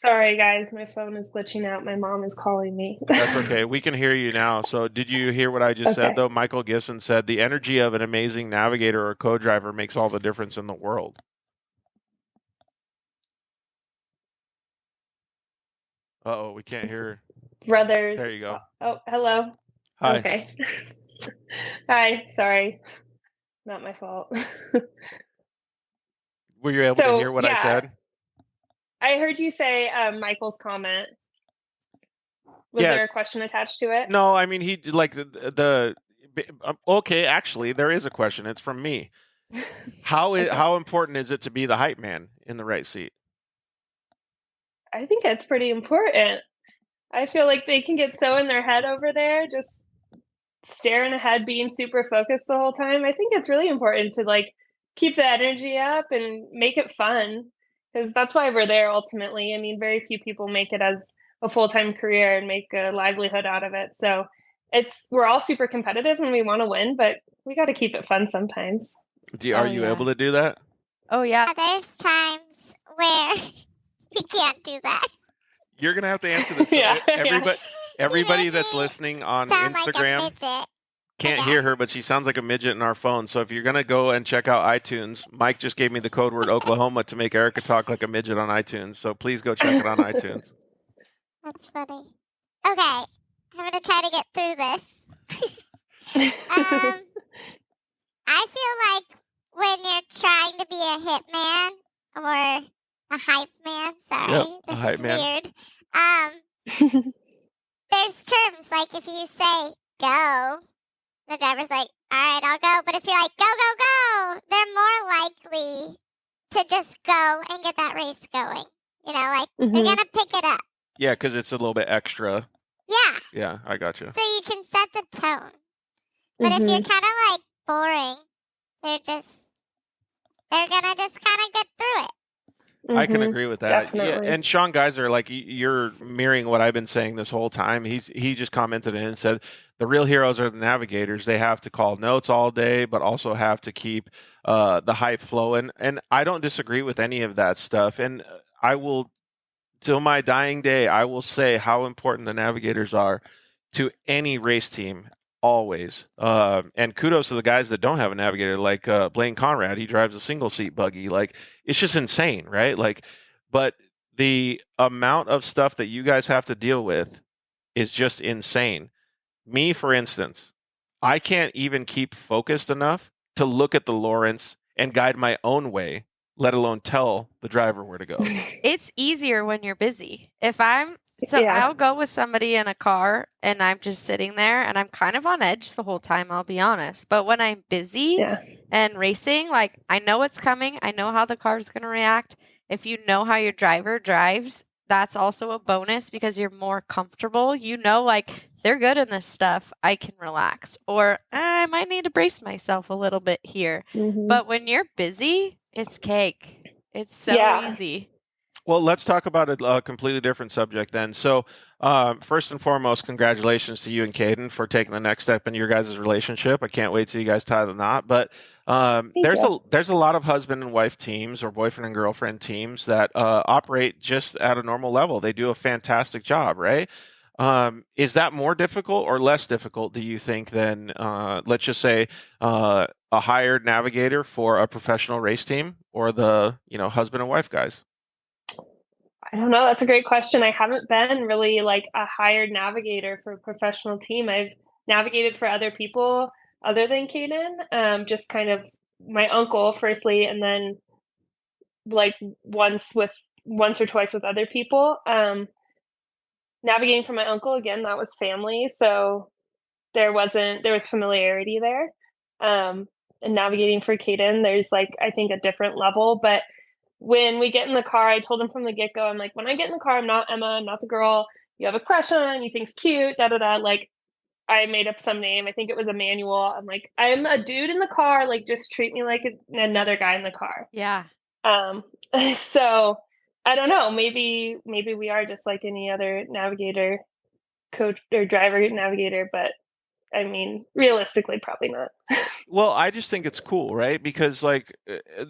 Sorry, guys, my phone is glitching out. My mom is calling me. That's okay. We can hear you now. So did you hear what I just said, though? Michael Gissam said, the energy of an amazing navigator or co-driver makes all the difference in the world. Uh-oh, we can't hear her. Brothers. There you go. Oh, hello. Hi. Okay. Hi, sorry. Not my fault. Were you able to hear what I said? I heard you say Michael's comment. Was there a question attached to it? No, I mean, he like okay, actually, there is a question. It's from me. How important is it to be the hype man in the right seat? I think that's pretty important. I feel like they can get so in their head over there, just staring ahead, being super focused the whole time. I think it's really important to like keep the energy up and make it fun, because that's why we're there ultimately. I mean, very few people make it as a full-time career and make a livelihood out of it. So we're all super competitive and we want to win, but we got to keep it fun sometimes. Are you able to do that? Oh, yeah. There's times where you can't do that. You're going to have to answer this. Everybody that's listening on Instagram can't hear her, but she sounds like a midget in our phone. So if you're going to go and check out iTunes, Mike just gave me the code word Oklahoma to make Erica talk like a midget on iTunes. So please go check it on iTunes. That's funny. Okay, I'm going to try to get through this. I feel like when you're trying to be a hitman or a hype man, this is weird. There's terms like if you say go, the driver's like, all right, I'll go. But if you're like, go, go, go, they're more likely to just go and get that race going. You know, like they're going to pick it up. Yeah, because it's a little bit extra. Yeah. Yeah, I got you. So you can set the tone. But if you're kind of like boring, they're going to just kind of get through it. I can agree with that. Definitely. Yeah, and Sean Geiser, like, you're mirroring what I've been saying this whole time. He just commented in and said, the real heroes are the navigators. They have to call notes all day, but also have to keep the hype flowing. And I don't disagree with any of that stuff. And I will, till my dying day, I will say how important the navigators are to any race team. Always. And kudos to the guys that don't have a navigator, like Blaine Conrad. He drives a single seat buggy. Like, it's just insane, right? Like, but the amount of stuff that you guys have to deal with is just insane. Me, for instance, I can't even keep focused enough to look at the Lawrence and guide my own way, let alone tell the driver where to go. It's easier when you're busy. I'll go with somebody in a car and I'm just sitting there and I'm kind of on edge the whole time, I'll be honest. But when I'm busy and racing, like, I know what's coming. I know how the car's going to react. If you know how your driver drives, that's also a bonus because you're more comfortable. You know, like, they're good in this stuff. I can relax. Or I might need to brace myself a little bit here. But when you're busy, it's cake. It's so easy. Well, let's talk about a completely different subject then. So, first and foremost, congratulations to you and Caden for taking the next step in your guys' relationship. I can't wait till you guys tie the knot. But there's a lot of husband and wife teams or boyfriend and girlfriend teams that operate just at a normal level. They do a fantastic job, right? Is that more difficult or less difficult, do you think, than, let's just say, a hired navigator for a professional race team, or the, husband and wife guys? I don't know. That's a great question. I haven't been really like a hired navigator for a professional team. I've navigated for other people other than Caden, just kind of my uncle firstly, and then like once or twice with other people. Navigating for my uncle, again, that was family, so there was familiarity there. And navigating for Caden, there's like I think a different level. But when we get in the car, I told him from the get-go, I'm like, when I get in the car, I'm not Emma, I'm not the girl you have a crush on, you think's cute, da da da. Like, I made up some name. I think it was Emmanuel. I'm like, I'm a dude in the car. Like, just treat me like another guy in the car. Yeah. So I don't know. Maybe we are just like any other navigator, coach or driver navigator, but I mean, realistically, probably not. Well, I just think it's cool, right? Because like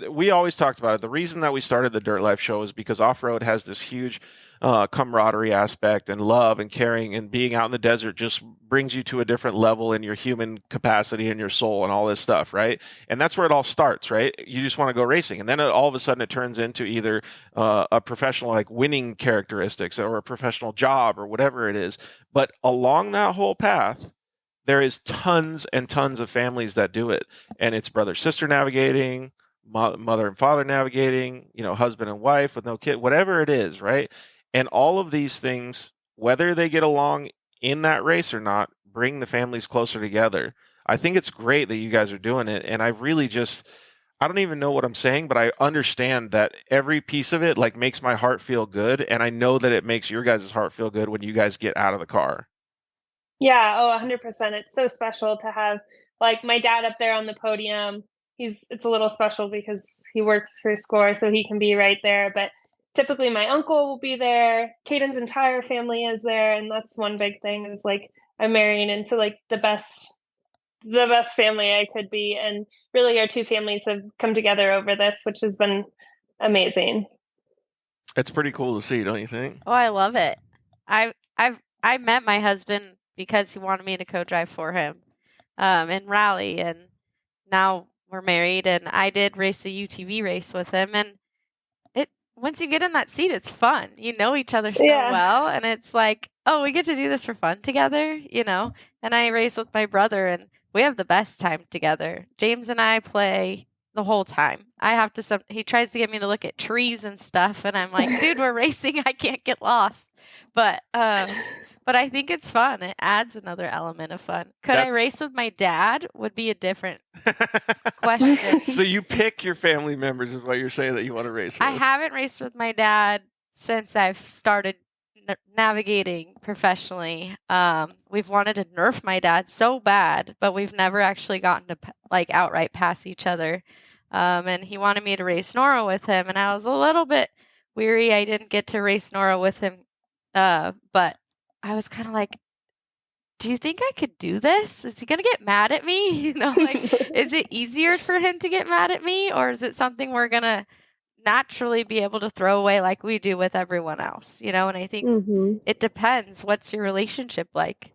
we always talked about it. The reason that we started the Dirt Life show is because off-road has this huge camaraderie aspect, and love and caring, and being out in the desert just brings you to a different level in your human capacity and your soul and all this stuff, right? And that's where it all starts, right? You just want to go racing, and then all of a sudden it turns into either a professional like winning characteristics, or a professional job, or whatever it is. But along that whole path, there is tons and tons of families that do it, and it's brother sister navigating, mother and father navigating, husband and wife with no kid, whatever it is, right? And all of these things, whether they get along in that race or not, bring the families closer together. I think it's great that you guys are doing it, and I don't even know what I'm saying, but I understand that every piece of it like makes my heart feel good, and I know that it makes your guys' heart feel good when you guys get out of the car. Yeah, 100%. It's so special to have like my dad up there on the podium. It's a little special because he works for Score, so he can be right there. But typically my uncle will be there. Caden's entire family is there, and that's one big thing is like I'm marrying into like the best family I could be. And really our two families have come together over this, which has been amazing. It's pretty cool to see, don't you think? Oh, I love it. I met my husband because he wanted me to co-drive for him in rally, and now we're married, and I did race a UTV race with him, and once you get in that seat, it's fun. You know each other so well, and it's like, oh, we get to do this for fun together, and I race with my brother, and we have the best time together. James and I play the whole time. He tries to get me to look at trees and stuff, and I'm like, dude, we're racing, I can't get lost. But I think it's fun. It adds another element of fun. I race with my dad would be a different question. So you pick your family members is what you're saying that you want to race with. I haven't raced with my dad since I've started navigating professionally. We've wanted to nerf my dad so bad, but we've never actually gotten to like outright pass each other. And he wanted me to race Nora with him, and I was a little bit weary I didn't get to race Nora with him. But I was kind of like, do you think I could do this? Is he going to get mad at me? Is it easier for him to get mad at me, or is it something we're going to naturally be able to throw away like we do with everyone else? And I think it depends. What's your relationship like?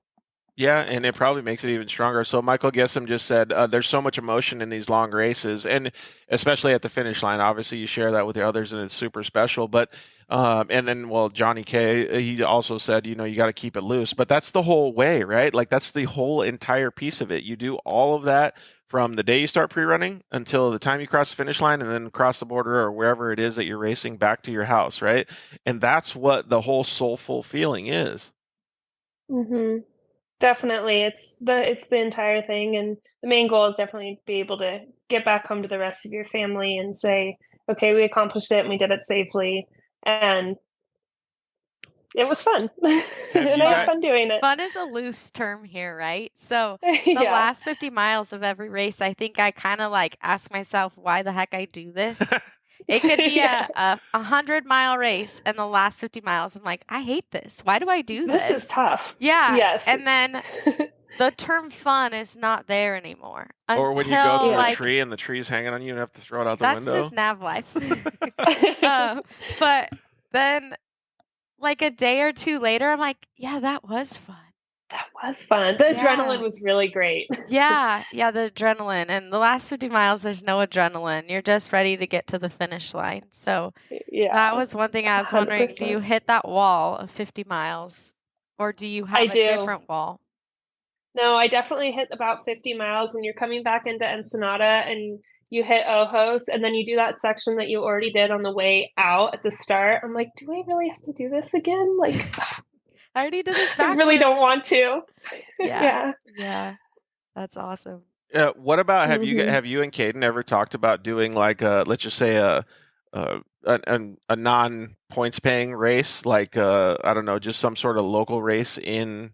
Yeah, and it probably makes it even stronger. So Michael Gessam just said there's so much emotion in these long races, and especially at the finish line. Obviously, you share that with the others, and it's super special. But and then, Johnny K, he also said, you got to keep it loose. But that's the whole way, right? Like that's the whole entire piece of it. You do all of that from the day you start pre-running until the time you cross the finish line, and then cross the border or wherever it is that you're racing back to your house, right? And that's what the whole soulful feeling is. Mm-hmm. Definitely. It's the entire thing, and the main goal is definitely to be able to get back home to the rest of your family and say, okay, we accomplished it and we did it safely, and it was fun. And I had fun doing it. Fun is a loose term here, right? So the last 50 miles of every race, I think I kind of like ask myself why the heck I do this. It could be a 100-mile race, and the last 50 miles, I'm like, I hate this. Why do I do this? This is tough. Yeah. Yes. And then the term fun is not there anymore. Or when you go to a tree and the tree's hanging on you and have to throw it out the window. That's just nav life. But then, like a day or two later, I'm like, yeah, that was fun. That was fun. The adrenaline was really great. Yeah, the adrenaline. And the last 50 miles, there's no adrenaline. You're just ready to get to the finish line. So that was one thing I was wondering. 100%. Do you hit that wall of 50 miles or do you have a different wall? No, I definitely hit about 50 miles when you're coming back into Ensenada and you hit Ojos and then you do that section that you already did on the way out at the start. I'm like, do I really have to do this again? Like, I already did this I really don't want to. Yeah. That's awesome. What about have you and Caden ever talked about doing like let's just say a non points paying race, like I don't know, just some sort of local race in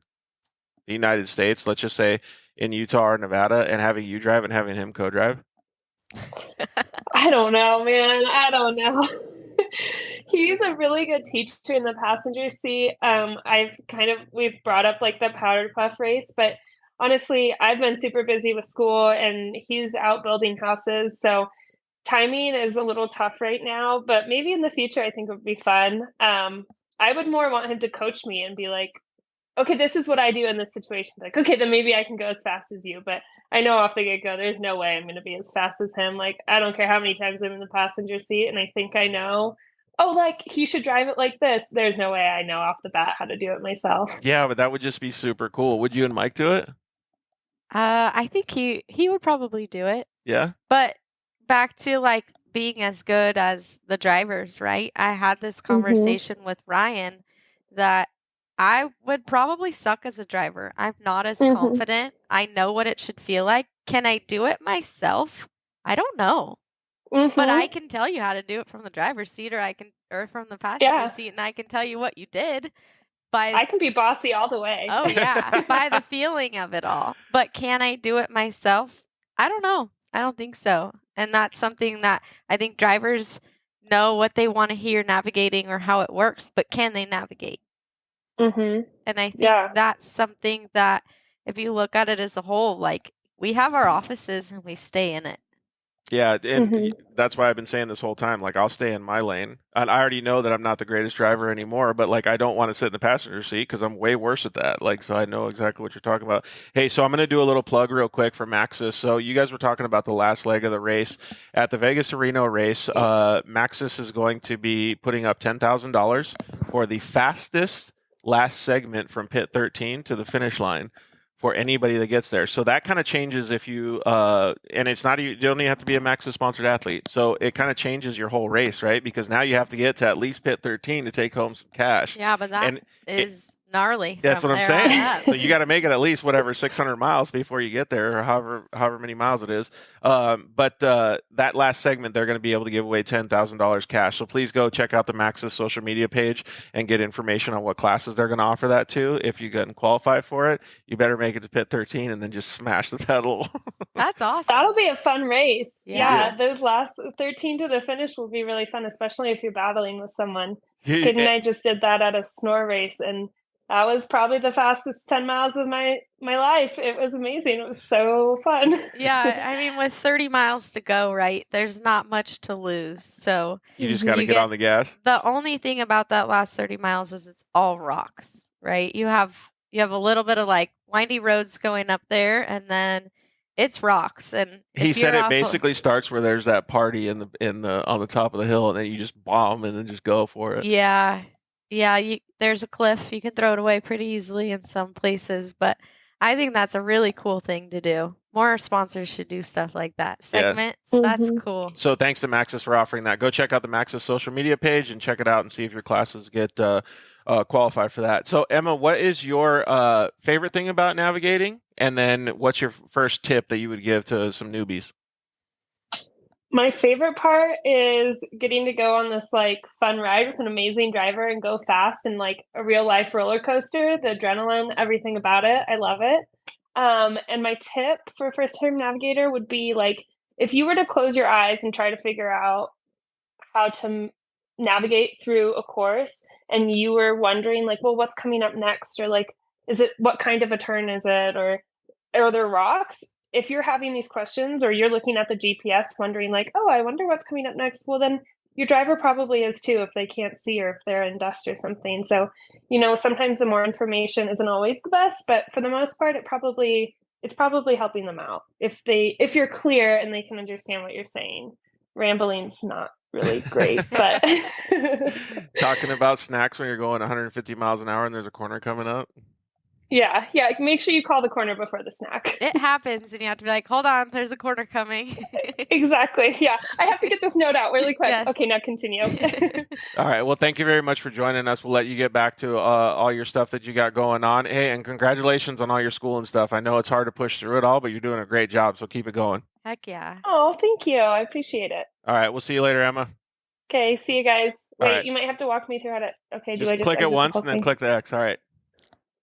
the United States, let's just say in Utah or Nevada, and having you drive and having him co-drive? I don't know, man. I don't know. He's a really good teacher in the passenger seat. We've brought up like the powder puff race, but honestly, I've been super busy with school and he's out building houses. So timing is a little tough right now, but maybe in the future, I think it would be fun. I would more want him to coach me and be like, okay, this is what I do in this situation. Like, okay, then maybe I can go as fast as you. But I know off the get-go, there's no way I'm going to be as fast as him. Like, I don't care how many times I'm in the passenger seat and I think I know, oh, like, he should drive it like this. There's no way I know off the bat how to do it myself. Yeah, but that would just be super cool. Would you and Mike do it? I think he would probably do it. Yeah. But back to like being as good as the drivers, right? I had this conversation with Ryan that I would probably suck as a driver. I'm not as confident. I know what it should feel like. Can I do it myself? I don't know. But I can tell you how to do it from the driver's seat or from the passenger seat, and I can tell you what you did. I can be bossy all the way. Oh, yeah, by the feeling of it all. But can I do it myself? I don't know. I don't think so. And that's something that I think drivers know what they want to hear navigating or how it works, but can they navigate? And I think that's something that if you look at it as a whole, like we have our offices and we stay in it. Yeah, and that's why I've been saying this whole time, like, I'll stay in my lane. And I already know that I'm not the greatest driver anymore, but, like, I don't want to sit in the passenger seat because I'm way worse at that. Like, so I know exactly what you're talking about. Hey, so I'm going to do a little plug real quick for Maxis. So you guys were talking about the last leg of the race. At the Vegas to Reno race, Maxis is going to be putting up $10,000 for the fastest last segment from pit 13 to the finish line for anybody that gets there. So that kind of changes if you, and it's not, you don't even have to be a Maxis sponsored athlete. So it kind of changes your whole race, right? Because now you have to get to at least pit 13 to take home some cash. Yeah, but that is gnarly. That's what I'm saying. So you got to make it at least 600 miles before you get there, or however many miles it is. But that last segment, they're going to be able to give away $10,000 cash. So please go check out the Maxis social media page and get information on what classes they're going to offer that to. If you get qualified for it, you better make it to pit 13 and then just smash the pedal. That's awesome. That'll be a fun race. Yeah, those last 13 to the finish will be really fun, especially if you're battling with someone. Kid and I just did that at a snore race, and that was probably the fastest 10 miles of my life. It was amazing. It was so fun. Yeah, I mean, with 30 miles to go, right, there's not much to lose. So you just got to get on the gas. The only thing about that last 30 miles is it's all rocks, right? You have a little bit of like windy roads going up there, and then it's rocks. And he said it basically starts where there's that party on the top of the hill, and then you just bomb and then just go for it. Yeah. There's a cliff. You can throw it away pretty easily in some places, but I think that's a really cool thing to do. More sponsors should do stuff like that. Segments, that's cool. So thanks to Maxis for offering that. Go check out the Maxis social media page and check it out and see if your classes get qualified for that. So Emma, what is your favorite thing about navigating? And then what's your first tip that you would give to some newbies? My favorite part is getting to go on this like fun ride with an amazing driver and go fast and like a real life roller coaster, the adrenaline, everything about it. I love it. And my tip for first time navigator would be like, if you were to close your eyes and try to figure out how to navigate through a course and you were wondering like, well, what's coming up next? Or like, what kind of a turn is it? Or are there rocks? If you're having these questions or you're looking at the GPS wondering like, oh, I wonder what's coming up next, well, then your driver probably is too if they can't see or if they're in dust or something. So, sometimes the more information isn't always the best, but for the most part, it's probably helping them out if you're clear and they can understand what you're saying. Rambling's not really great, but Talking about snacks when you're going 150 miles an hour and there's a corner coming up. yeah. Make sure you call the corner before the snack. It happens, and you have to be like, hold on, there's a corner coming. Exactly. Yeah. I have to get this note out really quick. Yes. Okay, now continue. All right. Well, thank you very much for joining us. We'll let you get back to all your stuff that you got going on. Hey, and congratulations on all your school and stuff. I know it's hard to push through it all, but you're doing a great job, so keep it going. Heck yeah. Oh, thank you. I appreciate it. All right. We'll see you later, Emma. Okay, see you guys. Wait, All right. You might have to walk me through how to. Okay, Just do I just click it exit the once whole and then thing? click the X. All right.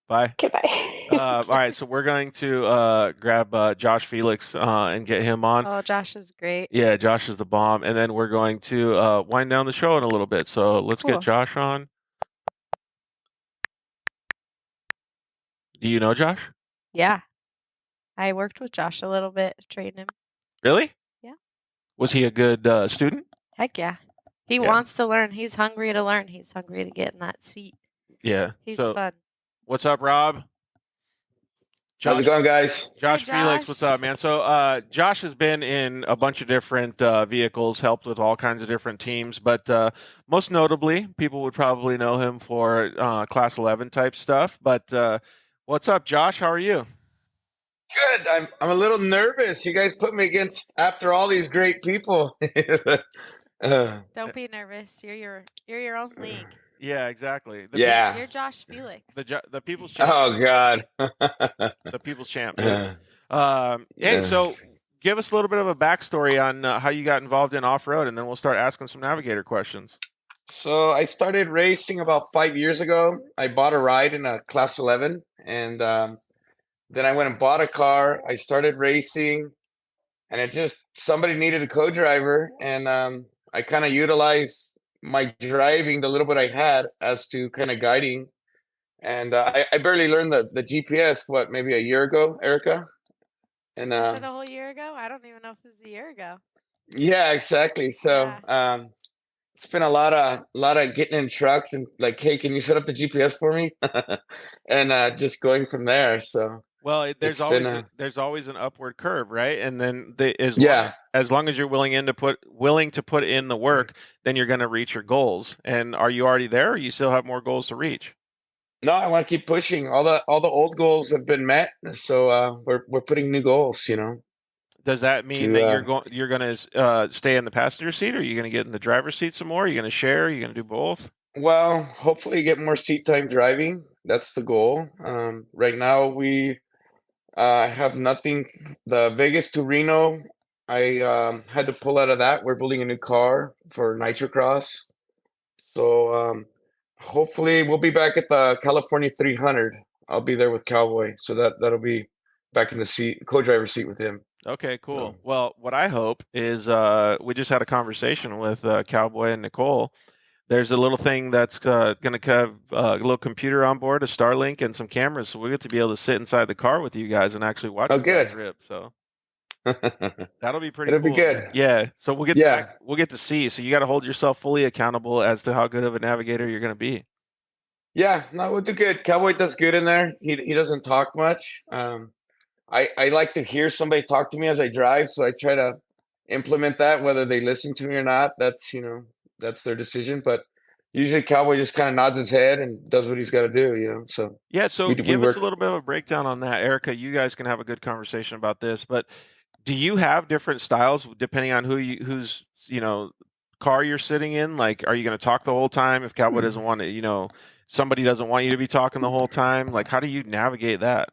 Bye. Okay, bye. All right. So we're going to grab Josh Felix and get him on. Oh, Josh is great. Yeah, Josh is the bomb. And then we're going to wind down the show in a little bit. So let's Cool. get Josh on. Do you know Josh? Yeah. I worked with Josh a little bit, trained him. Really? Yeah. Was he a good student? Heck yeah. He Yeah. wants to learn. He's hungry to learn. He's hungry to get in that seat. Yeah. He's so, fun. what's up, Rob? How's it going, guys? Josh Hey, Felix, Josh. what's up, man? So Josh has been in a bunch of different vehicles, helped with all kinds of different teams, but most notably, people would probably know him for Class 11 type stuff. But what's up, Josh? How are you? Good. I'm a little nervous. You guys put me against after all these great people. Don't be nervous. You're your own league. Yeah, exactly. Yeah. You're Josh Felix. The people's champ. Oh God. The people's champ. Dude. Hey, so give us a little bit of a backstory on how you got involved in off-road, and then we'll start asking some Navigator questions. So I started racing about 5 years ago. I bought a ride in a Class 11, and then I went and bought a car. I started racing, and somebody needed a co-driver, and I kind of utilized my driving, the little bit I had, as to kind of guiding. And I barely learned the GPS, maybe a year ago, Erica? And Is it a whole year ago? I don't even know if it was a year ago. yeah, exactly. So it's been a lot of getting in trucks and like, hey, can you set up the GPS for me? And just going from there. So well, there's always an upward curve, right? And then as long as you're willing to put in the work, then you're going to reach your goals. And are you already there, or you still have more goals to reach? No, I want to keep pushing. All the old goals have been met, so we're putting new goals. Does that mean that you're going to stay in the passenger seat, or are you going to get in the driver's seat some more? Are you going to share? Are you going to do both? Well, hopefully get more seat time driving. That's the goal. Right now we have nothing. The Vegas to Reno, I had to pull out of that. We're building a new car for Nitrocross. So hopefully we'll be back at the California 300. I'll be there with Cowboy. So that'll be back in the co-driver seat with him. Okay, cool. So, well, what I hope is we just had a conversation with Cowboy and Nicole. There's a little thing that's going to have a little computer on board, a Starlink, and some cameras, so we get to be able to sit inside the car with you guys and actually watch you guys rip. So that'll be pretty. It'll cool. be good. Yeah. So we'll get to see. So you got to hold yourself fully accountable as to how good of a navigator you're going to be. Yeah, no, we'll do good. Cowboy does good in there. He doesn't talk much. I like to hear somebody talk to me as I drive, so I try to implement that, whether they listen to me or not. That's their decision. But usually Cowboy just kind of nods his head and does what he's got to do, So yeah, so give us a little bit of a breakdown on that. Erica, you guys can have a good conversation about this, but do you have different styles depending on whose car you're sitting in? Like, are you going to talk the whole time if Cowboy doesn't want to, somebody doesn't want you to be talking the whole time? Like, how do you navigate that?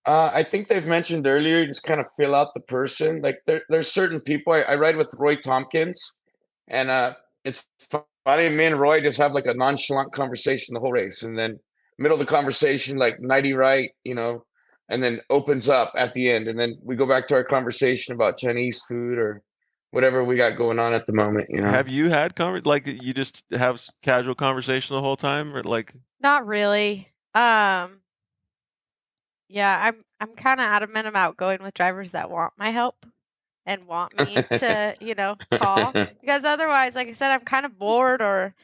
I think they've mentioned earlier, you just kind of fill out the person. Like there's certain people. I ride with Roy Tompkins, and it's funny. Me and Roy just have like a nonchalant conversation the whole race, and then middle of the conversation, like 90 right, and then opens up at the end, and then we go back to our conversation about Chinese food or whatever we got going on at the moment. Have you had like you just have casual conversation the whole time, or like? Not really. Yeah, I'm kind of adamant about going with drivers that want my help. and want me to, call, because otherwise, like I said, I'm kind of bored, or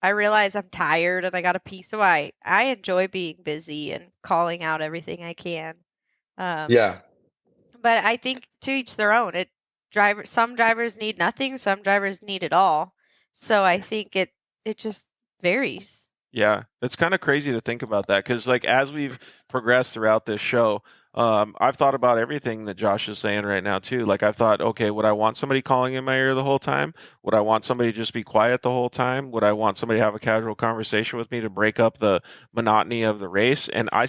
I realize I'm tired and I got to pee. So I enjoy being busy and calling out everything I can. Yeah. But I think to each their own. Some drivers need nothing, some drivers need it all. So I think it just varies. Yeah, it's kind of crazy to think about that, because like as we've progressed throughout this show, I've thought about everything that Josh is saying right now too. Like I've thought, okay, would I want somebody calling in my ear the whole time? Would I want somebody to just be quiet the whole time? Would I want somebody to have a casual conversation with me to break up the monotony of the race? And I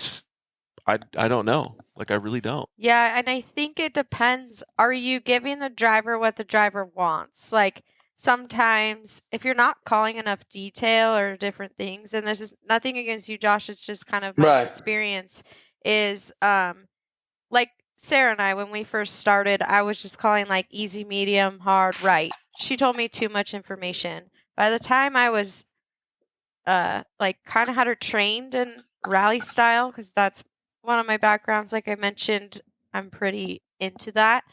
don't know. Like I really don't. Yeah, and I think it depends. Are you giving the driver what the driver wants? Like sometimes if you're not calling enough detail or different things, and this is nothing against you, Josh, it's just kind of my Right. experience, is like Sarah and I, when we first started, I was just calling like easy, medium, hard, right. She told me too much information. By the time I was like kind of had her trained in rally style, because that's one of my backgrounds, like I mentioned, I'm pretty into that.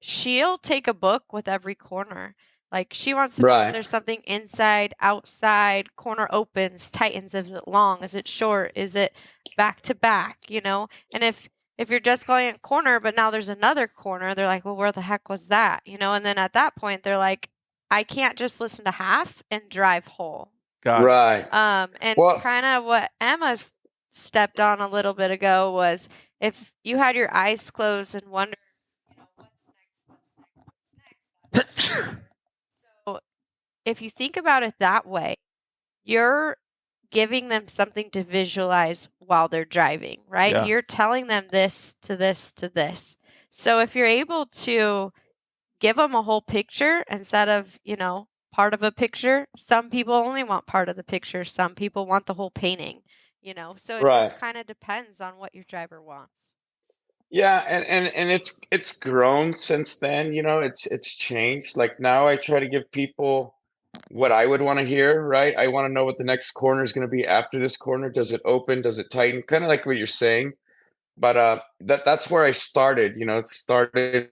She'll take a book with every corner. Like she wants to know if Right. there's something inside, outside, corner opens, tightens, is it long, is it short, is it back to back, And if you're just going a corner, but now there's another corner, they're like, well, where the heck was that? And then at that point they're like, I can't just listen to half and drive whole. Got it. Right. And Well- kind of what Emma stepped on a little bit ago was, if you had your eyes closed and wondered, what's next. So if you think about it that way, you're giving them something to visualize while they're driving, right? Yeah. You're telling them this to this to this. So if you're able to give them a whole picture instead of, part of a picture, some people only want part of the picture. Some people want the whole painting, so it Right. just kind of depends on what your driver wants. Yeah, and it's grown since then, it's changed. Like now I try to give people what I would want to hear, right? I want to know what the next corner is going to be after this corner. Does it open? Does it tighten? Kind of like what you're saying. But that's where I started, it started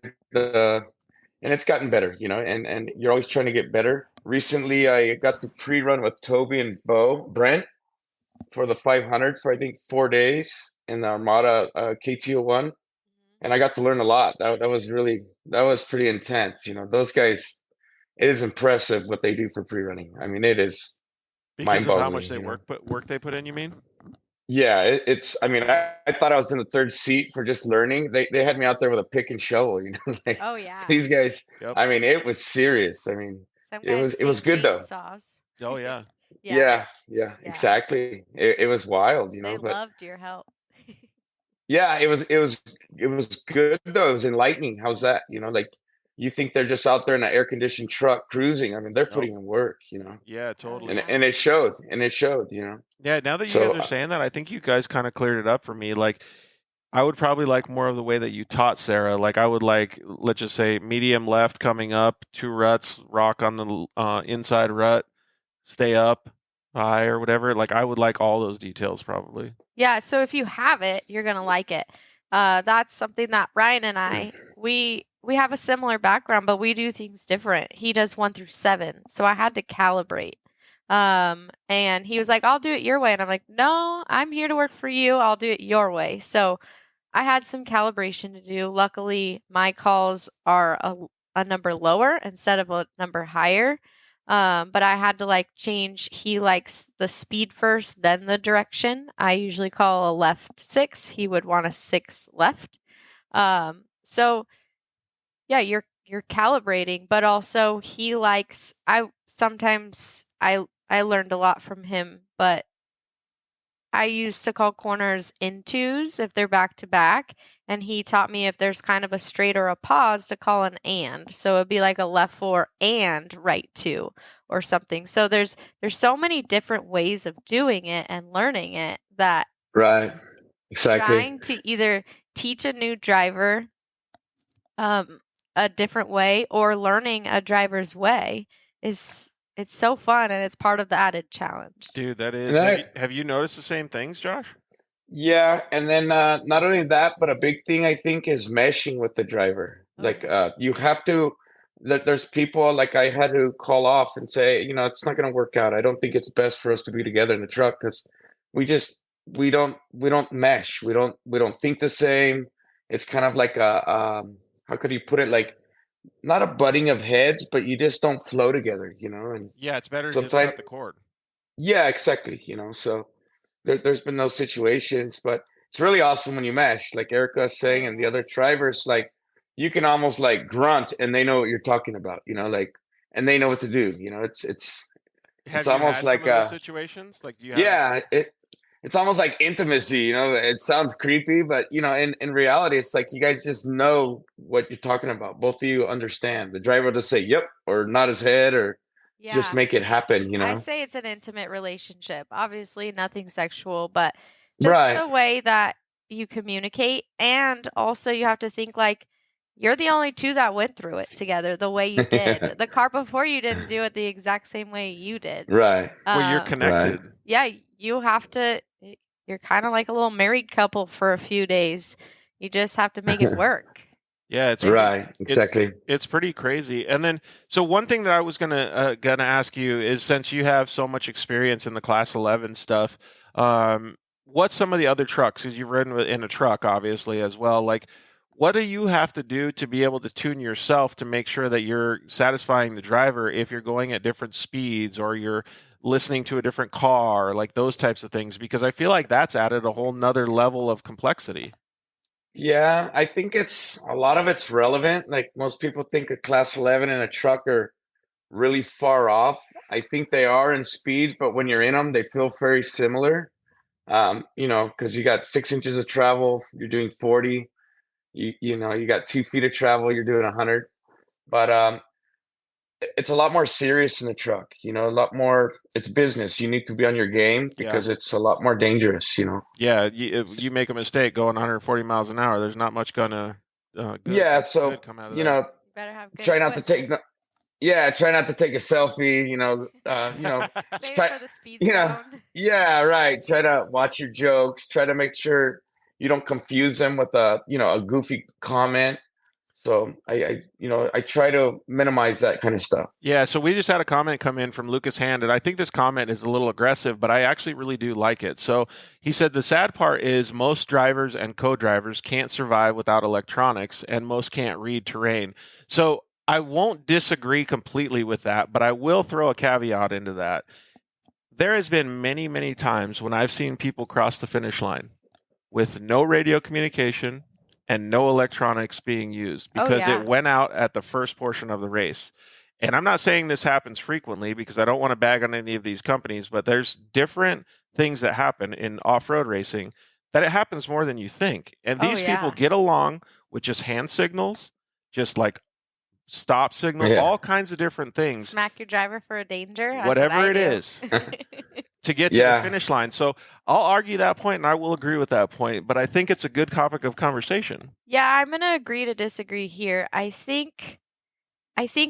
and it's gotten better, and you're always trying to get better. Recently I got to pre-run with Toby and Brent for the 500 for I think 4 days in the Armada KT01. And I got to learn a lot. That was pretty intense. Those guys, it is impressive what they do for pre-running. I mean, it is Because of mind-boggling. how much they work they put in, you mean? Yeah, it's. I mean, I thought I was in the third seat for just learning. They had me out there with a pick and shovel. Like, Oh yeah. these guys. Yep. I mean, it was serious. I mean, Some it guys was sing good though. chainsaws. Oh yeah. Yeah, exactly. It was wild, They but loved your help. yeah, it was good though. It was enlightening. How's that? Like you think they're just out there in an air conditioned truck cruising. I mean, they're putting in work, Yeah, totally. and it showed. Yeah, now that you So, guys are saying that, I think you guys kind of cleared it up for me. Like, I would probably like more of the way that you taught Sarah. Like, I would like, let's just say, medium left coming up, 2 ruts, rock on the inside rut, stay up, high or whatever. Like, I would like all those details probably. Yeah, so if you have it, you're going to like it. That's something that Ryan and I, we have a similar background, but we do things different. He does 1 through 7, so I had to calibrate. And he was like, I'll do it your way. And I'm like, no, I'm here to work for you. I'll do it your way. So I had some calibration to do. Luckily, my calls are a number lower instead of a number higher. But I had to change. He likes the speed first, then the direction. I usually call a left 6. He would want a 6 left. So yeah, you're calibrating, but also he likes, I learned a lot from him, but I used to call corners in 2s if they're back to back. And he taught me if there's kind of a straight or a pause to call an and. So it'd be like a left 4 and right 2 or something. So there's so many different ways of doing it and learning it that right, exactly. trying to either teach a new driver a different way or learning a driver's way it's so fun, and it's part of the added challenge. Dude, that is. Have you noticed the same things, Josh? Yeah, and then not only that, but a big thing I think is meshing with the driver. Like you have to. There's people like I had to call off and say, it's not going to work out. I don't think it's best for us to be together in the truck because we just we don't mesh. We don't think the same. It's kind of like a how could you put it, like not a butting of heads, but you just don't flow together. And Yeah, it's better to just sometimes cut the cord. yeah, exactly. So there's been those situations, but it's really awesome when you mesh, like Erica is saying, and the other drivers, like you can almost like grunt and they know what you're talking about, like, and they know what to do. It's Have you almost had some like of those situations? Like, do you have? yeah, it's almost like intimacy. It sounds creepy, but in reality, it's like you guys just know what you're talking about. Both of you understand. The driver will just say yep or nod his head or just Yeah. make it happen. I say it's an intimate relationship. Obviously, nothing sexual, but just Right. the way that you communicate. And also, you have to think like you're the only two that went through it together the way you did. The car before you didn't do it the exact same way you did. Right. Well, you're Um, connected. yeah, you have to, you're kind of like a little married couple for a few days. You just have to make it work. Yeah, it's Right. Exactly. It's pretty crazy. And then, so one thing that I was gonna ask you is, since you have so much experience in the Class 11 stuff, what's some of the other trucks? Because you've ridden in a truck, obviously, as well. Like, what do you have to do to be able to tune yourself to make sure that you're satisfying the driver if you're going at different speeds or you're listening to a different car, like those types of things? Because I feel like that's added a whole nother level of complexity. Yeah, I think a lot of it's relevant. Like most people think a class 11 and a truck are really far off. I think they are in speed, but when you're in them, they feel very similar. Because you got 6 inches of travel, you're doing 40. You got 2 feet of travel, you're doing 100. But it's a lot more serious in the truck. A lot more. It's business. You need to be on your game Yeah. because it's a lot more dangerous. Yeah, if you make a mistake going 140 miles an hour, there's not much gonna Yeah. So good come out of You better have good try not to take. equipment. Yeah, try not to take a selfie. Save try. it for the speed zone. Yeah, right. Try to watch your jokes. Try to make sure you don't confuse them with a goofy comment. So I try to minimize that kind of stuff. Yeah, so we just had a comment come in from Lucas Hand, and I think this comment is a little aggressive, but I actually really do like it. So he said, the sad part is most drivers and co-drivers can't survive without electronics, and most can't read terrain. So I won't disagree completely with that, but I will throw a caveat into that. There has been many, many times when I've seen people cross the finish line with no radio communication and no electronics being used because it went out at the first portion of the race. And I'm not saying this happens frequently because I don't want to bag on any of these companies, but there's different things that happen in off-road racing that it happens more than you think. And these people get along with just hand signals, just like stop signal, all kinds of different things. Smack your driver for a danger. That's Whatever what it I do. is. To get to the finish line. So I'll argue that point and I will agree with that point, but I think it's a good topic of conversation. Yeah, I'm going to agree to disagree here. I think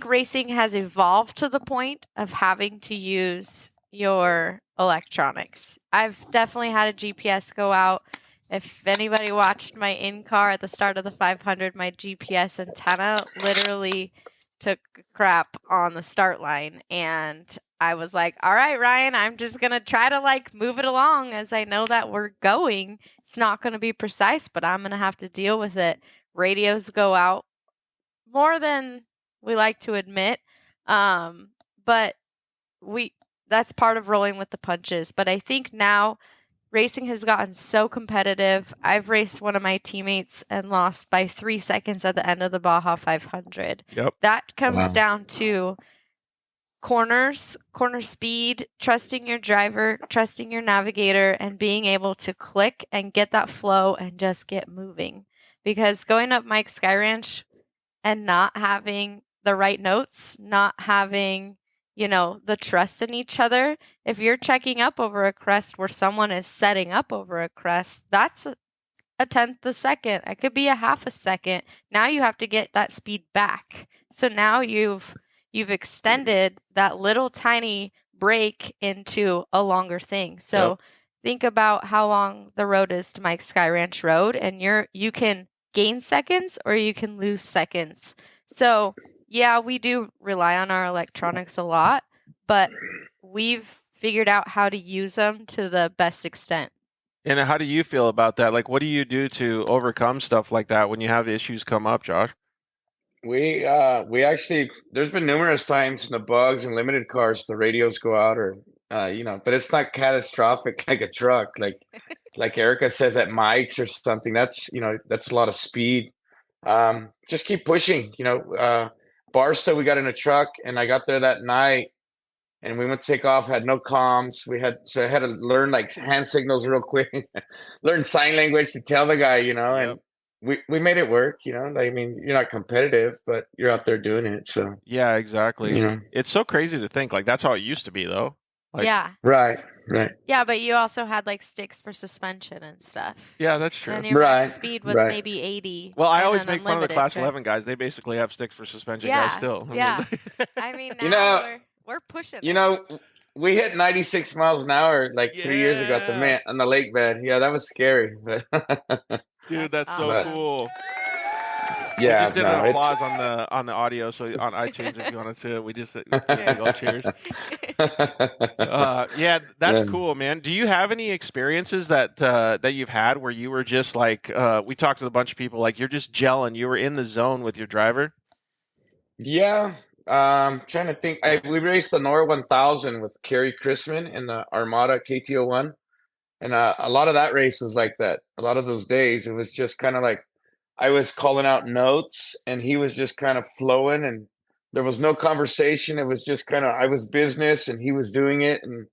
racing has evolved to the point of having to use your electronics. I've definitely had a GPS go out. If anybody watched my in-car at the start of the 500, my GPS antenna literally took crap on the start line, and I was like, all right, Ryan, I'm just going to try to move it along as I know that we're going. It's not going to be precise, but I'm going to have to deal with it. Radios go out more than we like to admit. But that's part of rolling with the punches. But I think now racing has gotten so competitive. I've raced one of my teammates and lost by 3 seconds at the end of the Baja 500. Yep. That comes down to corner speed, trusting your driver, trusting your navigator, and being able to click and get that flow and just get moving. Because going up Mike's Sky Ranch and not having the right notes, not having the trust in each other. If you're checking up over a crest where someone is setting up over a crest, that's a tenth a second. It could be a half a second. Now you have to get that speed back. So now you've extended that little tiny break into a longer thing. So think about how long the road is to Mike's Sky Ranch Road, and you can gain seconds or you can lose seconds. So yeah, we do rely on our electronics a lot, but we've figured out how to use them to the best extent. And how do you feel about that? Like, what do you do to overcome stuff like that when you have issues come up, Josh? We actually, there's been numerous times in the bugs and limited cars the radios go out, or but it's not catastrophic like a truck. Like Erica says at Mike's or something. That's that's a lot of speed. Just keep pushing. Barstow, we got in a truck, and I got there that night, and we went to take off. Had no comms. So I had to learn like hand signals real quick, learn sign language to tell the guy, and we made it work. I mean, you're not competitive, but you're out there doing it. So yeah, exactly. It's so crazy to think like that's how it used to be, though. Like, yeah. Right. Yeah, but you also had like sticks for suspension and stuff. Yeah, that's true. And your max speed was maybe 80. Well, I always make fun of the Class 11 guys. They basically have sticks for suspension guys still. I mean, now we're pushing. We hit 96 miles an hour like 3 years ago on the lake bed. Yeah, that was scary. Dude, that's so cool. Yeah, we just did an applause on the audio, so on iTunes if you wanted to. We just cheers. Yeah, that's cool, man. Do you have any experiences that you've had where you were just like we talked to a bunch of people, like you're just gelling, you were in the zone with your driver? Yeah, trying to think. We raced the Nora 1000 with Kerry Chrisman in the Armada KT01, and a lot of that race was like that. A lot of those days, it was just kind of like I was calling out notes and he was just kind of flowing, and there was no conversation. It was just kind of, I was business and he was doing it. And,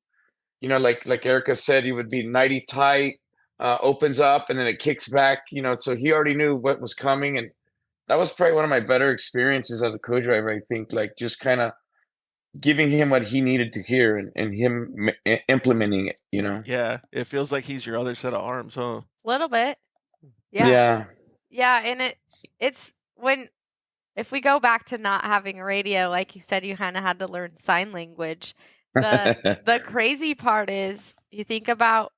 like Erica said, he would be 90 tight, opens up and then it kicks back, so he already knew what was coming. And that was probably one of my better experiences as a co-driver, I think, like just kind of giving him what he needed to hear and him implementing it, Yeah, it feels like he's your other set of arms, huh? A little bit. Yeah, and it's if we go back to not having a radio, like you said, you kind of had to learn sign language. The crazy part is you think about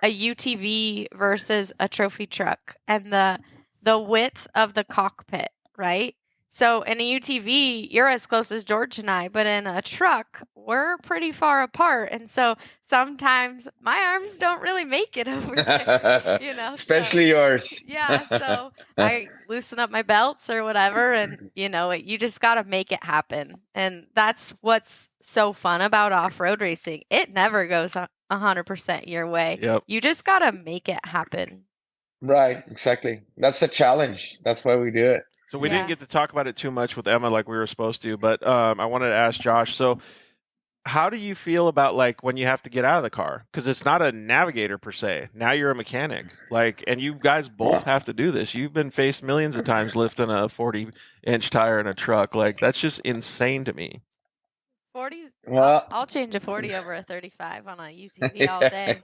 a UTV versus a trophy truck and the width of the cockpit, right? So in a UTV, you're as close as George and I, but in a truck, we're pretty far apart. And so sometimes my arms don't really make it over there, Especially yours. Yeah, so I loosen up my belts or whatever, and, you just got to make it happen. And that's what's so fun about off-road racing. It never goes 100% your way. Yep. You just got to make it happen. Right, exactly. That's the challenge. That's why we do it. So we didn't get to talk about it too much with Emma like we were supposed to, but I wanted to ask Josh, so how do you feel about like when you have to get out of the car? Because it's not a navigator per se. Now you're a mechanic. And you guys both have to do this. You've been faced millions of times lifting a 40-inch tire in a truck. Like, that's just insane to me. 40s, Well, I'll change a 40 over a 35 on a UTV all day.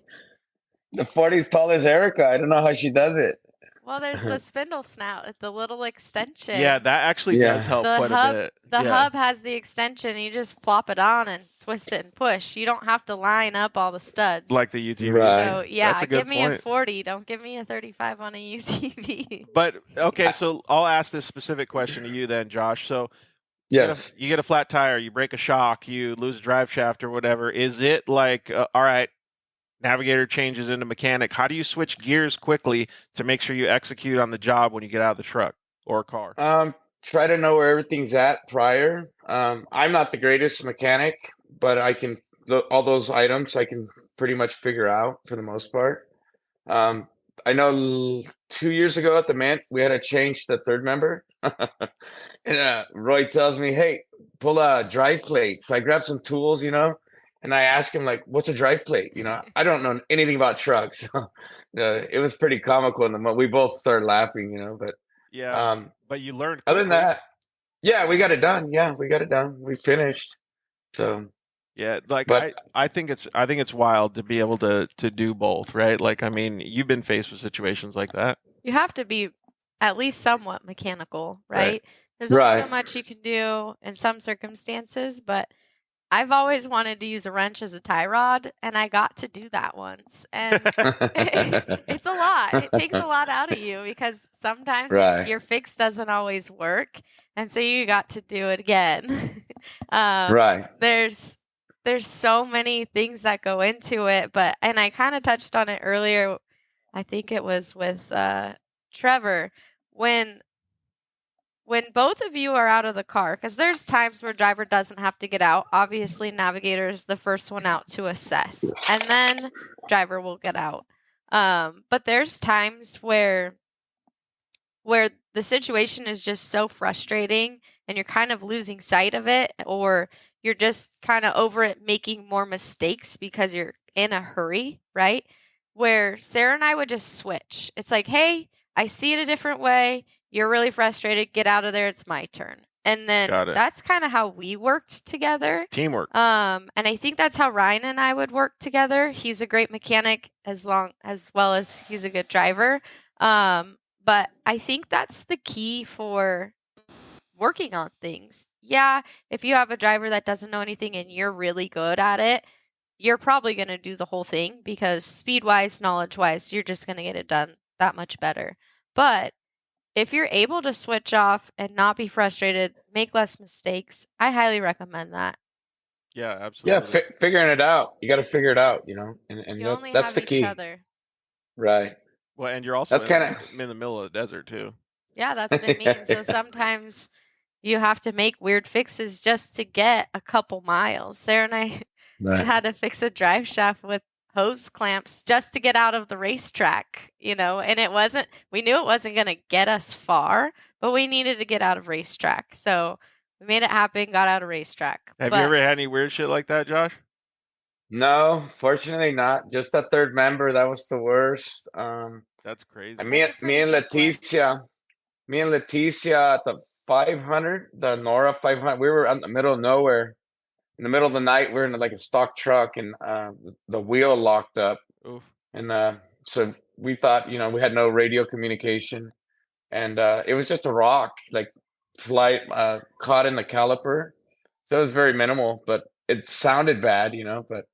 The 40's tall as Erica. I don't know how she does it. Well, there's the spindle snout, the little extension. Yeah, that actually does help quite a bit. The hub has the extension. You just plop it on and twist it and push. You don't have to line up all the studs. Like the UTV. Right. So, yeah, That's a good give me point. a 40. Don't give me a 35 on a UTV. But, okay, so I'll ask this specific question to you then, Josh. So Yes. you get a flat tire, you break a shock, you lose a drive shaft or whatever. Is it like, all right, navigator changes into mechanic? How do you switch gears quickly to make sure you execute on the job when you get out of the truck or car? Try to know where everything's at prior. I'm not the greatest mechanic, but I can all those items I can pretty much figure out for the most part. I know 2 years ago at the Mint, we had to change the third member. And Roy tells me, hey, pull a drive plate. So I grab some tools, and I ask him, like, what's a drive plate? I don't know anything about trucks. It was pretty comical. And we both started laughing, but yeah, but you learned quickly. Other than that, yeah, we got it done. Yeah, we got it done. We finished. So yeah, I think it's wild to be able to do both, right? Like, I mean, you've been faced with situations like that. You have to be at least somewhat mechanical, right? There's only so much you can do in some circumstances, but I've always wanted to use a wrench as a tie rod, and I got to do that once. And it's a lot. It takes a lot out of you because sometimes Right. your fix doesn't always work, and so you got to do it again. Right. There's so many things that go into it, and I kind of touched on it earlier. I think it was with Trevor when both of you are out of the car, because there's times where driver doesn't have to get out. Obviously, navigator is the first one out to assess, and then driver will get out. But there's times where the situation is just so frustrating and you're kind of losing sight of it, or you're just kind of over it making more mistakes because you're in a hurry, right? Where Sarah and I would just switch. It's like, hey, I see it a different way. You're really frustrated. Get out of there. It's my turn. And then that's kind of how we worked together. Teamwork. And I think that's how Ryan and I would work together. He's a great mechanic as well as he's a good driver. But I think that's the key for working on things. Yeah, if you have a driver that doesn't know anything and you're really good at it, you're probably going to do the whole thing because speed-wise, knowledge-wise, you're just going to get it done that much better. But if you're able to switch off and not be frustrated, make less mistakes, I highly recommend that. Yeah, absolutely. Yeah, figuring it out. You got to figure it out, and You only that's have the each key. other. Right. Well, and you're also That's kind of in the middle of the desert too. Yeah, that's what it means. So sometimes you have to make weird fixes just to get a couple miles. Sarah and I had to fix a drive shaft with hose clamps just to get out of the racetrack, and we knew it wasn't going to get us far, but we needed to get out of racetrack. So we made it happen, got out of racetrack. Have you ever had any weird shit like that, Josh? No, fortunately not. Just that third member, that was the worst. That's crazy. And me and Leticia at the 500, the Nora 500, we were in the middle of nowhere. In the middle of the night, we were in like a stock truck, and the wheel locked up. Oof. And so we thought, we had no radio communication, and it was just a rock, like caught in the caliper. So it was very minimal, but it sounded bad, but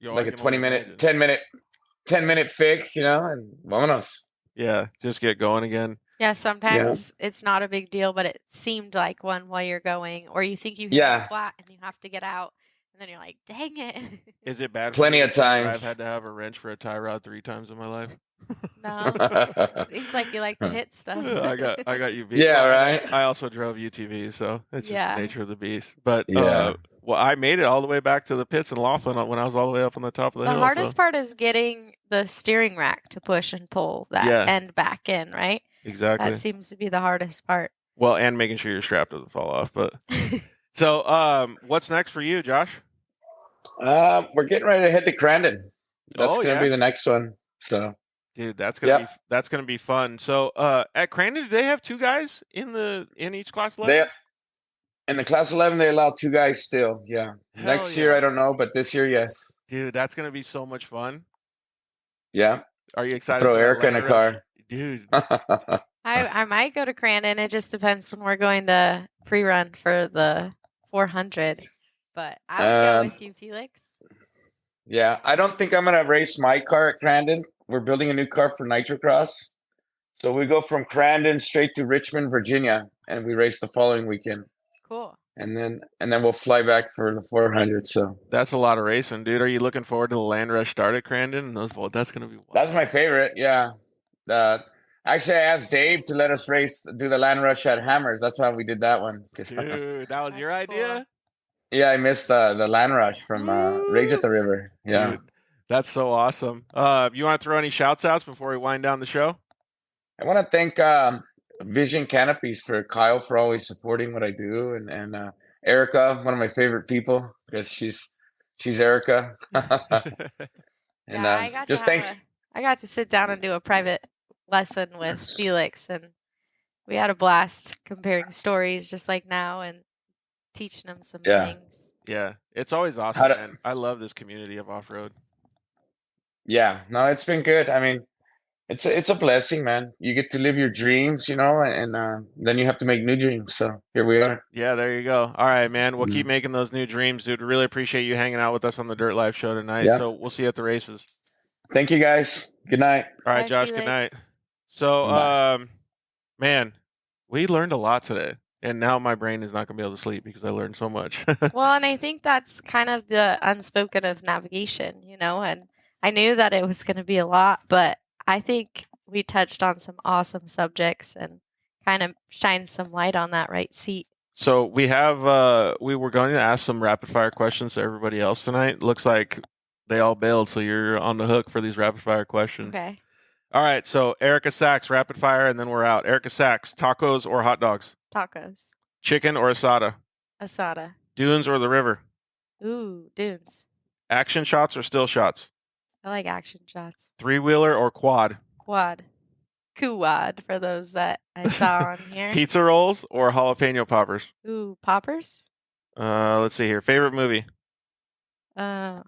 like a 20-minute, 10-minute fix, and vámonos. Yeah, just get going again. Yeah, sometimes it's not a big deal, but it seemed like one while you're going, or you think you hit a flat and you have to get out, and then you're like, dang it. Is it bad? Plenty of times. I've had to have a wrench for a tie rod 3 times in my life. No, seems like you like to hit stuff. I got you beat. Yeah, right. I also drove UTVs, so it's just the nature of the beast. But Yeah. well, I made it all the way back to the pits in Laughlin when I was all the way up on the top of the hill. The hardest part is getting the steering rack to push and pull that end back in, right? Exactly. That seems to be the hardest part. Well, and making sure your strap doesn't fall off. But so, what's next for you, Josh? We're getting ready to head to Crandon. That's gonna be the next one. So, dude, that's gonna be fun. So, at Crandon, do they have 2 guys in each class 11? In the class 11, they allow 2 guys still. Yeah. Next year, I don't know, but this year, yes. Dude, that's gonna be so much fun. Yeah. Are you excited? Throw Erica in a car. Dude. I might go to Crandon. It just depends when we're going to pre-run for the 400. But I would go with you, Felix. Yeah, I don't think I'm going to race my car at Crandon. We're building a new car for Nitrocross. So we go from Crandon straight to Richmond, Virginia, and we race the following weekend. Cool. And then we'll fly back for the 400. So that's a lot of racing, dude. Are you looking forward to the Land Rush start at Crandon? That's going to be wild. That's my favorite, yeah. Actually, I asked Dave to let us do the Land Rush at Hammers. That's how we did that one. Dude, that was your idea? Cool. Yeah, I missed the Land Rush from Rage at the River. Yeah. Dude, that's so awesome. You want to throw any shouts outs before we wind down the show? I want to thank Vision Canopies for Kyle for always supporting what I do, and Erica, one of my favorite people, because she's Erica. And I got to sit down and do a private lesson with Felix, and we had a blast comparing stories just like now and teaching him some things. Yeah, it's always awesome, man. I love this community of off-road. Yeah, no, it's been good. I mean, It's a blessing, man. You get to live your dreams, and then you have to make new dreams. So here we are. Yeah, there you go. All right, man. We'll Yeah. keep making those new dreams, dude. Really appreciate you hanging out with us on the Dirt Life show tonight. Yeah. So we'll see you at the races. Thank you, guys. Good night. All right, Bye, Josh, Felix. good night. So, Bye. man, we learned a lot today. And now my brain is not going to be able to sleep because I learned so much. Well, and I think that's kind of the unspoken of navigation, and I knew that it was going to be a lot, but I think we touched on some awesome subjects and kind of shined some light on that right seat. So we were going to ask some rapid fire questions to everybody else tonight. Looks like they all bailed, so you're on the hook for these rapid fire questions. Okay. All right, so Erica Sachs, rapid fire, and then we're out. Erica Sachs, tacos or hot dogs? Tacos. Chicken or asada? Asada. Dunes or the river? Ooh, dunes. Action shots or still shots? I like action shots. Three-wheeler or quad? Quad. Quad for those that I saw on here. Pizza rolls or jalapeno poppers? Ooh, poppers? Let's see here. Favorite movie? I'm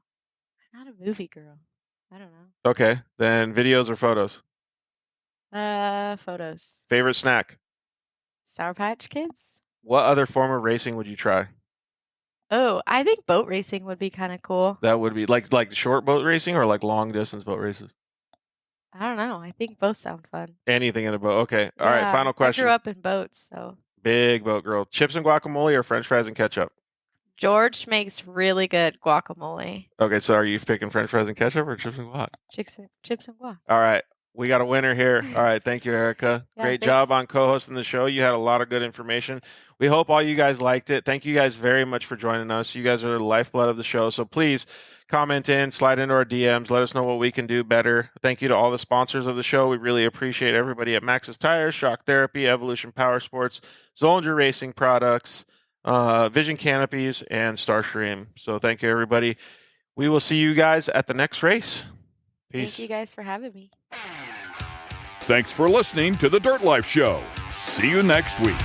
not a movie girl. I don't know. Okay, then videos or photos? Photos. Favorite snack? Sour Patch Kids? What other form of racing would you try? Oh, I think boat racing would be kind of cool. That would be like short boat racing or like long distance boat races? I don't know. I think both sound fun. Anything in a boat. Okay. All right. Yeah, Final question. I grew up in boats, so. Big boat girl. Chips and guacamole or French fries and ketchup? George makes really good guacamole. Okay. So are you picking French fries and ketchup or chips and guac? Chips and guac. All right. We got a winner here. All right. Thank you, Erica. Yeah, Great thanks. job on co-hosting the show. You had a lot of good information. We hope all you guys liked it. Thank you guys very much for joining us. You guys are the lifeblood of the show. So please comment in, slide into our DMs. Let us know what we can do better. Thank you to all the sponsors of the show. We really appreciate everybody at Maxxis Tires, Shock Therapy, Evolution Power Sports, Zollinger Racing Products, Vision Canopies, and Starstream. So thank you, everybody. We will see you guys at the next race. Peace. Thank you guys for having me. Thanks for listening to The Dirt Life Show. See you next week.